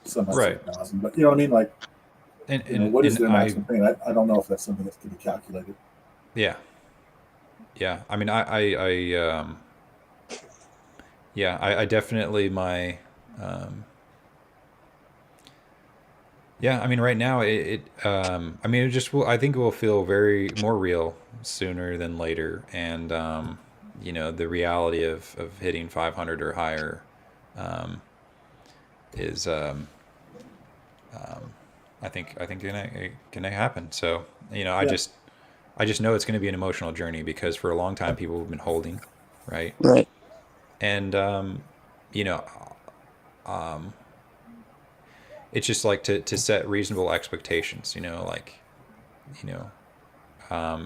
Some might say Right. 1,000, but you know what I mean. Like, what is their maximum pain? I don't know if that's something that can be calculated. Yeah. Yeah. I mean, I definitely yeah, I mean, right now I mean, it just will. I think it will feel very more real sooner than later, and the reality of hitting 500 or higher, is I think gonna happen. So I just know it's gonna be an emotional journey because for a long time people have been holding, right? Right. And you know, it's just like to set reasonable expectations.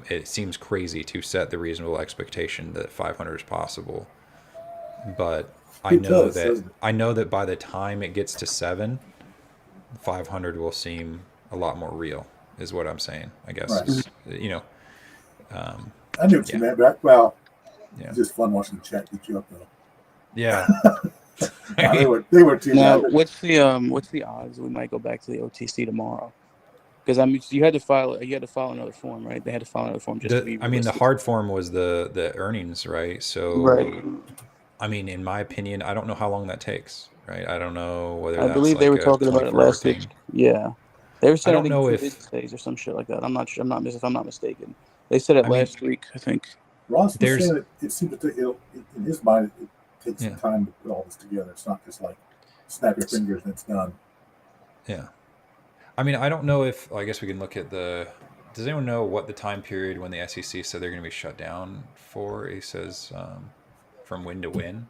It seems crazy to set the reasonable expectation that 500 is possible, but It does, doesn't it? I know that by the time it gets to 7, 500 will seem a lot more real. Is what I'm saying. I guess. Right. I knew what you meant, but well, Yeah. it's just fun watching the chat beat you up, though. Yeah. They were too Now, bad. what's the odds we might go back to the OTC tomorrow? Because I mean, you had to file another form, right? They had to file another form just to be. I mean, the hard form was the earnings, right? So, right. I mean, in my opinion, I don't know how long that takes, right? I don't know whether I that's believe like they were a talking about it 24-hour last thing. week. Yeah, they were saying I don't know 2 if business days or some shit like that. I'm not sure. If I'm not mistaken. They said it last week, I think. Ross was saying it seems to take, in his mind, it takes some time to put all this together. It's not just like snap your fingers and it's done. Yeah. I mean, I don't know if, I guess we can look at does anyone know what the time period when the SEC said they're going to be shut down for? He says from win to win.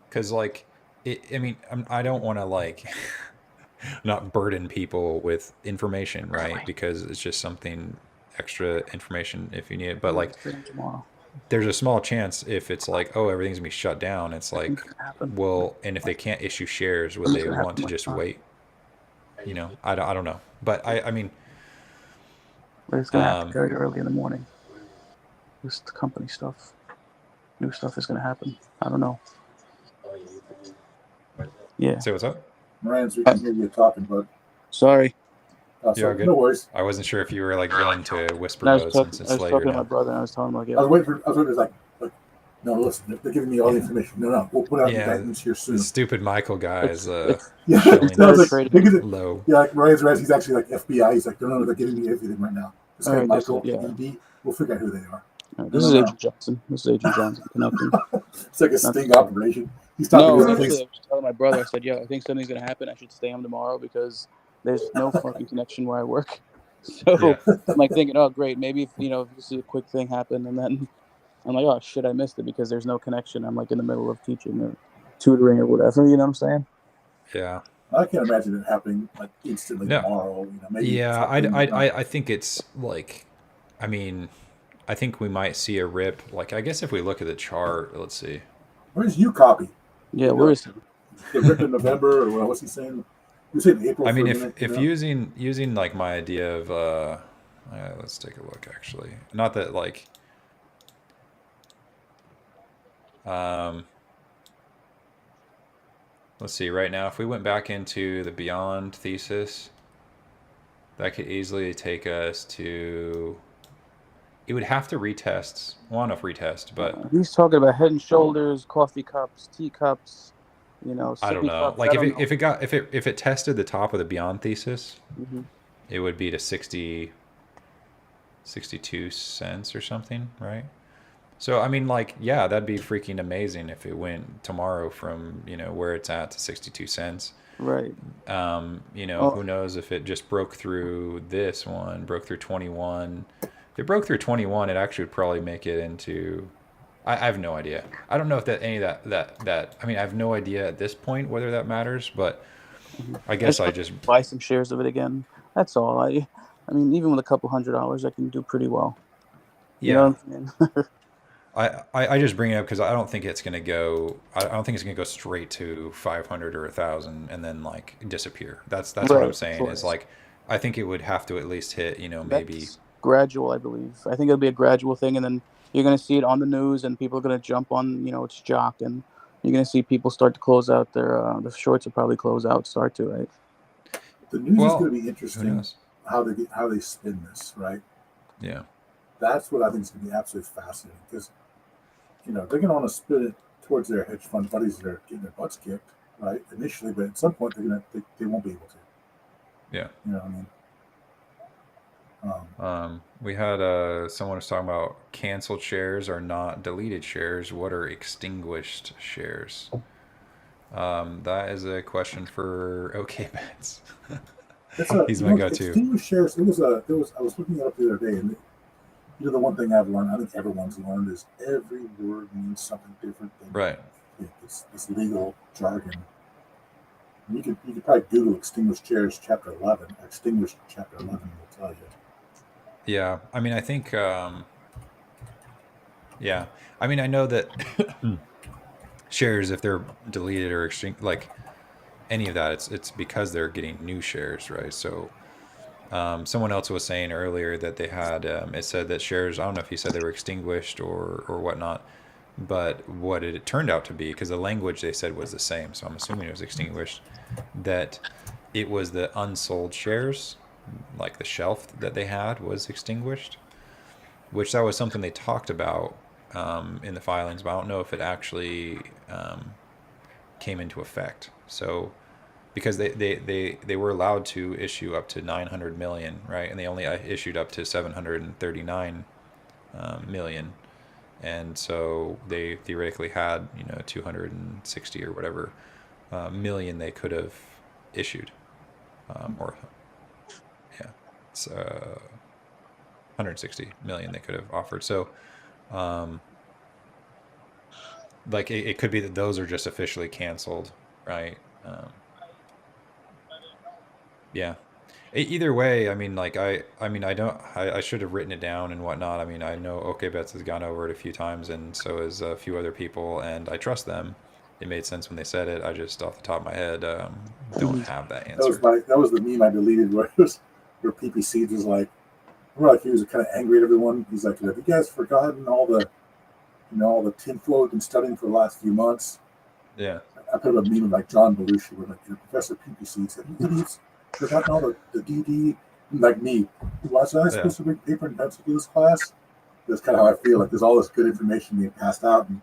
Because, like, I mean, I don't want to, like, not burden people with information, right? Because it's just something extra information if you need it. But, like, there's a small chance if it's like, oh, everything's going to be shut down. It's like, well, and if they can't issue shares, would they want to just wait? I don't know. But, I mean... But it's going to happen very early in the morning. This company stuff. New stuff is going to happen. I don't know. Yeah. Say what's up? Morans, we can hear you talking, bud. Sorry. You're good. No worries. I wasn't sure if you were like going to whisper mode since it's later. I was talking to my brother and I was telling him like, I was waiting like, no, listen, they're giving me all the information. No, we'll put out indictments here soon. The stupid Michael guy is low. Yeah, like Ryan's right. He's actually like FBI. He's like, no, they're giving me everything right now. This guy Michael, ED, we'll figure out who they are. This is Agent Johnson. Connecting. It's like a sting operation. He's talking to actually, I was telling my brother, I said, I think something's going to happen. I should stay home tomorrow because there's no fucking connection where I work. So I'm like thinking, oh, great. Maybe if this is a quick thing happen. And then I'm like, oh, shit, I missed it because there's no connection. I'm like in the middle of teaching or tutoring or whatever. You know what I'm saying? Yeah. I can't imagine it happening like instantly tomorrow. Maybe I think it's like, I mean, I think we might see a rip. Like, I guess if we look at the chart, let's see. Where's you copy? Yeah, where is he? The rip in November, or what's he saying? You saying April? I mean, if using like my idea of let's take a look. Actually, not that like. Let's see. Right now, if we went back into the Beyond thesis, that could easily take us to. It would have to retest. Well, enough retest, but he's talking about Head and Shoulders, coffee cups, teacups. I don't know. Cups. Like if it tested the top of the Beyond thesis, it would be to 62 cents or something, right? So I mean, like, yeah, that'd be freaking amazing if it went tomorrow from where it's at to 62 cents. Right. Who knows if it just broke through 21, If it broke through 21, it actually would probably make it into. I have no idea. I don't know if that any of that. I mean, I have no idea at this point whether that matters, but I guess I just. buy some shares of it again. That's all. I mean, even with a couple $100, I can do pretty well. You know Yeah. what I'm saying? I just bring it up because I don't think it's gonna go. I don't think it's gonna go straight to 500 or 1,000 and then like disappear. That's what I'm Right, of saying is course. like, I think it would have to at least hit maybe. That's gradual, I believe. I think it'll be a gradual thing, and then you're going to see it on the news, and people are going to jump on, its jock, and you're going to see people start to close out their the shorts will probably close out, start to, right? The news is Well, going to be who interesting knows? how they spin this, right? Yeah. That's what I think is going to be absolutely fascinating because they're going to want to spin it towards their hedge fund buddies that are getting their butts kicked, right? Initially, but at some point they won't be able to. Yeah. You know what I mean? We had someone was talking about canceled shares are not deleted shares. What are extinguished shares? That is a question for OK Bets. He's my go-to. Extinguished shares. I was looking it up the other day, and the one thing I've learned, I think everyone's learned, is every word means something different than Right. This legal jargon. You could probably Google extinguished shares chapter 11. Extinguished chapter 11 will tell you. Yeah, I mean, I think. Yeah, I mean, I know that shares, if they're deleted or extinct, like any of that, it's because they're getting new shares, right? So, someone else was saying earlier that they had. It said that shares. I don't know if he said they were extinguished or whatnot, but what it turned out to be, because the language they said was the same, so I'm assuming it was extinguished. That it was the unsold shares, like the shelf that they had was extinguished, which that was something they talked about in the filings, but I don't know if it actually came into effect. So because they were allowed to issue up to 900 million, right? And they only issued up to 739 million. And so they theoretically had 260 or whatever million they could have issued, or yeah, it's 160 million they could have offered. So like it could be that those are just officially canceled, right? Yeah. Either way, I mean, like I should have written it down and whatnot. I mean, I know OK Bets has gone over it a few times, and so has a few other people, and I trust them. It made sense when they said it. I just, off the top of my head, don't have that answer. That was the meme I deleted where PPC was like, he was kind of angry at everyone. He's like, have you guys forgotten all the tinfoil we've been studying for the last few months? Yeah. I put a meme of like John Belushi with like Professor PPC said, you idiots forgotten all the DD, like me. Was I supposed to bring paper and pencil to this class? That's kind of how I feel. Like there's all this good information being passed out, and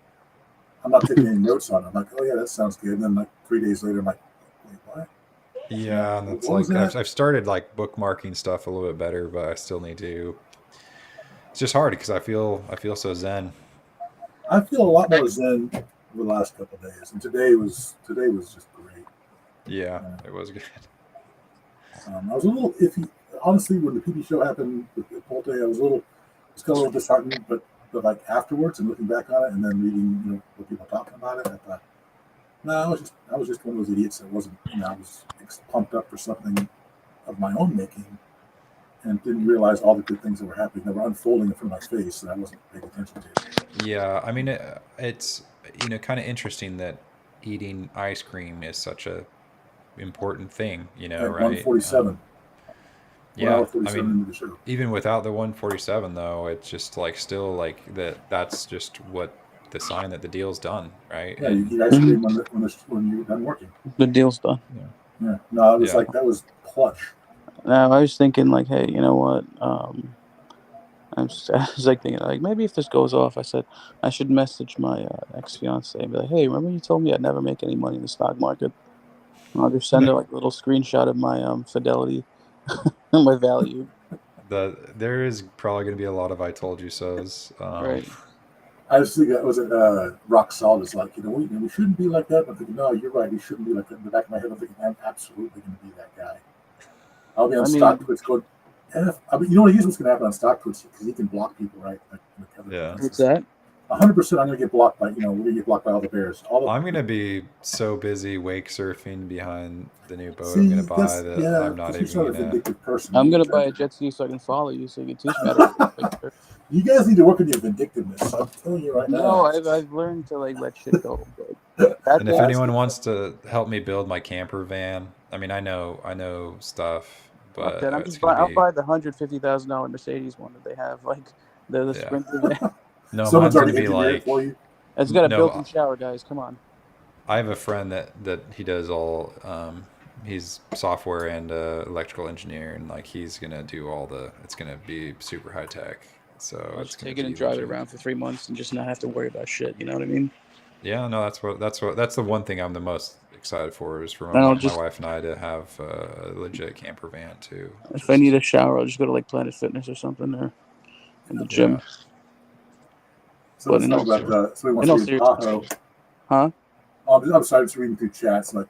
I'm not taking any notes on it. I'm like, oh yeah, that sounds good. And then like 3 days later, I'm like, wait, what? Yeah, and that's like I've started like bookmarking stuff a little bit better, but I still need to. It's just hard because I feel so zen. I feel a lot more zen over the last couple of days, and today was just great. Yeah, it was good. I was a little iffy, honestly, when the PPShow happened with Pulte. I was a little disheartened, but like afterwards and looking back on it, and then reading what people were talking about it, I thought, no, I was just one of those idiots that wasn't, I was pumped up for something of my own making, and didn't realize all the good things that were happening, that were unfolding in front of my face that I wasn't paying attention to. Yeah, I mean, it's kind of interesting that eating ice cream is such a important thing, right? 147. Yeah, I mean, even without the 147 though, it's just like still like that's just what the sign that the deal's done, right? Yeah, you guys scream when you're done working. The deal's done. Yeah. No, it was like that was clutch. No, I was thinking like, hey, you know what? I was like thinking like maybe if this goes off, I said I should message my ex-fiance and be like, hey, remember you told me I'd never make any money in the stock market? And I'll just send her like a little screenshot of my fidelity and my value. There is probably going to be a lot of I told you so's. Right. I was thinking, was it rock solid? It's like, we shouldn't be like that. I'm thinking, no, you're right. We shouldn't be like that. In the back of my head, I'm thinking, I'm absolutely going to be that guy. I'll be on stock tweets going, I mean, you know what? Here's what's going to happen on stock Twitch because he can block people, right? Like other Yeah. places. What's that? 100%. I'm going to get blocked by, we're going to get blocked by all the bears. I'm going to be so busy wake surfing behind the new boat See, I'm going to buy that's, that yeah, I'm not because you're even not a going to. vindictive person. I'm gonna buy a jet ski so I can follow you, so you can teach me how to. You guys need to work on your vindictiveness. So I'm telling you right No, now. I've learned to like let shit go. But And if anyone wants to help me build my camper van, I mean, I know stuff, but then it's going I'll to be. buy the $150,000 Mercedes one that they have, like the Yeah. Sprinter van. No, Someone's mine's going already to be engineered like. for you. It's got a No, built-in shower, guys. Come on. I have a friend that he does all. He's software and electrical engineer, and like he's gonna do all the. It's gonna be super high tech. So I'll it's just gonna take it be and drive it legit. around for 3 months and just not have to worry about shit. You know what I mean? Yeah, no, that's the one thing I'm the most excited for is for And I'll my just, wife and I to have a legit camper van too. if I need a shower, I'll just go to like Planet Fitness or something, or in the gym. Yeah. So let's talk about somebody wants to read Tahoe. Huh? I'm sorry, just reading through chats. Like,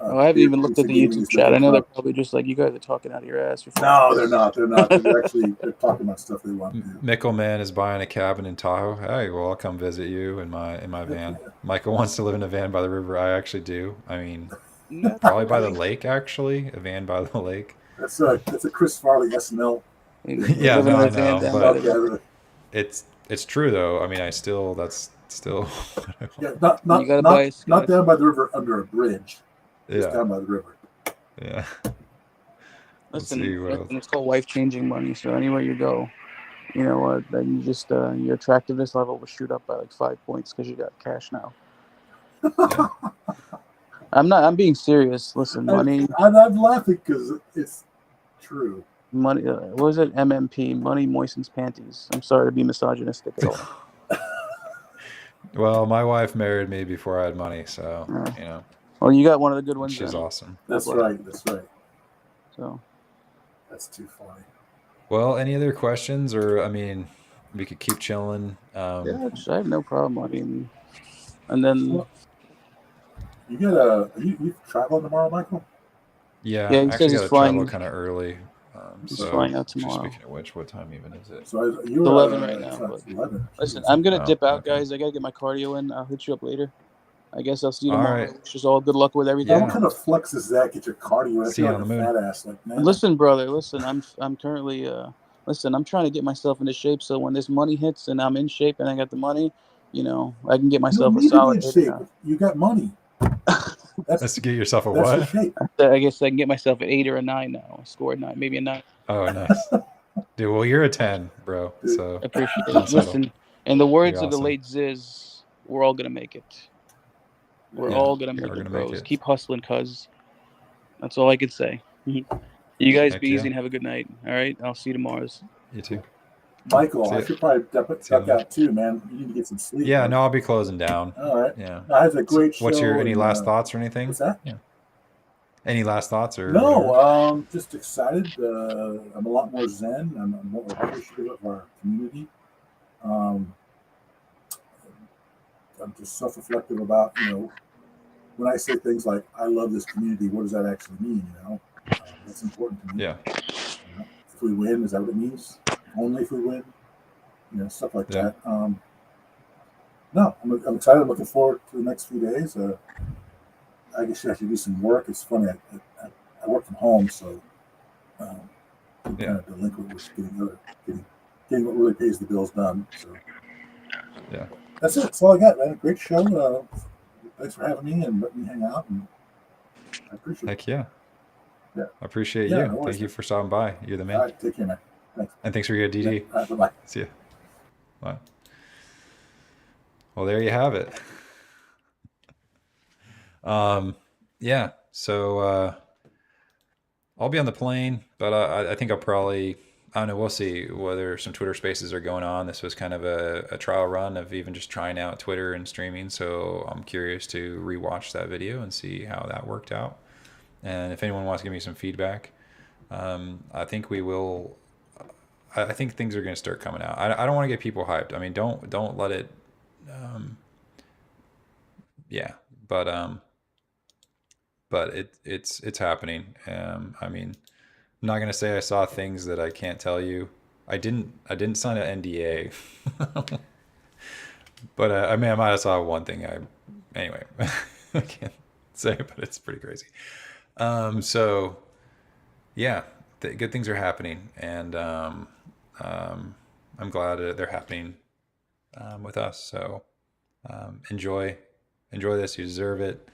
I haven't even looked at the YouTube chat. I know they're probably just like, you guys are talking out of your ass. No, they're not. They're not. They're talking about stuff they want to do. Mickelman is buying a cabin in Tahoe. Hey, well, I'll come visit you in my van. Michael wants to live in a van by the river. I actually do. I mean, probably by the lake. Actually, a van by the lake. That's a Chris Farley SNL. Yeah, no, I know, but it's true though. I mean, that's still. Yeah, not down by the river under a bridge. Just down by the river. Yeah. Listen, it's called wife changing money. So anywhere you go, you know what? Then you just your attractiveness level will shoot up by like 5 points because you got cash now. Yeah. I'm being serious. Listen, money. I'm laughing because it's true. Money. What was it? MMP. Money moistens panties. I'm sorry to be misogynistic at all. Well, my wife married me before I had money, so you know. Well, you got one of the good ones. She's awesome. That's right. So. That's too funny. Well, any other questions, or I mean, we could keep chilling. Yeah, I have no problem. I mean, and then you got you traveling tomorrow, Michael? Yeah, he I actually says got to he's flying. travel kind of early. He's flying out tomorrow. Speaking of which, what time even is it? So it's 11 right now. But 11. Listen, I'm gonna dip out, guys. I gotta get my cardio in. I'll hit you up later. I guess I'll see you tomorrow. All right. Just all good luck with everything. Yeah. What kind of flex is that? Get your cardio. See you on the moon. Fat ass, like, man. Listen, brother. Listen, I'm currently listen. I'm trying to get myself into shape so when this money hits and I'm in shape and I got the money, you know, I can get myself a solid. Shape. You got money. That's to get yourself a what? I guess I can get myself an 8 or a 9 now. Score a 9, maybe a 9. Oh, nice. Dude, well, you're a 10, bro. So I appreciate it. Listen, in the words of the late Ziz, we're all gonna make it. We're all gonna make it, bros. Keep hustling, cuz. That's all I can say. You guys be easy and have a good night. All right, I'll see you tomorrow. You too. Michael, I should probably duck out too, man. You need to get some sleep. Yeah, no, I'll be closing down. All right. Yeah. I had a great show. What's any last thoughts or anything? What's that? Yeah. Any last thoughts or? No, just excited. I'm a lot more zen. I'm more appreciative of our community. I'm just self-reflective about, when I say things like "I love this community," what does that actually mean? That's important to me. Yeah. If we win, is that what it means? Only if we win, stuff like that. No, I'm excited. I'm looking forward to the next few days. I guess you have to do some work. It's funny. I work from home, so I'm kind of delinquent with getting what really pays the bills done. So yeah, that's it. That's all I got, man. Great show. Thanks for having me and letting me hang out. And I appreciate it. Heck yeah. Yeah. I appreciate you. No Thank you for stopping by. You're the man. All right, take care, man. Thanks. And thanks for your DD. Yeah. Bye-bye. See ya. Bye. Well, there you have it. Yeah. So I'll be on the plane, but I think I'll probably, I don't know, we'll see whether some Twitter spaces are going on. This was kind of a trial run of even just trying out Twitter and streaming. So I'm curious to rewatch that video and see how that worked out. And if anyone wants to give me some feedback, I think we will. I think things are going to start coming out. I don't want to get people hyped. I mean, don't let it. Yeah, but it's happening. I mean, not gonna say I saw things that I can't tell you. I didn't sign an NDA, but I mean I might have saw one thing. Anyway, I can't say, but it's pretty crazy. So yeah, good things are happening, and I'm glad that they're happening with us. So enjoy this. You deserve it.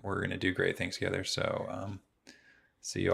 We're gonna do great things together. So see you all.